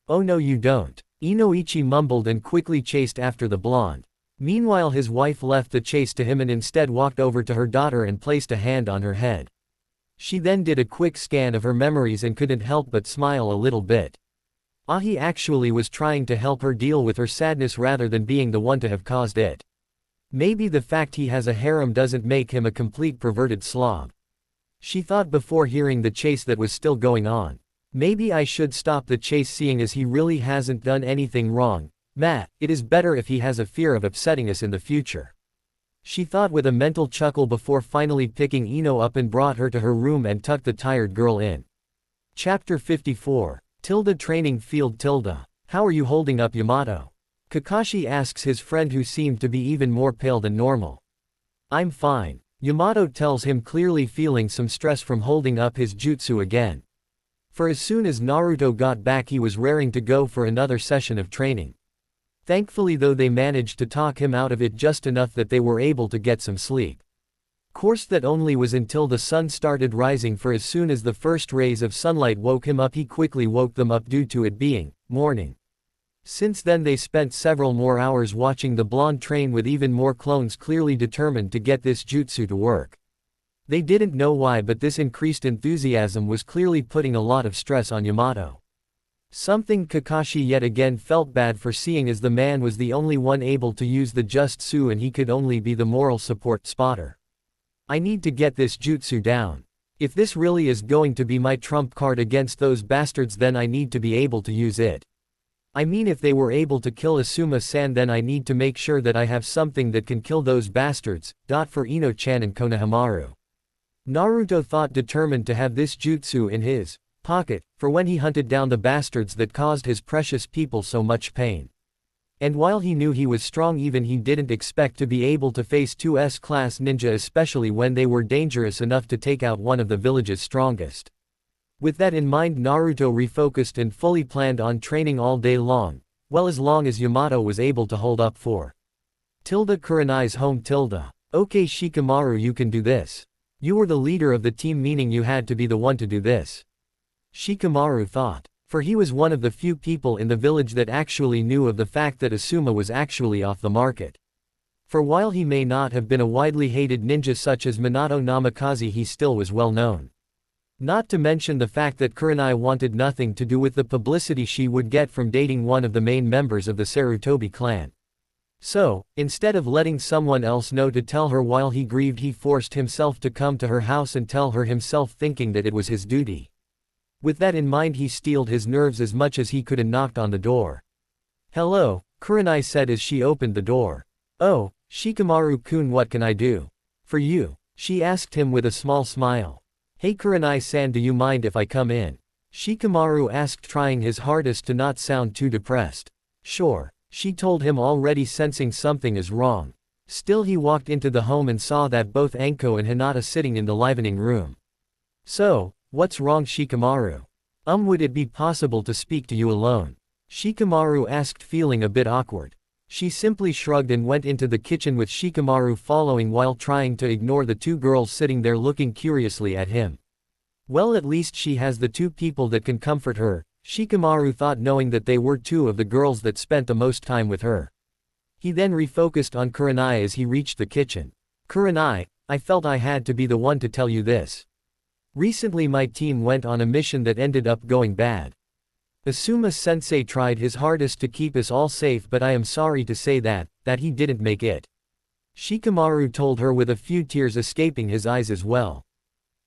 Oh no, you don't. Inoichi mumbled and quickly chased after the blonde. Meanwhile, his wife left the chase to him and instead walked over to her daughter and placed a hand on her head. She then did a quick scan of her memories and couldn't help but smile a little bit. He actually was trying to help her deal with her sadness rather than being the one to have caused it. Maybe the fact he has a harem doesn't make him a complete perverted slob. She thought before hearing the chase that was still going on. Maybe I should stop the chase seeing as he really hasn't done anything wrong. It is better if he has a fear of upsetting us in the future. She thought with a mental chuckle before finally picking Ino up and brought her to her room and tucked the tired girl in. Chapter 54. Training Field. How are you holding up, Yamato? Kakashi asks his friend, who seemed to be even more pale than normal. I'm fine. Yamato tells him, clearly feeling some stress from holding up his jutsu again. For as soon as Naruto got back he was raring to go for another session of training. Thankfully though they managed to talk him out of it just enough that they were able to get some sleep. Course that only was until the sun started rising, for as soon as the first rays of sunlight woke him up he quickly woke them up due to it being morning. Since then they spent several more hours watching the blonde train with even more clones, clearly determined to get this jutsu to work. They didn't know why, but this increased enthusiasm was clearly putting a lot of stress on Yamato. Something Kakashi yet again felt bad for, seeing as the man was the only one able to use the jutsu and he could only be the moral support spotter. I need to get this jutsu down. If this really is going to be my trump card against those bastards, then I need to be able to use it. I mean, if they were able to kill Asuma-san, then I need to make sure that I have something that can kill those bastards. For Ino-chan and Konohamaru. Naruto thought, determined to have this jutsu in his pocket, for when he hunted down the bastards that caused his precious people so much pain. And while he knew he was strong, even he didn't expect to be able to face two S-class ninja, especially when they were dangerous enough to take out one of the village's strongest. With that in mind, Naruto refocused and fully planned on training all day long, well, as long as Yamato was able to hold up for Kurenai's home. Okay Shikamaru, you can do this. You were the leader of the team, meaning you had to be the one to do this. Shikamaru thought, for he was one of the few people in the village that actually knew of the fact that Asuma was actually off the market. For while he may not have been a widely hated ninja such as Minato Namikaze, he still was well known. Not to mention the fact that Kurenai wanted nothing to do with the publicity she would get from dating one of the main members of the Sarutobi clan. So, instead of letting someone else know to tell her while he grieved, he forced himself to come to her house and tell her himself, thinking that it was his duty. With that in mind, he steeled his nerves as much as he could and knocked on the door. Hello, Kurenai said as she opened the door. Oh, Shikamaru-kun, what can I do for you? She asked him with a small smile. Hey Kurenai-san, do you mind if I come in? Shikamaru asked, trying his hardest to not sound too depressed. Sure, she told him, already sensing something is wrong. Still, he walked into the home and saw that both Anko and Hinata sitting in the livening room. So, what's wrong, Shikamaru? Would it be possible to speak to you alone? Shikamaru asked, feeling a bit awkward. She simply shrugged and went into the kitchen with Shikamaru following, while trying to ignore the two girls sitting there looking curiously at him. Well, at least she has the two people that can comfort her, Shikamaru thought, knowing that they were two of the girls that spent the most time with her. He then refocused on Kurenai as he reached the kitchen. Kurenai, I felt I had to be the one to tell you this. Recently my team went on a mission that ended up going bad. Asuma-sensei tried his hardest to keep us all safe, but I am sorry to say that he didn't make it. Shikamaru told her, with a few tears escaping his eyes as well.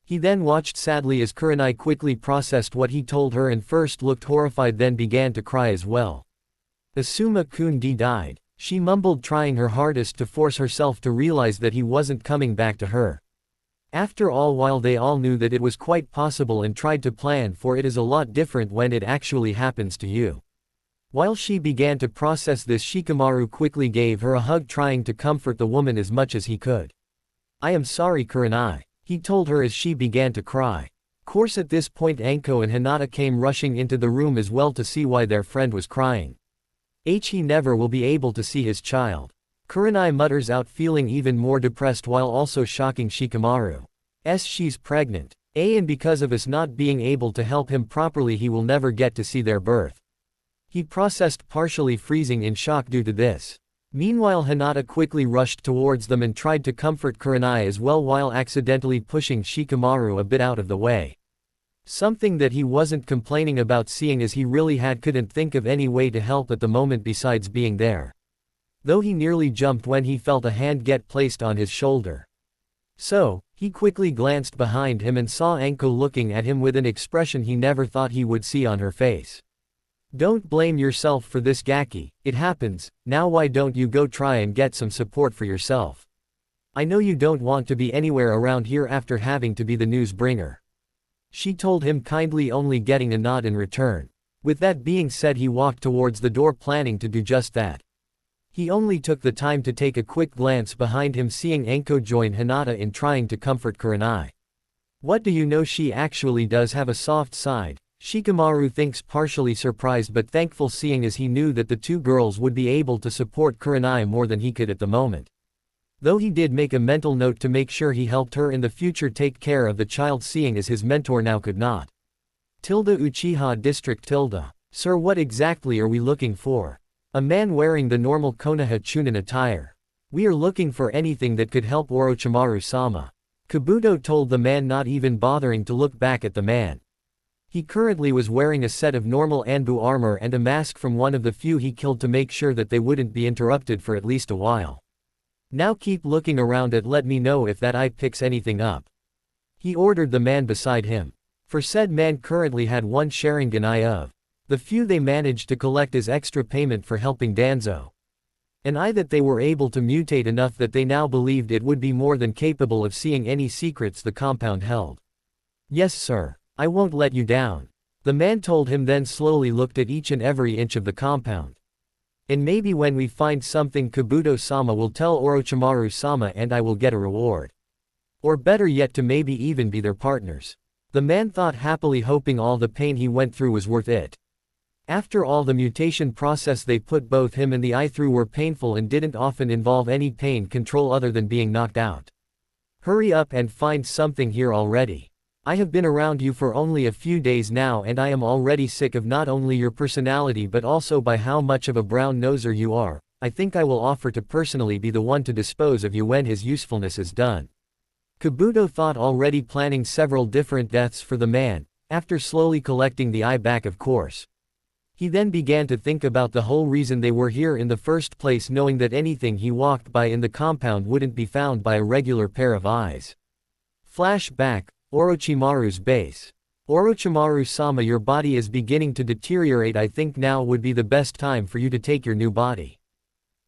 He then watched sadly as Kurenai quickly processed what he told her and first looked horrified, then began to cry as well. Asuma-kun died, she mumbled, trying her hardest to force herself to realize that he wasn't coming back to her. After all, while they all knew that it was quite possible and tried to plan for it, is a lot different when it actually happens to you. While she began to process this, Shikamaru quickly gave her a hug, trying to comfort the woman as much as he could. I am sorry, Kurenai, he told her as she began to cry. Course at this point Anko and Hinata came rushing into the room as well to see why their friend was crying. He never will be able to see his child. Kurenai mutters out, feeling even more depressed while also shocking Shikamaru. She's pregnant. And because of us not being able to help him properly, he will never get to see their birth. He processed, partially freezing in shock due to this. Meanwhile Hinata quickly rushed towards them and tried to comfort Kurenai as well, while accidentally pushing Shikamaru a bit out of the way. Something that he wasn't complaining about, seeing as he really couldn't think of any way to help at the moment besides being there. Though he nearly jumped when he felt a hand get placed on his shoulder. So, he quickly glanced behind him and saw Anko looking at him with an expression he never thought he would see on her face. Don't blame yourself for this, Gaki, it happens. Now why don't you go try and get some support for yourself? I know you don't want to be anywhere around here after having to be the news bringer. She told him kindly, only getting a nod in return. With that being said, he walked towards the door planning to do just that. He only took the time to take a quick glance behind him, seeing Anko join Hinata in trying to comfort Kurenai. What do you know, she actually does have a soft side. Shikamaru thinks, partially surprised but thankful, seeing as he knew that the two girls would be able to support Kurenai more than he could at the moment. Though he did make a mental note to make sure he helped her in the future take care of the child, seeing as his mentor now could not. Uchiha District. Sir, what exactly are we looking for? A man wearing the normal Konoha Chunin attire. We are looking for anything that could help Orochimaru-sama. Kabuto told the man, not even bothering to look back at the man. He currently was wearing a set of normal Anbu armor and a mask from one of the few he killed to make sure that they wouldn't be interrupted for at least a while. Now keep looking around and let me know if that eye picks anything up. He ordered the man beside him. For said man currently had one Sharingan eye of the few they managed to collect as extra payment for helping Danzo. An eye that they were able to mutate enough that they now believed it would be more than capable of seeing any secrets the compound held. Yes sir, I won't let you down. The man told him, then slowly looked at each and every inch of the compound. And maybe when we find something, Kabuto-sama will tell Orochimaru-sama and I will get a reward. Or better yet, to maybe even be their partners. The man thought happily, hoping all the pain he went through was worth it. After all, the mutation process they put both him and the eye through were painful and didn't often involve any pain control other than being knocked out. Hurry up and find something here already. I have been around you for only a few days now and I am already sick of not only your personality but also by how much of a brown noser you are. I think I will offer to personally be the one to dispose of you when his usefulness is done. Kabuto thought, already planning several different deaths for the man, after slowly collecting the eye back, of course. He then began to think about the whole reason they were here in the first place, knowing that anything he walked by in the compound wouldn't be found by a regular pair of eyes. Flashback, Orochimaru's base. Orochimaru-sama, your body is beginning to deteriorate. I think now would be the best time for you to take your new body.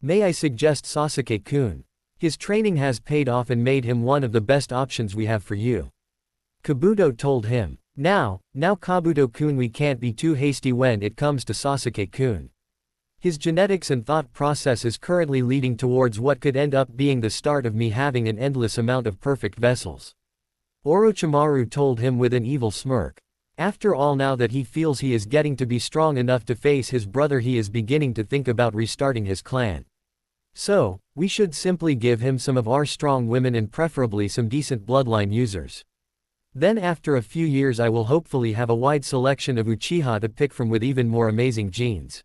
May I suggest Sasuke-kun? His training has paid off and made him one of the best options we have for you. Kabuto told him. Now Kabuto-kun, we can't be too hasty when it comes to Sasuke-kun. His genetics and thought process is currently leading towards what could end up being the start of me having an endless amount of perfect vessels. Orochimaru told him with an evil smirk. After all, now that he feels he is getting to be strong enough to face his brother, he is beginning to think about restarting his clan. So, we should simply give him some of our strong women and preferably some decent bloodline users. Then after a few years I will hopefully have a wide selection of Uchiha to pick from with even more amazing genes.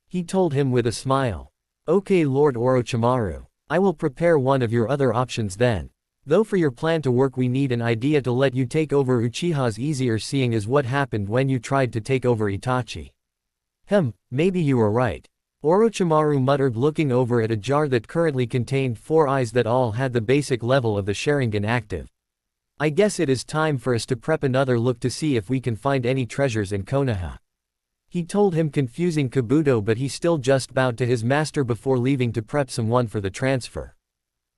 He told him with a smile. Okay Lord Orochimaru. I will prepare one of your other options then. Though for your plan to work we need an idea to let you take over Uchiha's easier, seeing as what happened when you tried to take over Itachi. Maybe you are right. Orochimaru muttered, looking over at a jar that currently contained 4 eyes that all had the basic level of the Sharingan active. I guess it is time for us to prep another look to see if we can find any treasures in Konoha. He told him, confusing Kabuto, but he still just bowed to his master before leaving to prep someone for the transfer.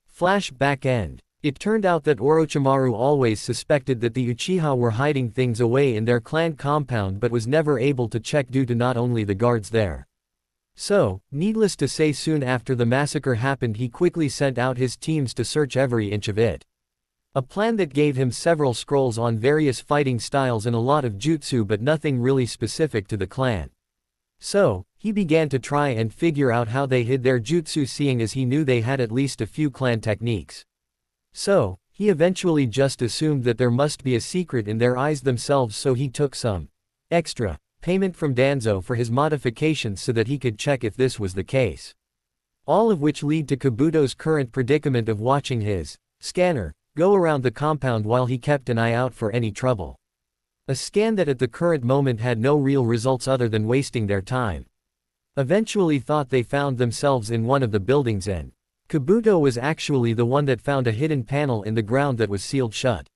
Flashback end. It turned out that Orochimaru always suspected that the Uchiha were hiding things away in their clan compound but was never able to check due to not only the guards there. So, needless to say, soon after the massacre happened he quickly sent out his teams to search every inch of it. A plan that gave him several scrolls on various fighting styles and a lot of jutsu, but nothing really specific to the clan. So, he began to try and figure out how they hid their jutsu, seeing as he knew they had at least a few clan techniques. So, he eventually just assumed that there must be a secret in their eyes themselves, so he took some extra payment from Danzo for his modifications so that he could check if this was the case. All of which lead to Kabuto's current predicament of watching his scanner go around the compound while he kept an eye out for any trouble. A scan that at the current moment had no real results other than wasting their time. Eventually thought they found themselves in one of the buildings and Kabuto was actually the one that found a hidden panel in the ground that was sealed shut.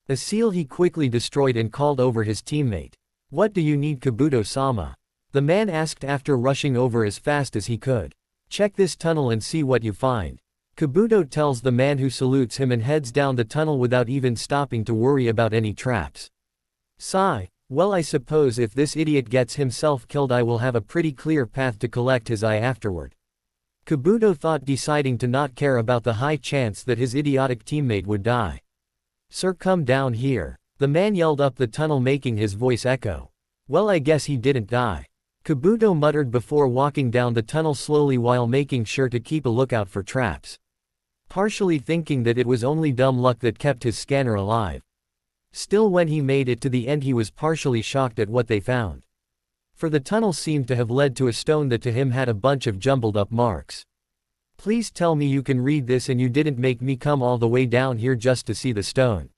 A seal he quickly destroyed and called over his teammate. "What do you need, Kabuto-sama?" the man asked after rushing over as fast as he could. "Check this tunnel and see what you find." Kabuto tells the man, who salutes him and heads down the tunnel without even stopping to worry about any traps. Sigh. Well, I suppose if this idiot gets himself killed I will have a pretty clear path to collect his eye afterward. Kabuto thought, deciding to not care about the high chance that his idiotic teammate would die. "Sir, come down here," the man yelled up the tunnel, making his voice echo. "Well, I guess he didn't die," Kabuto muttered before walking down the tunnel slowly while making sure to keep a lookout for traps. Partially thinking that it was only dumb luck that kept his scanner alive. Still, when he made it to the end he was partially shocked at what they found. For the tunnel seemed to have led to a stone that to him had a bunch of jumbled up marks. "Please tell me you can read this and you didn't make me come all the way down here just to see the stone,"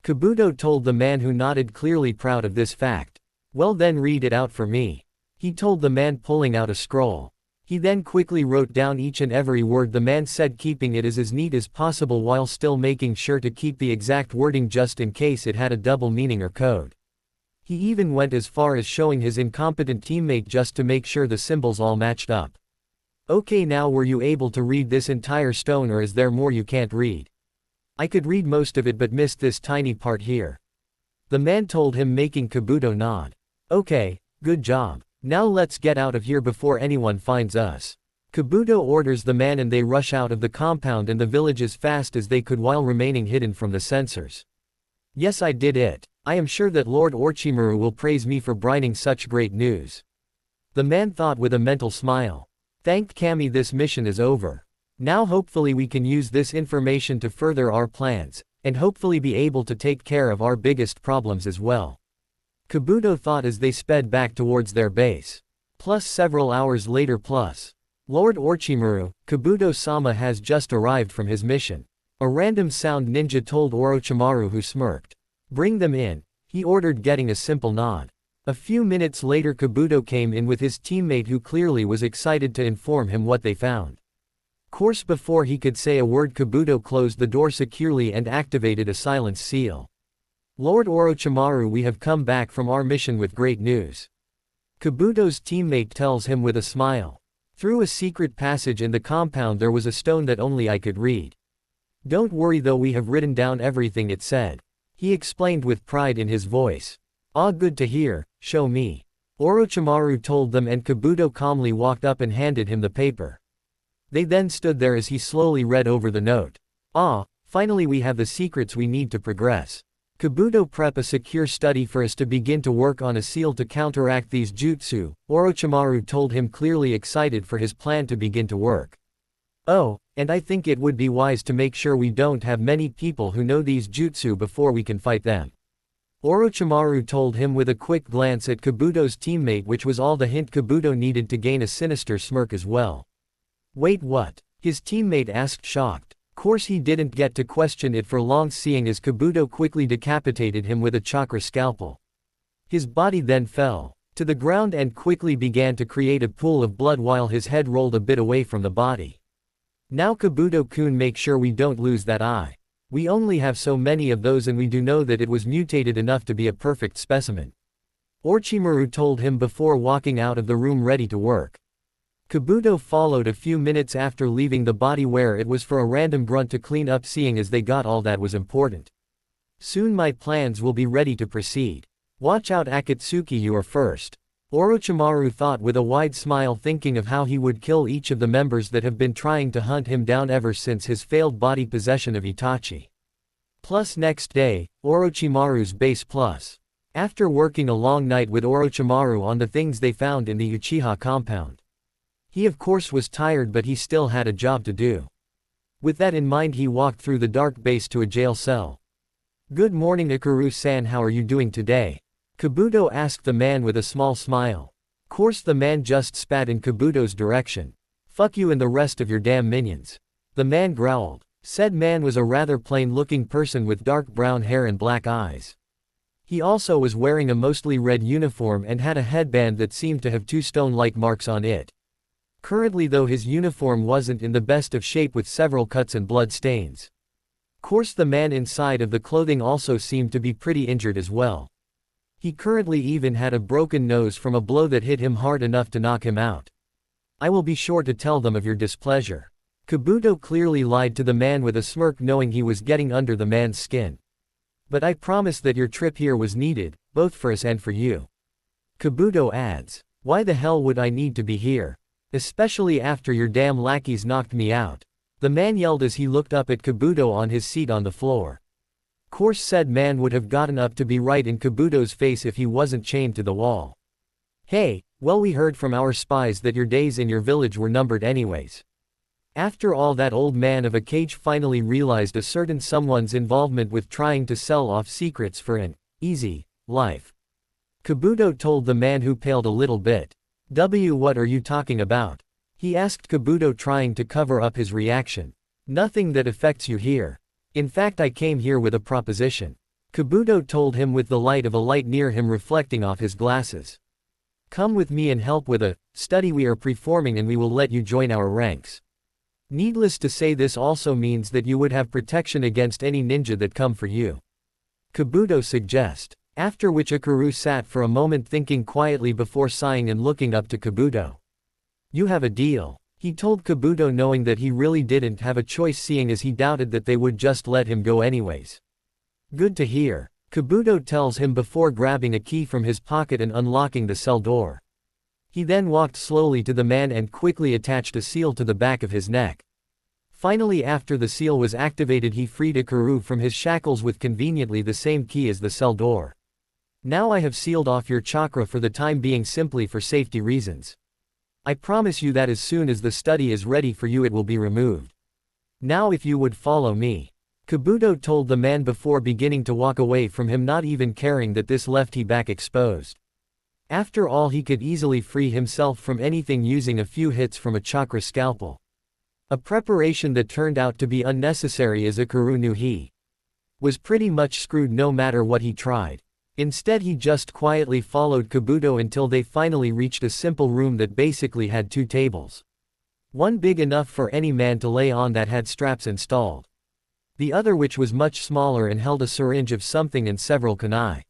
Kabuto told the man, who nodded, clearly proud of this fact. "Well then, read it out for me," he told the man, pulling out a scroll. He then quickly wrote down each and every word the man said, keeping it as neat as possible while still making sure to keep the exact wording just in case it had a double meaning or code. He even went as far as showing his incompetent teammate just to make sure the symbols all matched up. "Okay, now were you able to read this entire stone, or is there more you can't read?" "I could read most of it but missed this tiny part here," the man told him, making Kabuto nod. "Okay, good job. Now let's get out of here before anyone finds us." Kabuto orders the man and they rush out of the compound and the village as fast as they could while remaining hidden from the censors. "Yes, I did it. I am sure that Lord Orochimaru will praise me for bringing such great news," the man thought with a mental smile. "Thank Kami, this mission is over. Now hopefully we can use this information to further our plans, and hopefully be able to take care of our biggest problems as well," Kabuto thought as they sped back towards their base. Plus several hours later. Lord Orochimaru, Kabuto-sama has just arrived from his mission. A random sound ninja told Orochimaru, who smirked. "Bring them in," he ordered, getting a simple nod. A few minutes later Kabuto came in with his teammate, who clearly was excited to inform him what they found. Course, before he could say a word Kabuto closed the door securely and activated a silence seal. "Lord Orochimaru, we have come back from our mission with great news," Kabuto's teammate tells him with a smile. "Through a secret passage in the compound there was a stone that only I could read. Don't worry though, we have written down everything it said," he explained with pride in his voice. "Ah, good to hear, show me," Orochimaru told them, and Kabuto calmly walked up and handed him the paper. They then stood there as he slowly read over the note. "Ah, finally we have the secrets we need to progress. Kabuto, prep a secure study for us to begin to work on a seal to counteract these jutsu," Orochimaru told him, clearly excited for his plan to begin to work. "Oh, and I think it would be wise to make sure we don't have many people who know these jutsu before we can fight them," Orochimaru told him with a quick glance at Kabuto's teammate, which was all the hint Kabuto needed to gain a sinister smirk as well. "Wait, what?" his teammate asked, shocked. Course he didn't get to question it for long, seeing as Kabuto quickly decapitated him with a chakra scalpel. His body then fell to the ground and quickly began to create a pool of blood while his head rolled a bit away from the body. "Now Kabuto-kun, make sure we don't lose that eye. We only have so many of those and we do know that it was mutated enough to be a perfect specimen," Orochimaru told him before walking out of the room ready to work. Kabuto followed a few minutes after leaving the body where it was for a random grunt to clean up, seeing as they got all that was important. "Soon my plans will be ready to proceed. Watch out Akatsuki, you are first," Orochimaru thought with a wide smile, thinking of how he would kill each of the members that have been trying to hunt him down ever since his failed body possession of Itachi. Next day, Orochimaru's base. After working a long night with Orochimaru on the things they found in the Uchiha compound, he of course was tired, but he still had a job to do. With that in mind he walked through the dark base to a jail cell. "Good morning Ikaru-san, how are you doing today?" Kabuto asked the man with a small smile. Course the man just spat in Kabuto's direction. "Fuck you and the rest of your damn minions," the man growled. Said man was a rather plain-looking person with dark brown hair and black eyes. He also was wearing a mostly red uniform and had a headband that seemed to have two stone-like marks on it. Currently though his uniform wasn't in the best of shape with several cuts and blood stains. Course the man inside of the clothing also seemed to be pretty injured as well. He currently even had a broken nose from a blow that hit him hard enough to knock him out. I will be sure to tell them of your displeasure. Kabuto clearly lied to the man with a smirk, knowing he was getting under the man's skin. But I promise that your trip here was needed, both for us and for you. Kabuto adds. Why the hell would I need to be here? Especially after your damn lackeys knocked me out. The man yelled as he looked up at Kabuto on his seat on the floor. Course said man would have gotten up to be right in Kabuto's face if he wasn't chained to the wall. Hey, well we heard from our spies that your days in your village were numbered anyways. After all, that old man of a cage finally realized a certain someone's involvement with trying to sell off secrets for an easy life. Kabuto told the man, who paled a little bit. What are you talking about? He asked Kabuto, trying to cover up his reaction. Nothing that affects you here. In fact, I came here with a proposition. Kabuto told him with the light of a light near him reflecting off his glasses. Come with me and help with a study we are performing, and we will let you join our ranks. Needless to say, this also means that you would have protection against any ninja that come for you. Kabuto suggests. After which Akaru sat for a moment thinking quietly before sighing and looking up to Kabuto. You have a deal, he told Kabuto, knowing that he really didn't have a choice, seeing as he doubted that they would just let him go anyways. Good to hear, Kabuto tells him before grabbing a key from his pocket and unlocking the cell door. He then walked slowly to the man and quickly attached a seal to the back of his neck. Finally, after the seal was activated, he freed Akaru from his shackles with conveniently the same key as the cell door. Now I have sealed off your chakra for the time being, simply for safety reasons. I promise you that as soon as the study is ready for you, it will be removed. Now if you would follow me. Kabuto told the man before beginning to walk away from him, not even caring that this left he back exposed. After all, he could easily free himself from anything using a few hits from a chakra scalpel. A preparation that turned out to be unnecessary, as Akaru knew he was pretty much screwed no matter what he tried. Instead, he just quietly followed Kabuto until they finally reached a simple room that basically had two tables. One big enough for any man to lay on that had straps installed. The other, which was much smaller and held a syringe of something and several kunai.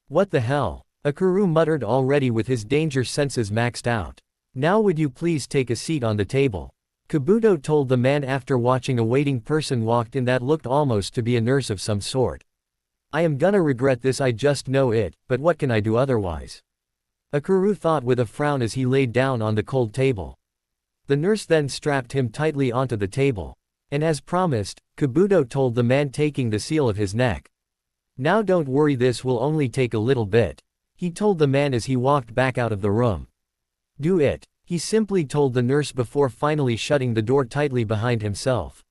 What the hell? Akaru muttered, already with his danger senses maxed out. Now would you please take a seat on the table? Kabuto told the man after watching a waiting person walked in that looked almost to be a nurse of some sort. I am gonna regret this, I just know it, but what can I do otherwise? Akaru thought with a frown as he laid down on the cold table. The nurse then strapped him tightly onto the table. And as promised, Kabuto told the man, taking the seal of his neck. Now don't worry, this will only take a little bit. He told the man as he walked back out of the room. Do it, he simply told the nurse before finally shutting the door tightly behind himself.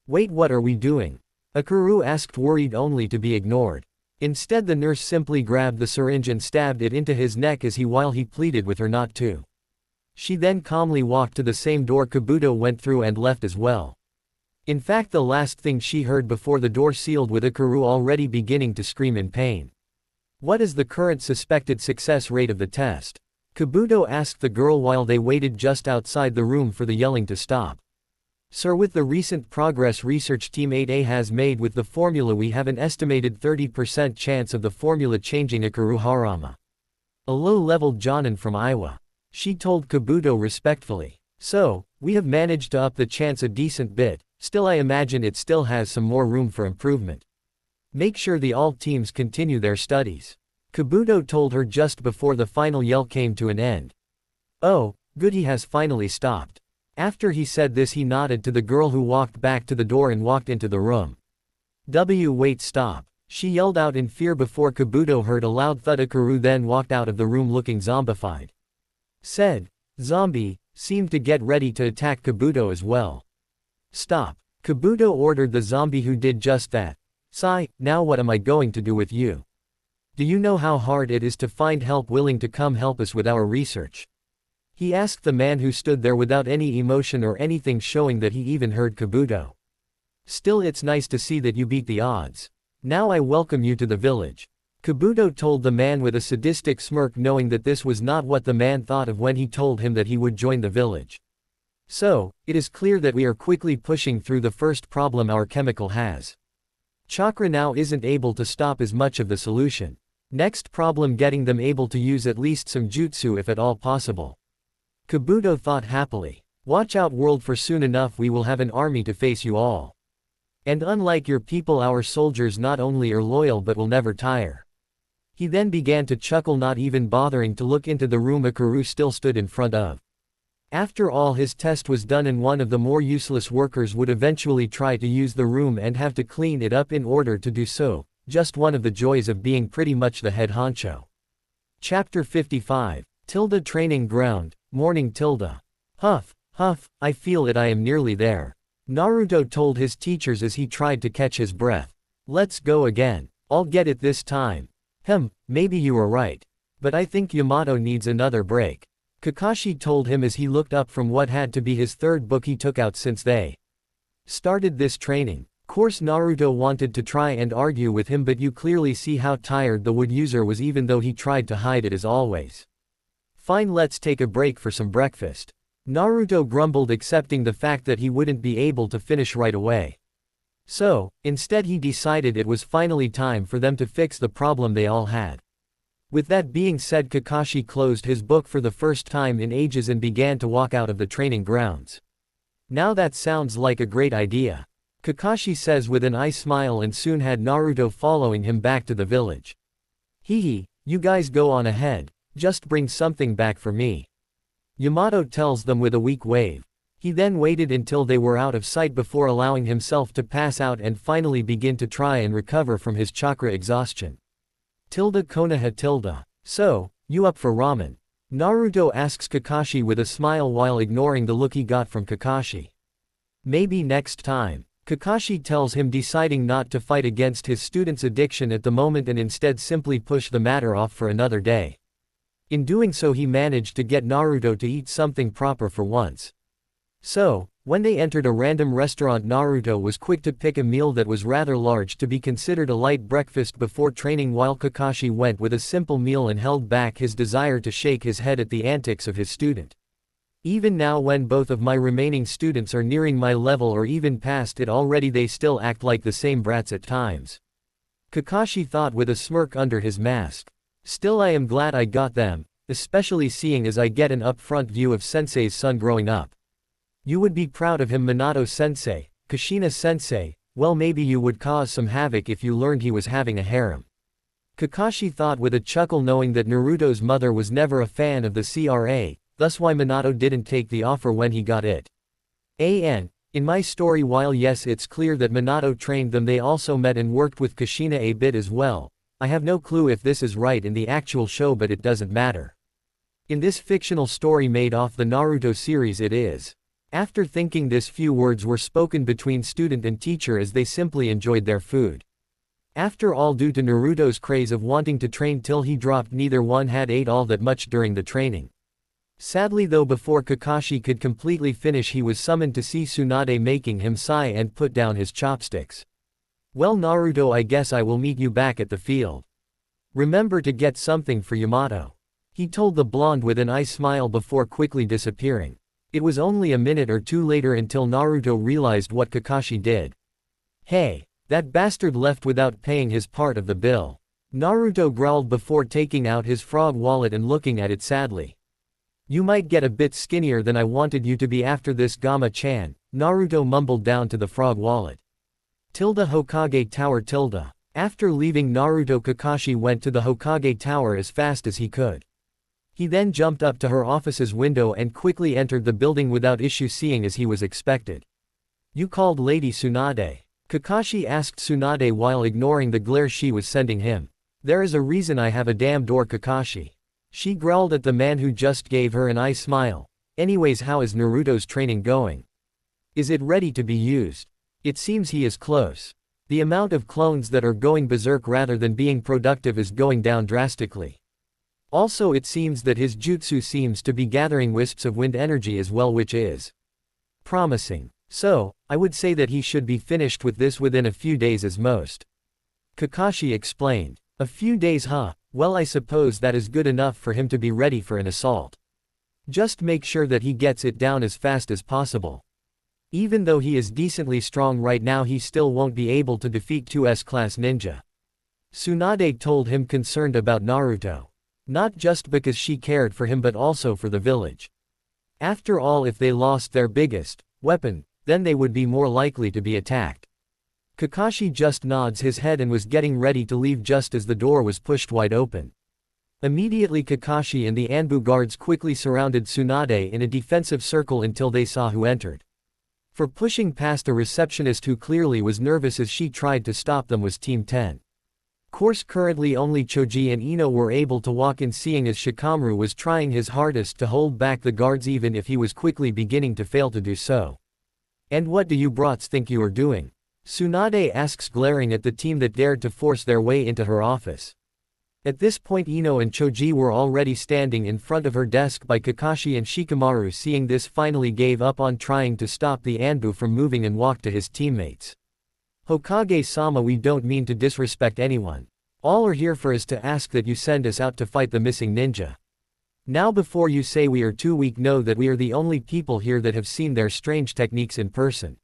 Wait, what are we doing? Akaru asked, worried only to be ignored. Instead, the nurse simply grabbed the syringe and stabbed it into his neck while he pleaded with her not to. She then calmly walked to the same door Kabuto went through and left as well. In fact, the last thing she heard before the door sealed, with Akaru already beginning to scream in pain. What is the current suspected success rate of the test? Kabuto asked the girl while they waited just outside the room for the yelling to stop. Sir, with the recent progress research team 8A has made with the formula, we have an estimated 30% chance of the formula changing. Akaru Harama, a low-level jonin from Iowa. She told Kabuto respectfully. So, we have managed to up the chance a decent bit, still I imagine it still has some more room for improvement. Make sure the all teams continue their studies. Kabuto told her just before the final yell came to an end. Oh, good, he has finally stopped. After he said this, he nodded to the girl who walked back to the door and walked into the room. Wait, stop, she yelled out in fear before Kabuto heard a loud thud. Akaru then walked out of the room looking zombified. Said zombie seemed to get ready to attack Kabuto as well. Stop, Kabuto ordered the zombie, who did just that. Sigh, now what am I going to do with you? Do you know how hard it is to find help willing to come help us with our research? He asked the man, who stood there without any emotion or anything showing that he even heard Kabuto. Still, it's nice to see that you beat the odds. Now I welcome you to the village. Kabuto told the man with a sadistic smirk, knowing that this was not what the man thought of when he told him that he would join the village. So, it is clear that we are quickly pushing through the first problem our chemical has. Chakra now isn't able to stop as much of the solution. Next problem, getting them able to use at least some jutsu if at all possible. Kabuto thought happily. Watch out world, for soon enough we will have an army to face you all. And unlike your people, our soldiers not only are loyal but will never tire. He then began to chuckle, not even bothering to look into the room Hikaru still stood in front of. After all, his test was done and one of the more useless workers would eventually try to use the room and have to clean it up in order to do so, just one of the joys of being pretty much the head honcho. Chapter 55. Training Ground, Morning. Huff, huff, I feel it, I am nearly there. Naruto told his teachers as he tried to catch his breath. Let's go again. I'll get it this time. Maybe you are right. But I think Yamato needs another break. Kakashi told him as he looked up from what had to be his third book he took out since they started this training. Course Naruto wanted to try and argue with him, but you clearly see how tired the wood user was, even though he tried to hide it as always. Fine, let's take a break for some breakfast. Naruto grumbled, accepting the fact that he wouldn't be able to finish right away. So, instead he decided it was finally time for them to fix the problem they all had. With that being said, Kakashi closed his book for the first time in ages and began to walk out of the training grounds. Now that sounds like a great idea, Kakashi says with an eye smile, and soon had Naruto following him back to the village. Hehe, you guys go on ahead, just bring something back for me. Yamato tells them with a weak wave. He then waited until they were out of sight before allowing himself to pass out and finally begin to try and recover from his chakra exhaustion. Konoha. So, you up for ramen? Naruto asks Kakashi with a smile while ignoring the look he got from Kakashi. Maybe next time, Kakashi tells him, deciding not to fight against his student's addiction at the moment and instead simply push the matter off for another day. In doing so, he managed to get Naruto to eat something proper for once. So, when they entered a random restaurant, Naruto was quick to pick a meal that was rather large to be considered a light breakfast before training, while Kakashi went with a simple meal and held back his desire to shake his head at the antics of his student. Even now, when both of my remaining students are nearing my level or even past it already, they still act like the same brats at times. Kakashi thought with a smirk under his mask. Still, I am glad I got them, especially seeing as I get an upfront view of Sensei's son growing up. You would be proud of him, Minato-sensei, Kushina-sensei, well, maybe you would cause some havoc if you learned he was having a harem. Kakashi thought with a chuckle, knowing that Naruto's mother was never a fan of the CRA, thus why Minato didn't take the offer when he got it. In my story, while yes, it's clear that Minato trained them, they also met and worked with Kushina a bit as well. I have no clue if this is right in the actual show, but it doesn't matter. In this fictional story made off the Naruto series, it is. After thinking, this few words were spoken between student and teacher as they simply enjoyed their food. After all, due to Naruto's craze of wanting to train till he dropped, neither one had ate all that much during the training. Sadly though, before Kakashi could completely finish, he was summoned to see Tsunade, making him sigh and put down his chopsticks. Well, Naruto, I guess I will meet you back at the field. Remember to get something for Yamato, he told the blonde with an eye smile before quickly disappearing. It was only a minute or two later until Naruto realized what Kakashi did. Hey, that bastard left without paying his part of the bill. Naruto growled before taking out his frog wallet and looking at it sadly. You might get a bit skinnier than I wanted you to be after this, Gama-chan, Naruto mumbled down to the frog wallet. Hokage Tower. After leaving Naruto, Kakashi went to the Hokage Tower as fast as he could. He then jumped up to her office's window and quickly entered the building without issue, seeing as he was expected. You called Lady Tsunade? Kakashi asked Tsunade while ignoring the glare she was sending him. There is a reason I have a damn door, Kakashi. She growled at the man who just gave her an eye smile. Anyways, how is Naruto's training going? Is it ready to be used? It seems he is close. The amount of clones that are going berserk rather than being productive is going down drastically. Also, it seems that his jutsu seems to be gathering wisps of wind energy as well, which is promising. So, I would say that he should be finished with this within a few days as most. Kakashi explained. A few days, huh? Well, I suppose that is good enough for him to be ready for an assault. Just make sure that he gets it down as fast as possible. Even though he is decently strong right now, he still won't be able to defeat 2S class ninja. Tsunade told him, concerned about Naruto. Not just because she cared for him but also for the village. After all, if they lost their biggest weapon, then they would be more likely to be attacked. Kakashi just nods his head and was getting ready to leave just as the door was pushed wide open. Immediately Kakashi and the Anbu guards quickly surrounded Tsunade in a defensive circle until they saw who entered. For pushing past a receptionist who clearly was nervous as she tried to stop them was Team 10. Course currently only Choji and Ino were able to walk in, seeing as Shikamaru was trying his hardest to hold back the guards even if he was quickly beginning to fail to do so. And what do you brats think you are doing? Tsunade asks, glaring at the team that dared to force their way into her office. At this point Ino and Choji were already standing in front of her desk by Kakashi, and Shikamaru, seeing this, finally gave up on trying to stop the Anbu from moving and walked to his teammates. Hokage-sama, we don't mean to disrespect anyone. All are here for is to ask that you send us out to fight the missing ninja. Now before you say we are too weak, know that we are the only people here that have seen their strange techniques in person.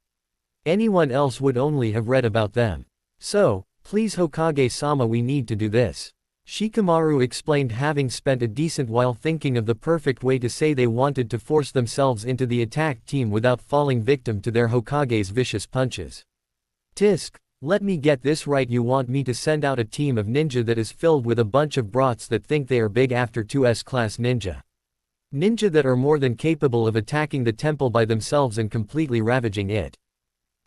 Anyone else would only have read about them. So, please Hokage-sama, we need to do this. Shikamaru explained, having spent a decent while thinking of the perfect way to say they wanted to force themselves into the attack team without falling victim to their Hokage's vicious punches. Tisk, let me get this right, you want me to send out a team of ninja that is filled with a bunch of brats that think they are big after 2S class ninja. Ninja that are more than capable of attacking the temple by themselves and completely ravaging it.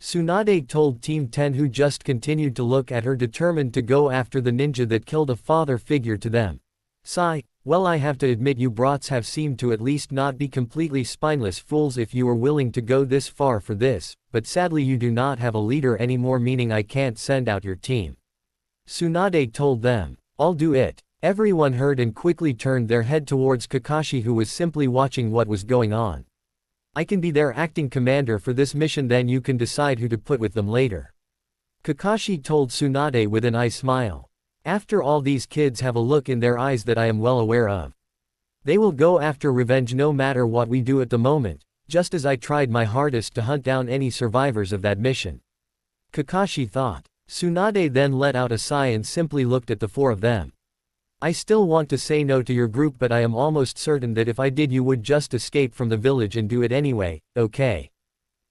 Tsunade told Team 10, who just continued to look at her, determined to go after the ninja that killed a father figure to them. Sigh, well, I have to admit you brats have seemed to at least not be completely spineless fools if you were willing to go this far for this, but sadly you do not have a leader anymore, meaning I can't send out your team. Tsunade told them. I'll do it. Everyone heard and quickly turned their head towards Kakashi, who was simply watching what was going on. I can be their acting commander for this mission, then you can decide who to put with them later. Kakashi told Tsunade with an eye smile. After all, these kids have a look in their eyes that I am well aware of. They will go after revenge no matter what we do at the moment, just as I tried my hardest to hunt down any survivors of that mission. Kakashi thought. Tsunade then let out a sigh and simply looked at the four of them. I still want to say no to your group, but I am almost certain that if I did you would just escape from the village and do it anyway, okay?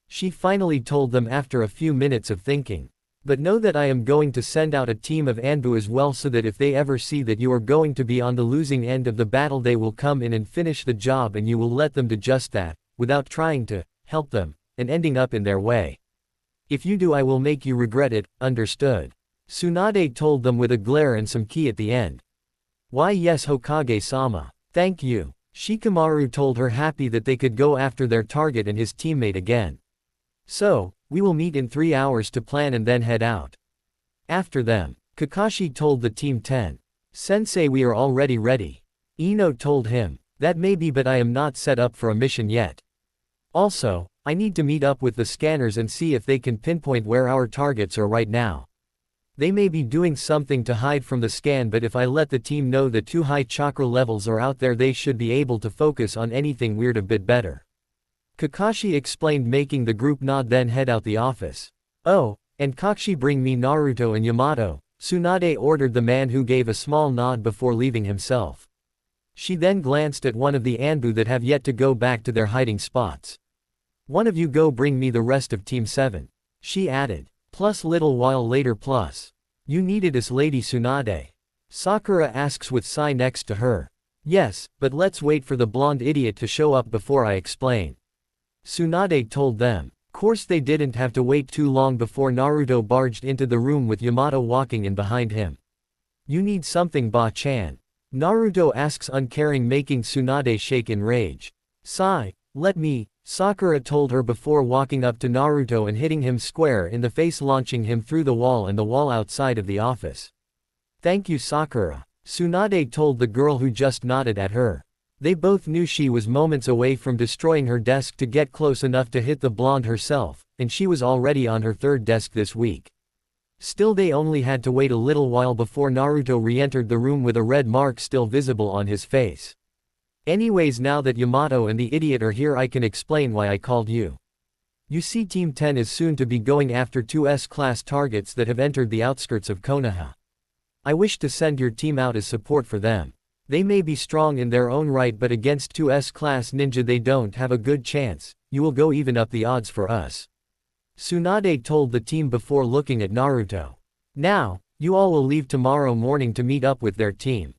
She finally told them after a few minutes of thinking. But know that I am going to send out a team of Anbu as well, so that if they ever see that you are going to be on the losing end of the battle, they will come in and finish the job, and you will let them do just that, without trying to help them, and ending up in their way. If you do, I will make you regret it, understood? Tsunade told them with a glare and some key at the end. Why yes, Hokage-sama. Thank you. Shikamaru told her, happy that they could go after their target and his teammate again. So, we will meet in 3 hours to plan and then head out. After them, Kakashi told the Team 10. Sensei, we are already ready. Ino told him. That may be, but I am not set up for a mission yet. Also, I need to meet up with the scanners and see if they can pinpoint where our targets are right now. They may be doing something to hide from the scan, but if I let the team know that 2 high chakra levels are out there, they should be able to focus on anything weird a bit better. Kakashi explained, making the group nod, then head out the office. Oh, and Kakashi, bring me Naruto and Yamato, Tsunade ordered the man, who gave a small nod before leaving himself. She then glanced at one of the Anbu that have yet to go back to their hiding spots. One of you go bring me the rest of Team 7. She added. Plus little while later plus. You needed us, Lady Tsunade. Sakura asks with sigh next to her. Yes, but let's wait for the blonde idiot to show up before I explain. Tsunade told them. Course they didn't have to wait too long before Naruto barged into the room with Yamato walking in behind him. You need something, Ba-chan? Naruto asks, uncaring, making Tsunade shake in rage. Sigh, let me, Sakura told her before walking up to Naruto and hitting him square in the face, launching him through the wall and the wall outside of the office. Thank you, Sakura. Tsunade told the girl, who just nodded at her. They both knew she was moments away from destroying her desk to get close enough to hit the blonde herself, and she was already on her 3rd desk this week. Still they only had to wait a little while before Naruto re-entered the room with a red mark still visible on his face. Anyways, now that Yamato and the idiot are here, I can explain why I called you. You see, Team 10 is soon to be going after two S-class targets that have entered the outskirts of Konoha. I wish to send your team out as support for them. They may be strong in their own right, but against two S-class ninja they don't have a good chance. You will go even up the odds for us. Tsunade told the team before looking at Naruto. Now, you all will leave tomorrow morning to meet up with their team.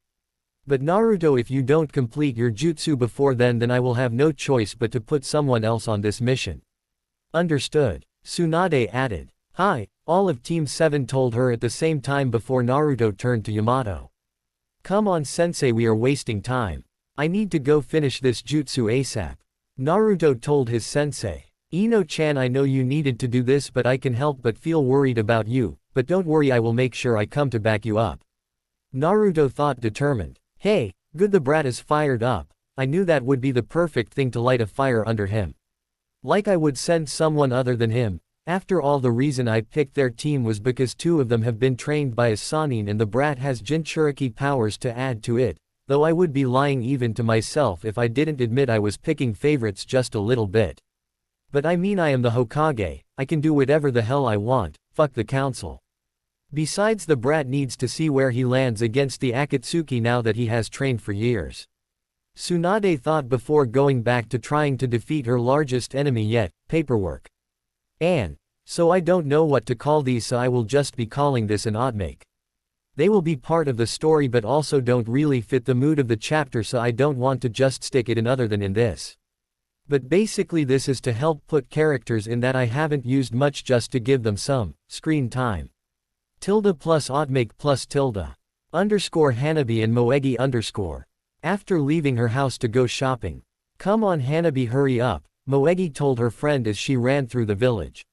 But Naruto, if you don't complete your jutsu before then I will have no choice but to put someone else on this mission. Understood, Tsunade added. Hi, all of Team 7 told her at the same time before Naruto turned to Yamato. Come on sensei, we are wasting time. I need to go finish this jutsu ASAP. Naruto told his sensei. Ino-chan, I know you needed to do this, but I can help but feel worried about you, but don't worry, I will make sure I come to back you up. Naruto thought, determined. Hey, good, the brat is fired up. I knew that would be the perfect thing to light a fire under him. Like I would send someone other than him. After all, the reason I picked their team was because two of them have been trained by a Sannin and the brat has Jinchuriki powers to add to it, though I would be lying even to myself if I didn't admit I was picking favorites just a little bit. But I mean, I am the Hokage, I can do whatever the hell I want, fuck the council. Besides, the brat needs to see where he lands against the Akatsuki now that he has trained for years. Tsunade thought before going back to trying to defeat her largest enemy yet, paperwork. So I don't know what to call these, so I will just be calling this an oddmake. They will be part of the story but also don't really fit the mood of the chapter, so I don't want to just stick it in other than in this. But basically this is to help put characters in that I haven't used much just to give them some screen time. Tilde plus oddmake plus tilde. Underscore Hanabi and Moegi underscore. After leaving her house to go shopping. Come on Hanabi, hurry up, Moegi told her friend as she ran through the village.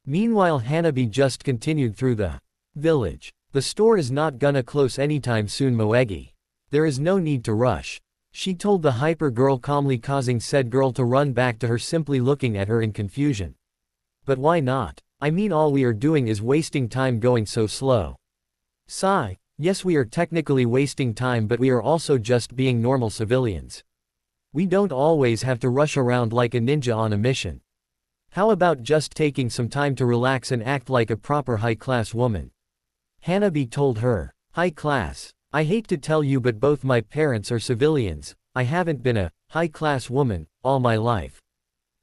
Meanwhile Hanabi just continued through the village. The store is not gonna close anytime soon, Moegi. There is no need to rush. She told the hyper girl calmly, causing said girl to run back to her, simply looking at her in confusion. But why not? I mean, all we are doing is wasting time going so slow. Sigh. Yes, we are technically wasting time, but we are also just being normal civilians. We don't always have to rush around like a ninja on a mission. How about just taking some time to relax and act like a proper high-class woman? Hanabi told her. High class. I hate to tell you, but both my parents are civilians. I haven't been a high-class woman all my life.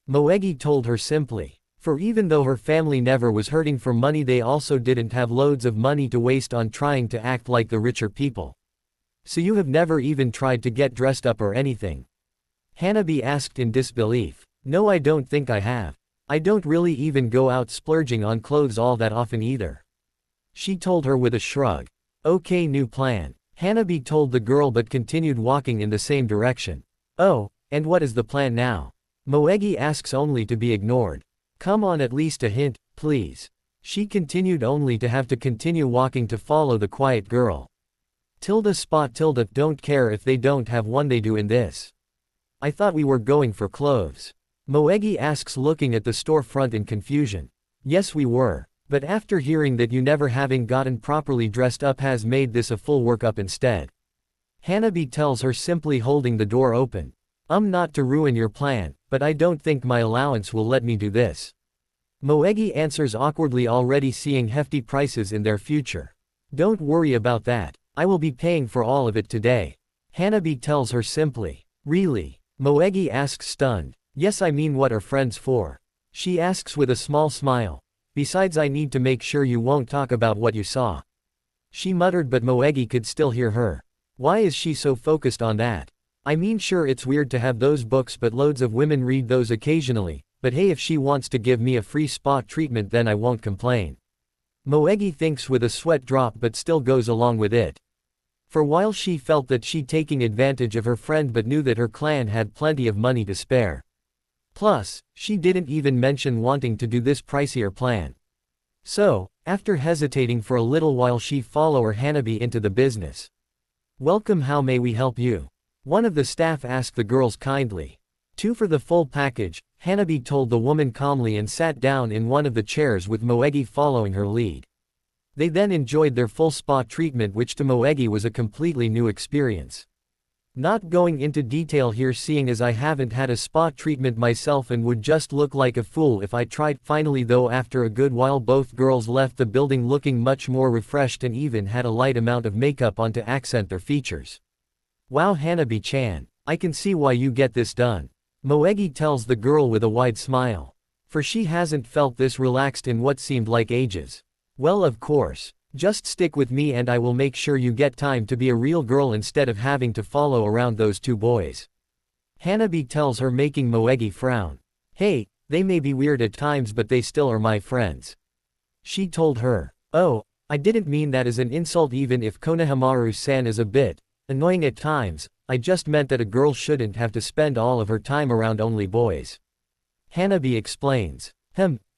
Moegi told her simply. For even though her family never was hurting for money, they also didn't have loads of money to waste on trying to act like the richer people. So you have never even tried to get dressed up or anything? Hanabi asked in disbelief. No, I don't think I have. I don't really even go out splurging on clothes all that often either. She told her with a shrug. Okay, new plan. Hanabi told the girl but continued walking in the same direction. Oh, and what is the plan now? Moegi asks, only to be ignored. Come on, at least a hint, please. She continued, only to have to continue walking to follow the quiet girl. Tilde spot tilde, don't care if they don't have one, they do in this. I thought we were going for clothes. Moegi asks, looking at the storefront in confusion. Yes, we were. But after hearing that you never having gotten properly dressed up has made this a full workup instead. Hanabi tells her, simply holding the door open. Not to ruin your plan, but I don't think my allowance will let me do this. Moegi answers awkwardly, already seeing hefty prices in their future. Don't worry about that. I will be paying for all of it today. Hanabi tells her simply. Really? Moegi asks, stunned. Yes, I mean, what are friends for? She asks with a small smile. Besides, I need to make sure you won't talk about what you saw. She muttered, but Moegi could still hear her. Why is she so focused on that? I mean, sure, it's weird to have those books, but loads of women read those occasionally, but hey, if she wants to give me a free spa treatment, then I won't complain. Moegi thinks with a sweat drop, but still goes along with it. For while she felt that she taking advantage of her friend, but knew that her clan had plenty of money to spare. Plus, she didn't even mention wanting to do this pricier plan. So, after hesitating for a little while, she followed Hanabi into the business. Welcome, how may we help you? One of the staff asked the girls kindly. 2 for the full package, Hanabi told the woman calmly and sat down in one of the chairs with Moegi following her lead. They then enjoyed their full spa treatment, which to Moegi was a completely new experience. Not going into detail here, seeing as I haven't had a spa treatment myself and would just look like a fool if I tried. Finally though, after a good while, both girls left the building looking much more refreshed and even had a light amount of makeup on to accent their features. Wow, Hanabi-chan, I can see why you get this done. Moegi tells the girl with a wide smile. For she hasn't felt this relaxed in what seemed like ages. Well, of course. Just stick with me and I will make sure you get time to be a real girl instead of having to follow around those two boys. Hanabi tells her, making Moegi frown. Hey, they may be weird at times but they still are my friends. She told her. Oh, I didn't mean that as an insult, even if Konohamaru-san is a bit annoying at times, I just meant that a girl shouldn't have to spend all of her time around only boys. Hanabi explains.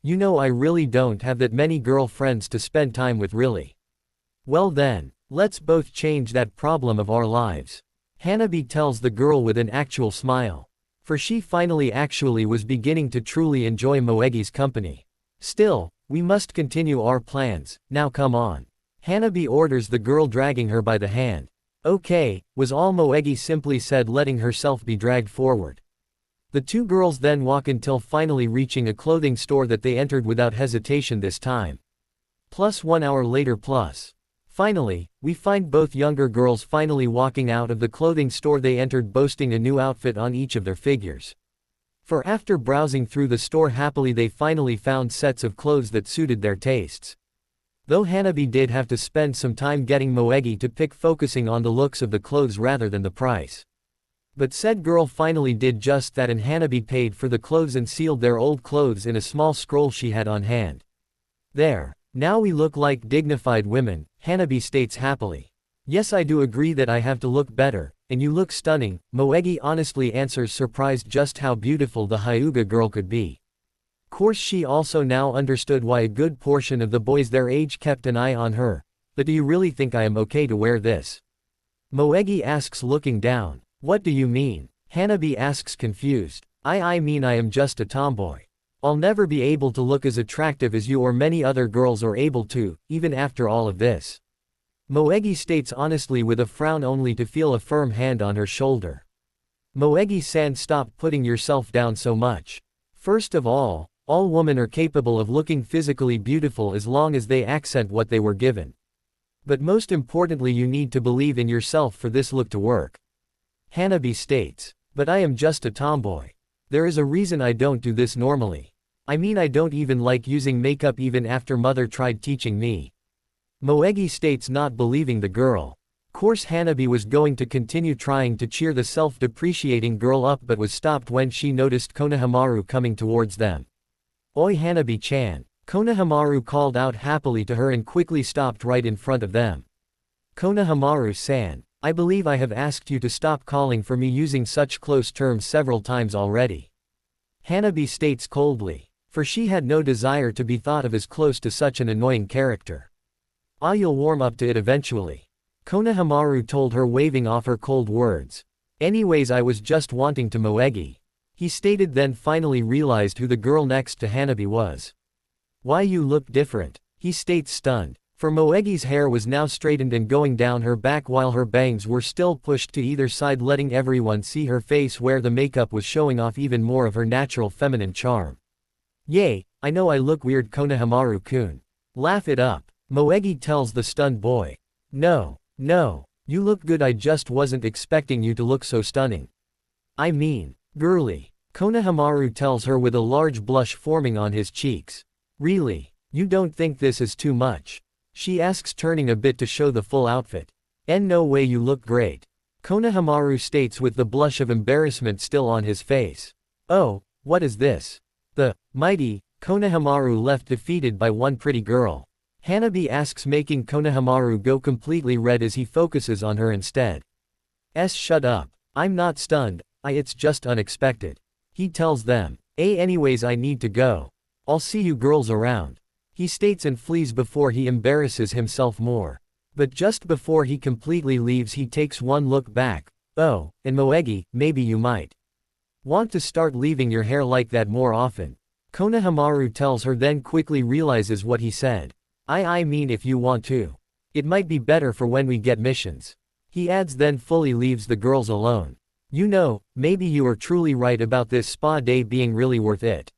You know, I really don't have that many girlfriends to spend time with, really. Well then, let's both change that problem of our lives. Hanabi tells the girl with an actual smile. For she finally actually was beginning to truly enjoy Moegi's company. Still, we must continue our plans, now come on. Hanabi orders the girl, dragging her by the hand. Okay, was all Moegi simply said, letting herself be dragged forward. The two girls then walk until finally reaching a clothing store that they entered without hesitation this time. Plus 1 hour later plus. Finally, we find both younger girls finally walking out of the clothing store they entered, boasting a new outfit on each of their figures. For after browsing through the store happily, they finally found sets of clothes that suited their tastes. Though Hanabi did have to spend some time getting Moegi to pick, focusing on the looks of the clothes rather than the price. But said girl finally did just that, and Hanabi paid for the clothes and sealed their old clothes in a small scroll she had on hand. There. Now we look like dignified women, Hanabi states happily. Yes, I do agree that I have to look better, and you look stunning, Moegi honestly answers, surprised just how beautiful the Hyuga girl could be. Course she also now understood why a good portion of the boys their age kept an eye on her. But do you really think I am okay to wear this? Moegi asks, looking down. What do you mean? Hanabi asks, confused. I mean I am just a tomboy. I'll never be able to look as attractive as you or many other girls are able to, even after all of this. Moegi states honestly with a frown, only to feel a firm hand on her shoulder. Moegi-san, stop putting yourself down so much. First of all women are capable of looking physically beautiful as long as they accent what they were given. But most importantly, you need to believe in yourself for this look to work. Hanabi states. But I am just a tomboy. There is a reason I don't do this normally. I mean, I don't even like using makeup even after mother tried teaching me. Moegi states, not believing the girl. Course Hanabi was going to continue trying to cheer the self-depreciating girl up, but was stopped when she noticed Konohamaru coming towards them. Oi, Hanabi-chan. Konohamaru called out happily to her and quickly stopped right in front of them. Konohamaru-san. I believe I have asked you to stop calling for me using such close terms several times already. Hanabi states coldly, for she had no desire to be thought of as close to such an annoying character. You'll warm up to it eventually. Konohamaru told her, waving off her cold words. Anyways, I was just wanting to Moegi. He stated, then finally realized who the girl next to Hanabi was. Why, you look different, he states, stunned. For Moegi's hair was now straightened and going down her back while her bangs were still pushed to either side, letting everyone see her face where the makeup was showing off even more of her natural feminine charm. Yay, I know I look weird, Konohamaru-kun. Laugh it up. Moegi tells the stunned boy. No, you look good, I just wasn't expecting you to look so stunning. I mean, girly. Konohamaru tells her with a large blush forming on his cheeks. Really? You don't think this is too much? She asks, turning a bit to show the full outfit. No way, you look great. Konohamaru states with the blush of embarrassment still on his face. Oh, what is this? The mighty Konohamaru left defeated by one pretty girl. Hanabi asks, making Konohamaru go completely red as he focuses on her instead. Shut up. I'm not stunned, it's just unexpected. He tells them. Anyways, I need to go. I'll see you girls around. He states and flees before he embarrasses himself more. But just before he completely leaves, he takes one look back. Oh, and Moegi, maybe you might want to start leaving your hair like that more often. Konohamaru tells her, then quickly realizes what he said. I mean if you want to. It might be better for when we get missions. He adds, then fully leaves the girls alone. You know, maybe you are truly right about this spa day being really worth it.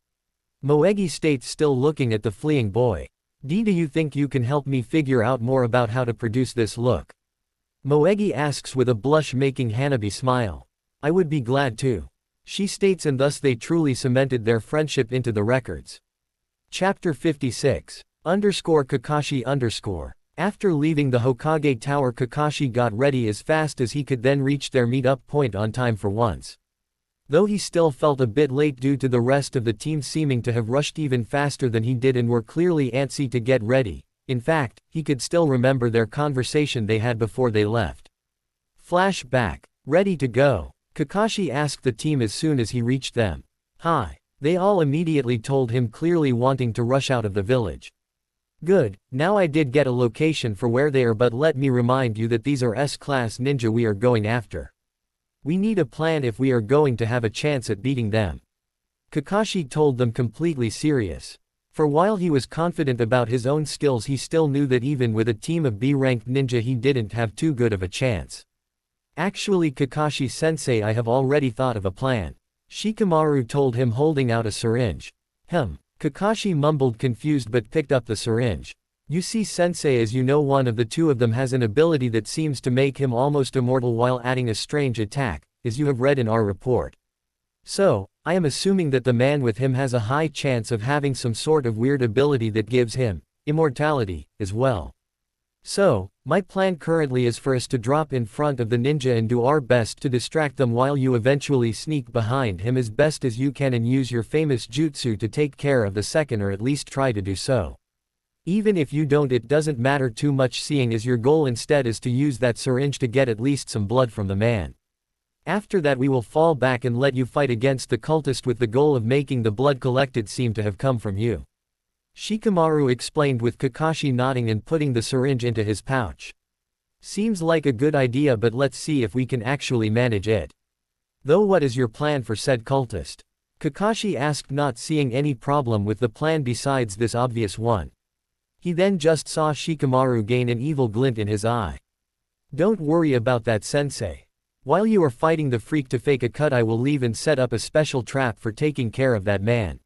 Moegi states, still looking at the fleeing boy. Do you think you can help me figure out more about how to produce this look? Moegi asks with a blush, making Hanabi smile. I would be glad to. She states, and thus they truly cemented their friendship into the records. Chapter 56. Kakashi. After leaving the Hokage Tower, Kakashi got ready as fast as he could, then reached their meet-up point on time for once. Though he still felt a bit late due to the rest of the team seeming to have rushed even faster than he did and were clearly antsy to get ready. In fact, he could still remember their conversation they had before they left. Flashback. Ready to go? Kakashi asked the team as soon as he reached them. Hi. They all immediately told him, clearly wanting to rush out of the village. Good, now I did get a location for where they are, but let me remind you that these are S-class ninja we are going after. We need a plan if we are going to have a chance at beating them. Kakashi told them, completely serious. For while he was confident about his own skills, he still knew that even with a team of B-ranked ninja he didn't have too good of a chance. Actually, Kakashi-sensei, I have already thought of a plan. Shikamaru told him, holding out a syringe. Kakashi mumbled, confused, but picked up the syringe. You see, sensei, as you know, one of the two of them has an ability that seems to make him almost immortal while adding a strange attack, as you have read in our report. So, I am assuming that the man with him has a high chance of having some sort of weird ability that gives him immortality as well. So, my plan currently is for us to drop in front of the ninja and do our best to distract them while you eventually sneak behind him as best as you can and use your famous jutsu to take care of the second, or at least try to do so. Even if you don't, it doesn't matter too much, seeing as your goal instead is to use that syringe to get at least some blood from the man. After that we will fall back and let you fight against the cultist with the goal of making the blood collected seem to have come from you. Shikamaru explained, with Kakashi nodding and putting the syringe into his pouch. Seems like a good idea, but let's see if we can actually manage it. Though what is your plan for said cultist? Kakashi asked, not seeing any problem with the plan besides this obvious one. He then just saw Shikamaru gain an evil glint in his eye. Don't worry about that, sensei. While you are fighting the freak to fake a cut, I will leave and set up a special trap for taking care of that man.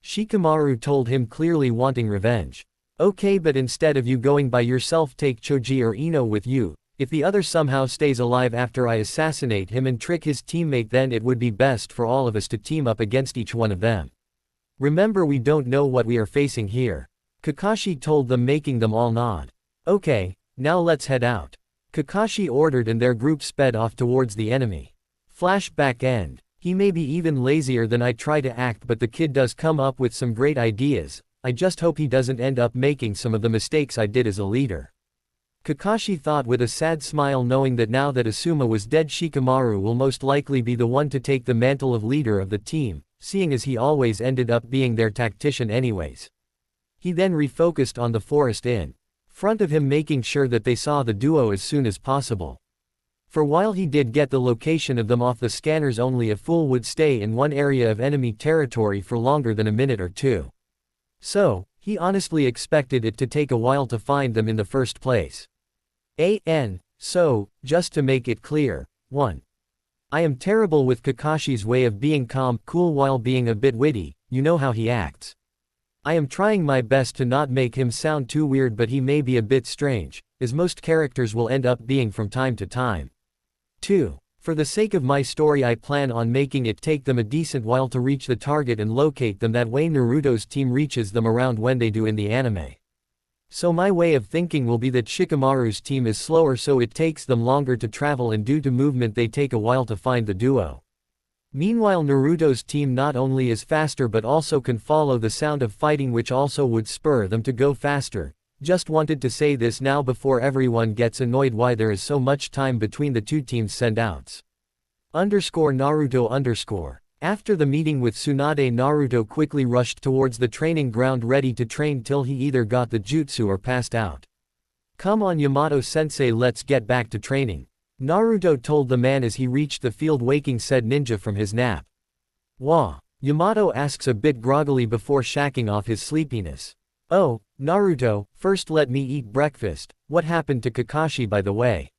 Shikamaru told him, clearly wanting revenge. Okay, but instead of you going by yourself, take Choji or Ino with you. If the other somehow stays alive after I assassinate him and trick his teammate, then it would be best for all of us to team up against each one of them. Remember, we don't know what we are facing here. Kakashi told them, making them all nod. Okay, now let's head out. Kakashi ordered, and their group sped off towards the enemy. Flashback end. He may be even lazier than I try to act, but the kid does come up with some great ideas. I just hope he doesn't end up making some of the mistakes I did as a leader. Kakashi thought with a sad smile, knowing that now that Asuma was dead, Shikamaru will most likely be the one to take the mantle of leader of the team, seeing as he always ended up being their tactician anyways. He then refocused on the forest in front of him, making sure that they saw the duo as soon as possible. For while he did get the location of them off the scanners, only a fool would stay in one area of enemy territory for longer than a minute or two. So, he honestly expected it to take a while to find them in the first place. So, just to make it clear, 1. I am terrible with Kakashi's way of being calm, cool while being a bit witty, you know how he acts. I am trying my best to not make him sound too weird, but he may be a bit strange, as most characters will end up being from time to time. 2. For the sake of my story, I plan on making it take them a decent while to reach the target and locate them, that way Naruto's team reaches them around when they do in the anime. So my way of thinking will be that Shikamaru's team is slower, so it takes them longer to travel, and due to movement they take a while to find the duo. Meanwhile, Naruto's team not only is faster but also can follow the sound of fighting, which also would spur them to go faster. Just wanted to say this now before everyone gets annoyed why there is so much time between the two teams' send-outs. Naruto_. After the meeting with Tsunade, Naruto quickly rushed towards the training ground, ready to train till he either got the jutsu or passed out. Come on, Yamato-sensei, let's get back to training. Naruto told the man as he reached the field, waking said ninja from his nap. Wah? Yamato asks a bit groggily before shacking off his sleepiness. Oh, Naruto, first let me eat breakfast. What happened to Kakashi by the way?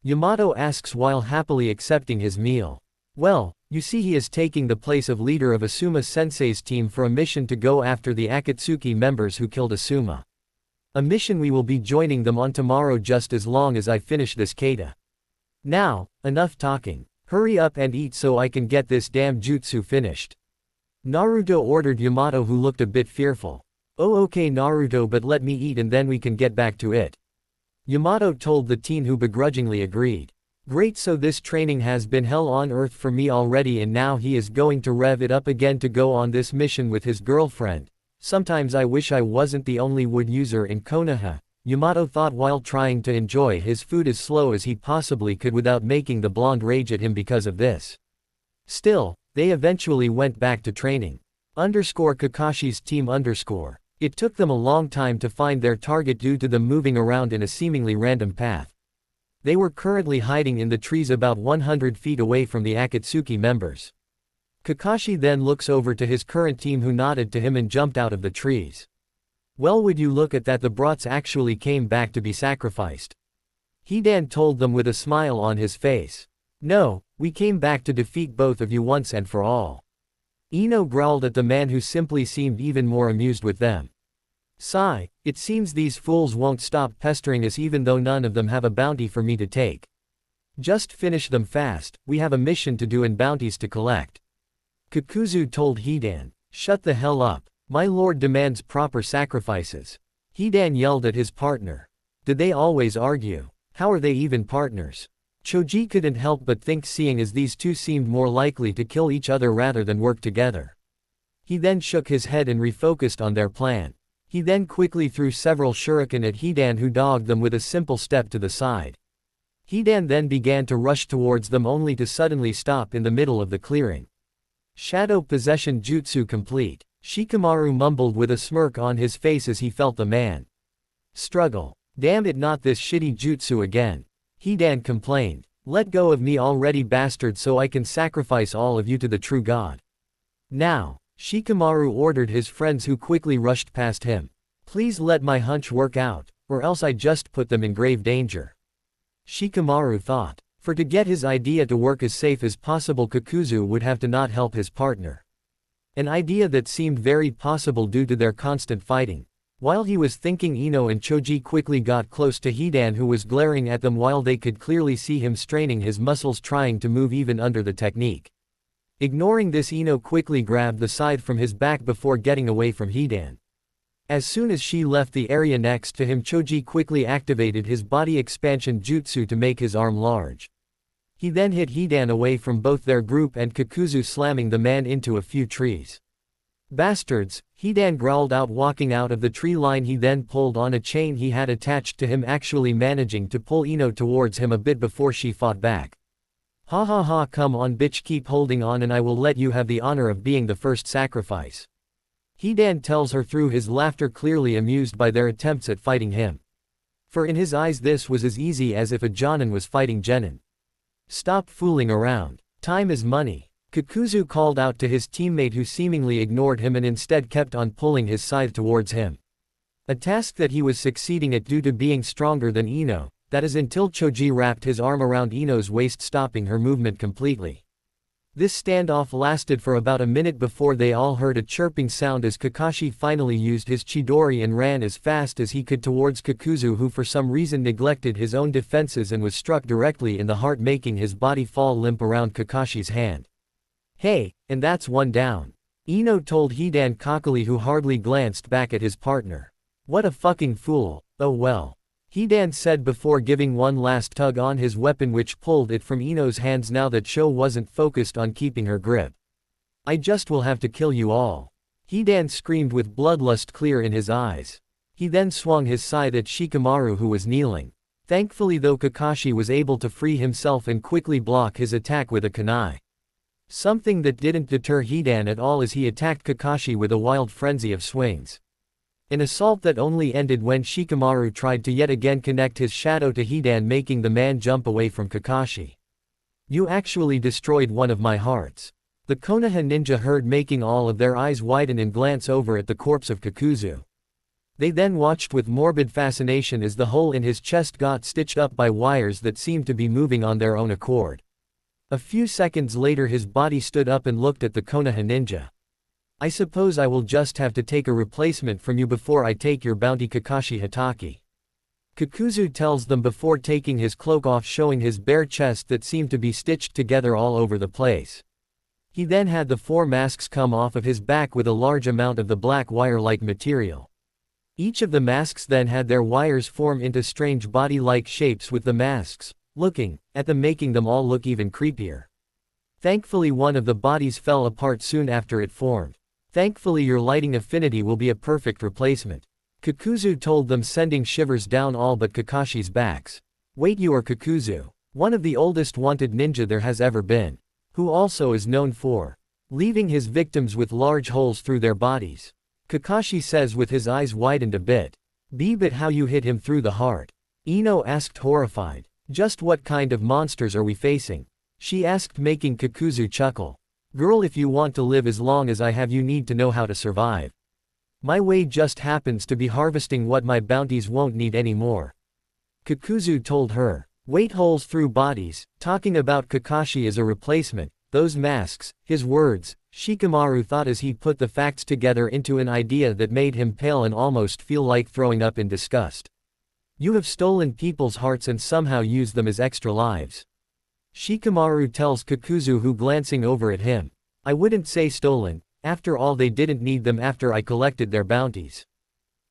Yamato asks while happily accepting his meal. Well, you see he is taking the place of leader of Asuma Sensei's team for a mission to go after the Akatsuki members who killed Asuma. A mission we will be joining them on tomorrow just as long as I finish this kata. Now, enough talking. Hurry up and eat so I can get this damn jutsu finished. Naruto ordered Yamato, who looked a bit fearful. Oh okay Naruto, but let me eat and then we can get back to it. Yamato told the teen, who begrudgingly agreed. Great, so this training has been hell on earth for me already and now he is going to rev it up again to go on this mission with his girlfriend. Sometimes I wish I wasn't the only wood user in Konoha, Yamato thought while trying to enjoy his food as slow as he possibly could without making the blonde rage at him because of this. Still, they eventually went back to training. Kakashi's team. It took them a long time to find their target due to them moving around in a seemingly random path. They were currently hiding in the trees about 100 feet away from the Akatsuki members. Kakashi then looks over to his current team, who nodded to him and jumped out of the trees. Well, would you look at that, the brats actually came back to be sacrificed. Hidan told them with a smile on his face. No, we came back to defeat both of you once and for all. Ino growled at the man, who simply seemed even more amused with them. Sigh, it seems these fools won't stop pestering us even though none of them have a bounty for me to take. Just finish them fast, we have a mission to do and bounties to collect. Kakuzu told Hidan. Shut the hell up. My lord demands proper sacrifices. Hidan yelled at his partner. Did they always argue? How are they even partners? Choji couldn't help but think, seeing as these two seemed more likely to kill each other rather than work together. He then shook his head and refocused on their plan. He then quickly threw several shuriken at Hidan, who dogged them with a simple step to the side. Hidan then began to rush towards them only to suddenly stop in the middle of the clearing. Shadow possession jutsu complete. Shikamaru mumbled with a smirk on his face as he felt the man struggle. Damn it, not this shitty jutsu again. Hidan complained. Let go of me already, bastard, so I can sacrifice all of you to the true god. Now, Shikamaru ordered his friends, who quickly rushed past him. Please let my hunch work out, or else I just put them in grave danger. Shikamaru thought. For to get his idea to work as safe as possible, Kakuzu would have to not help his partner. An idea that seemed very possible due to their constant fighting. While he was thinking, Ino and Choji quickly got close to Hidan, who was glaring at them while they could clearly see him straining his muscles trying to move even under the technique. Ignoring this, Ino quickly grabbed the scythe from his back before getting away from Hidan. As soon as she left the area next to him, Choji quickly activated his body expansion jutsu to make his arm large. He then hit Hidan away from both their group and Kakuzu, slamming the man into a few trees. Bastards, Hidan growled out, walking out of the tree line. He then pulled on a chain he had attached to him, actually managing to pull Ino towards him a bit before she fought back. Ha ha ha, come on bitch, keep holding on and I will let you have the honor of being the first sacrifice. Hidan tells her through his laughter, clearly amused by their attempts at fighting him. For in his eyes this was as easy as if a Jonin was fighting Genin. Stop fooling around. Time is money. Kakuzu called out to his teammate, who seemingly ignored him and instead kept on pulling his scythe towards him. A task that he was succeeding at due to being stronger than Ino, that is, until Choji wrapped his arm around Ino's waist, stopping her movement completely. This standoff lasted for about a minute before they all heard a chirping sound as Kakashi finally used his Chidori and ran as fast as he could towards Kakuzu, who for some reason neglected his own defenses and was struck directly in the heart, making his body fall limp around Kakashi's hand. Hey, and that's one down. Ino told Hidan cockily, who hardly glanced back at his partner. What a fucking fool, oh well. Hidan said before giving one last tug on his weapon, which pulled it from Ino's hands now that Sho wasn't focused on keeping her grip. I just will have to kill you all. Hidan screamed with bloodlust clear in his eyes. He then swung his scythe at Shikamaru, who was kneeling. Thankfully though, Kakashi was able to free himself and quickly block his attack with a kunai. Something that didn't deter Hidan at all as he attacked Kakashi with a wild frenzy of swings. An assault that only ended when Shikamaru tried to yet again connect his shadow to Hidan, making the man jump away from Kakashi. You actually destroyed one of my hearts. The Konoha ninja heard, making all of their eyes widen and glance over at the corpse of Kakuzu. They then watched with morbid fascination as the hole in his chest got stitched up by wires that seemed to be moving on their own accord. A few seconds later his body stood up and looked at the Konoha ninja. "I suppose I will just have to take a replacement from you before I take your bounty, Kakashi Hatake." Kakuzu tells them before taking his cloak off, showing his bare chest that seemed to be stitched together all over the place. He then had the 4 masks come off of his back with a large amount of the black wire-like material. Each of the masks then had their wires form into strange body-like shapes, with the masks looking at them, making them all look even creepier. Thankfully one of the bodies fell apart soon after it formed. "Thankfully your lighting affinity will be a perfect replacement," Kakuzu told them, sending shivers down all but Kakashi's backs. "Wait, you are Kakuzu, one of the oldest wanted ninja there has ever been, who also is known for leaving his victims with large holes through their bodies," Kakashi says with his eyes widened a bit. "But how you hit him through the heart?" Ino asked, horrified. "Just what kind of monsters are we facing?" she asked, making Kakuzu chuckle. "Girl, if you want to live as long as I have, you need to know how to survive. My way just happens to be harvesting what my bounties won't need anymore," Kakuzu told her. "Wait, holes through bodies, talking about Kakashi as a replacement, those masks," his words, Shikamaru thought as he put the facts together into an idea that made him pale and almost feel like throwing up in disgust. "You have stolen people's hearts and somehow used them as extra lives," Shikamaru tells Kakuzu, who glancing over at him. "I wouldn't say stolen, after all they didn't need them after I collected their bounties,"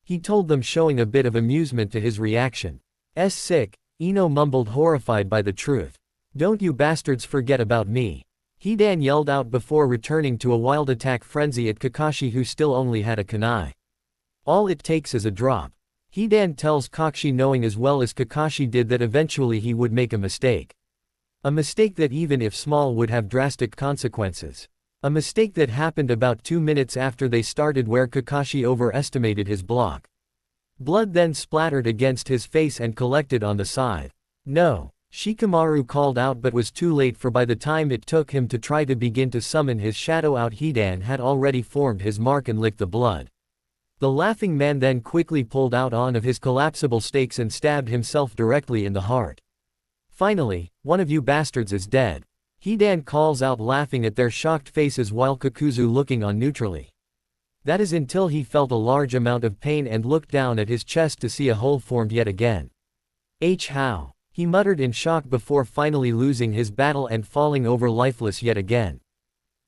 he told them, showing a bit of amusement to his reaction. Sick," Ino mumbled, horrified by the truth. "Don't you bastards forget about me," Hidan yelled out before returning to a wild attack frenzy at Kakashi, who still only had a kunai. "All it takes is a drop." Hidan tells Kakashi, knowing as well as Kakashi did that eventually he would make a mistake. A mistake that, even if small, would have drastic consequences. A mistake that happened about 2 minutes after they started, where Kakashi overestimated his block. Blood then splattered against his face and collected on the side. "No," Shikamaru called out, but was too late, for by the time it took him to try to begin to summon his shadow out, Hidan had already formed his mark and licked the blood. The laughing man then quickly pulled out one of his collapsible stakes and stabbed himself directly in the heart. "Finally, one of you bastards is dead," Hidan calls out, laughing at their shocked faces, while Kakuzu looking on neutrally. That is until he felt a large amount of pain and looked down at his chest to see a hole formed yet again. How?" he muttered in shock before finally losing his battle and falling over lifeless yet again.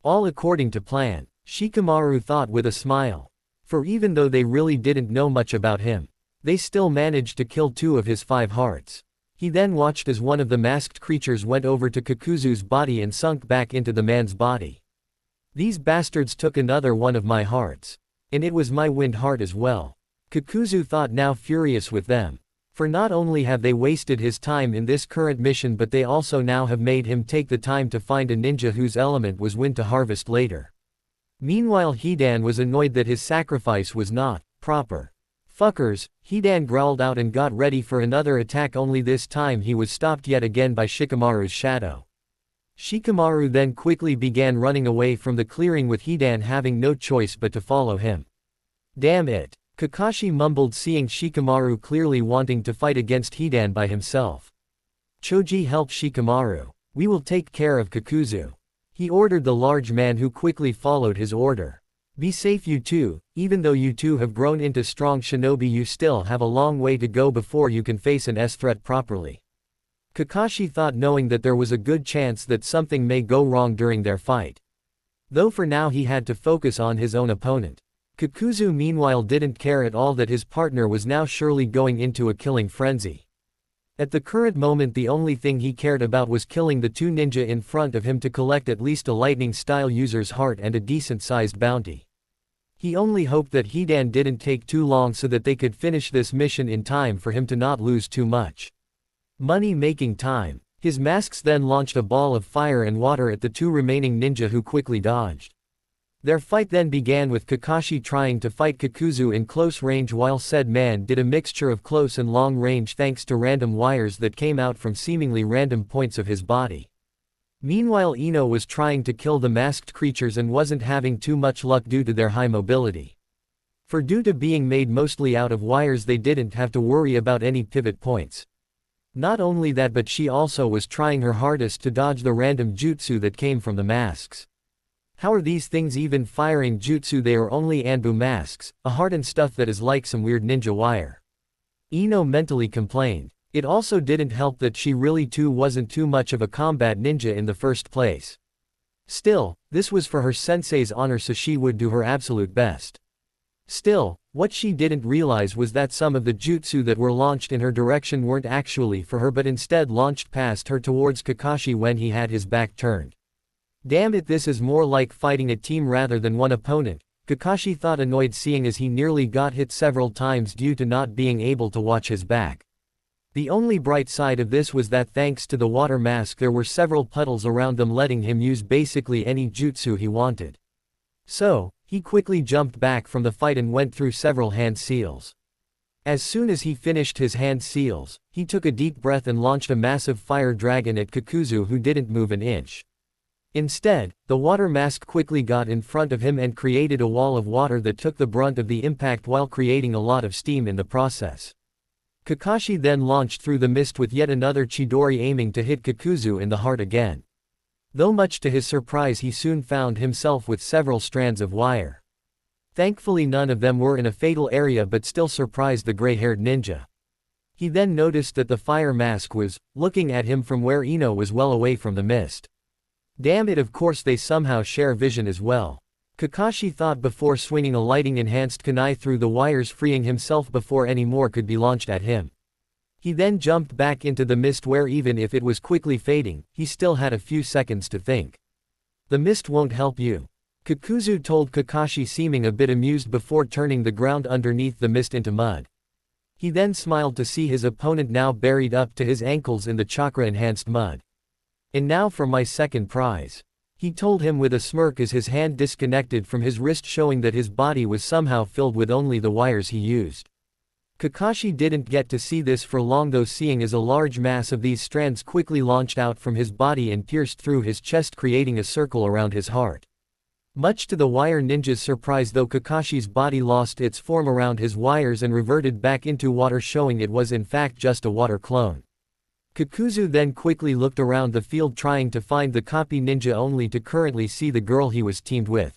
"All according to plan," Shikamaru thought with a smile. For even though they really didn't know much about him, they still managed to kill 2 of his 5 hearts. He then watched as one of the masked creatures went over to Kakuzu's body and sunk back into the man's body. "These bastards took another one of my hearts. And it was my wind heart as well," Kakuzu thought, now furious with them. For not only have they wasted his time in this current mission, but they also now have made him take the time to find a ninja whose element was wind to harvest later. Meanwhile Hidan was annoyed that his sacrifice was not proper. "Fuckers," Hidan growled out and got ready for another attack, only this time he was stopped yet again by Shikamaru's shadow. Shikamaru then quickly began running away from the clearing, with Hidan having no choice but to follow him. "Damn it," Kakashi mumbled, seeing Shikamaru clearly wanting to fight against Hidan by himself. "Choji, help Shikamaru. We will take care of Kakuzu," he ordered the large man, who quickly followed his order. "Be safe, you two. Even though you two have grown into strong shinobi, you still have a long way to go before you can face an threat properly," Kakashi thought, knowing that there was a good chance that something may go wrong during their fight. Though for now he had to focus on his own opponent. Kakuzu meanwhile didn't care at all that his partner was now surely going into a killing frenzy. At the current moment the only thing he cared about was killing the 2 ninja in front of him to collect at least a lightning-style user's heart and a decent-sized bounty. He only hoped that Hidan didn't take too long so that they could finish this mission in time for him to not lose too much money making time. His masks then launched a ball of fire and water at the 2 remaining ninja, who quickly dodged. Their fight then began, with Kakashi trying to fight Kakuzu in close range, while said man did a mixture of close and long range thanks to random wires that came out from seemingly random points of his body. Meanwhile Ino was trying to kill the masked creatures and wasn't having too much luck due to their high mobility. For due to being made mostly out of wires they didn't have to worry about any pivot points. Not only that, but she also was trying her hardest to dodge the random jutsu that came from the masks. How are these things even firing jutsu? They are only Anbu masks, a hardened stuff that is like some weird ninja wire. Ino mentally complained. It also didn't help that she really too wasn't too much of a combat ninja in the first place. Still, this was for her sensei's honor, so she would do her absolute best. Still, what she didn't realize was that some of the jutsu that were launched in her direction weren't actually for her but instead launched past her towards Kakashi when he had his back turned. Damn it, this is more like fighting a team rather than one opponent, Kakashi thought, annoyed seeing as he nearly got hit several times due to not being able to watch his back. The only bright side of this was that thanks to the water mask there were several puddles around them, letting him use basically any jutsu he wanted. So, he quickly jumped back from the fight and went through several hand seals. As soon as he finished his hand seals, he took a deep breath and launched a massive fire dragon at Kakuzu, who didn't move an inch. Instead, the water mask quickly got in front of him and created a wall of water that took the brunt of the impact while creating a lot of steam in the process. Kakashi then launched through the mist with yet another Chidori, aiming to hit Kakuzu in the heart again. Though much to his surprise he soon found himself with several strands of wire. Thankfully none of them were in a fatal area, but still surprised the gray-haired ninja. He then noticed that the fire mask was looking at him from where Ino was well away from the mist. Damn it, of course they somehow share vision as well. Kakashi thought before swinging a lighting-enhanced kunai through the wires, freeing himself before any more could be launched at him. He then jumped back into the mist where even if it was quickly fading, he still had a few seconds to think. The mist won't help you, Kakuzu told Kakashi, seeming a bit amused before turning the ground underneath the mist into mud. He then smiled to see his opponent now buried up to his ankles in the chakra-enhanced mud. And now for my second prize, he told him with a smirk as his hand disconnected from his wrist, showing that his body was somehow filled with only the wires he used. Kakashi didn't get to see this for long though, seeing as a large mass of these strands quickly launched out from his body and pierced through his chest, creating a circle around his heart. Much to the wire ninja's surprise though, Kakashi's body lost its form around his wires and reverted back into water, showing it was in fact just a water clone. Kakuzu then quickly looked around the field trying to find the copy ninja, only to currently see the girl he was teamed with.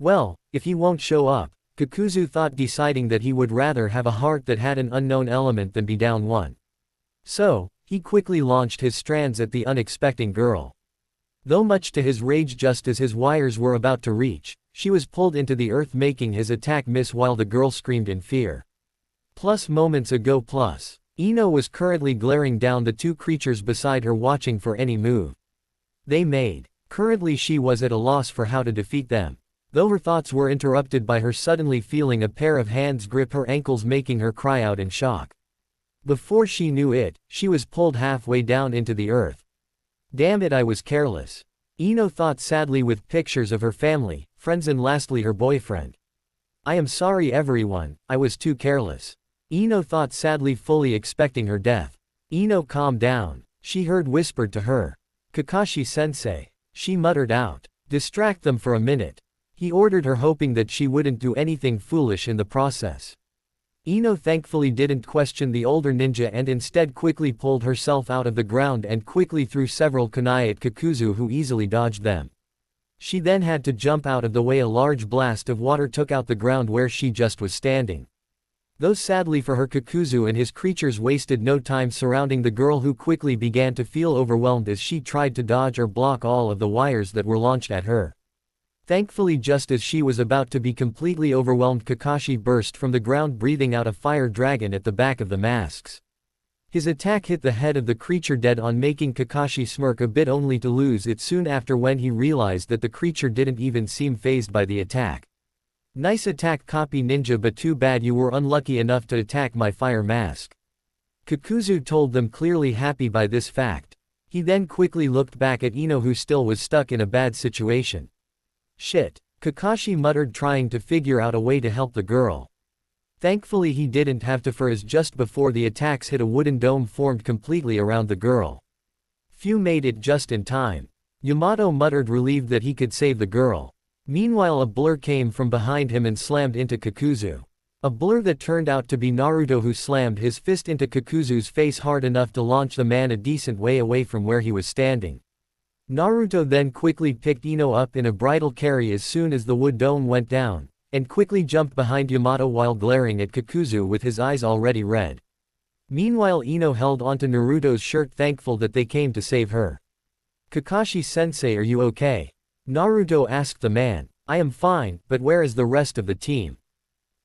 Well, if he won't show up, Kakuzu thought, deciding that he would rather have a heart that had an unknown element than be down one. So, he quickly launched his strands at the unexpecting girl. Though much to his rage, just as his wires were about to reach, she was pulled into the earth, making his attack miss while the girl screamed in fear. Moments ago. Ino was currently glaring down the two creatures beside her, watching for any move they made. Currently she was at a loss for how to defeat them. Though her thoughts were interrupted by her suddenly feeling a pair of hands grip her ankles, making her cry out in shock. Before she knew it, she was pulled halfway down into the earth. Damn it, I was careless, Ino thought sadly, with pictures of her family, friends and lastly her boyfriend. I am sorry everyone, I was too careless, Ino thought sadly, fully expecting her death. Ino, calm down, she heard whispered to her. Kakashi-sensei, she muttered out. Distract them for a minute, he ordered her, hoping that she wouldn't do anything foolish in the process. Ino thankfully didn't question the older ninja and instead quickly pulled herself out of the ground and quickly threw several kunai at Kakuzu, who easily dodged them. She then had to jump out of the way. A large blast of water took out the ground where she just was standing. Though sadly for her, Kakuzu and his creatures wasted no time surrounding the girl, who quickly began to feel overwhelmed as she tried to dodge or block all of the wires that were launched at her. Thankfully, just as she was about to be completely overwhelmed, Kakashi burst from the ground, breathing out a fire dragon at the back of the masks. His attack hit the head of the creature dead on, making Kakashi smirk a bit, only to lose it soon after when he realized that the creature didn't even seem fazed by the attack. Nice attack, copy ninja, but too bad you were unlucky enough to attack my fire mask, Kakuzu told them, clearly happy by this fact. He then quickly looked back at Ino, who still was stuck in a bad situation. Shit, Kakashi muttered, trying to figure out a way to help the girl. Thankfully he didn't have to, for as just before the attacks hit, a wooden dome formed completely around the girl. Phew, made it just in time, Yamato muttered, relieved that he could save the girl. Meanwhile, a blur came from behind him and slammed into Kakuzu. A blur that turned out to be Naruto, who slammed his fist into Kakuzu's face hard enough to launch the man a decent way away from where he was standing. Naruto then quickly picked Ino up in a bridal carry as soon as the wood dome went down, and quickly jumped behind Yamato while glaring at Kakuzu with his eyes already red. Meanwhile, Ino held onto Naruto's shirt, thankful that they came to save her. "Kakashi-sensei, are you okay?" Naruto asked the man. "I am fine, but where is the rest of the team?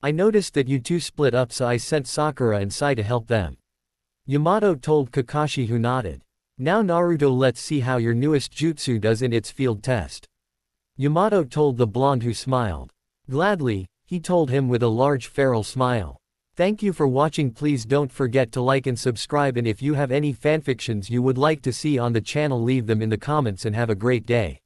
I noticed that you two split up, so I sent Sakura and Sai to help them." Yamato told Kakashi, who nodded. "Now Naruto, let's see how your newest jutsu does in its field test." Yamato told the blonde, who smiled. "Gladly," he told him with a large feral smile. Thank you for watching. Please don't forget to like and subscribe, and if you have any fanfictions you would like to see on the channel, leave them in the comments, and have a great day.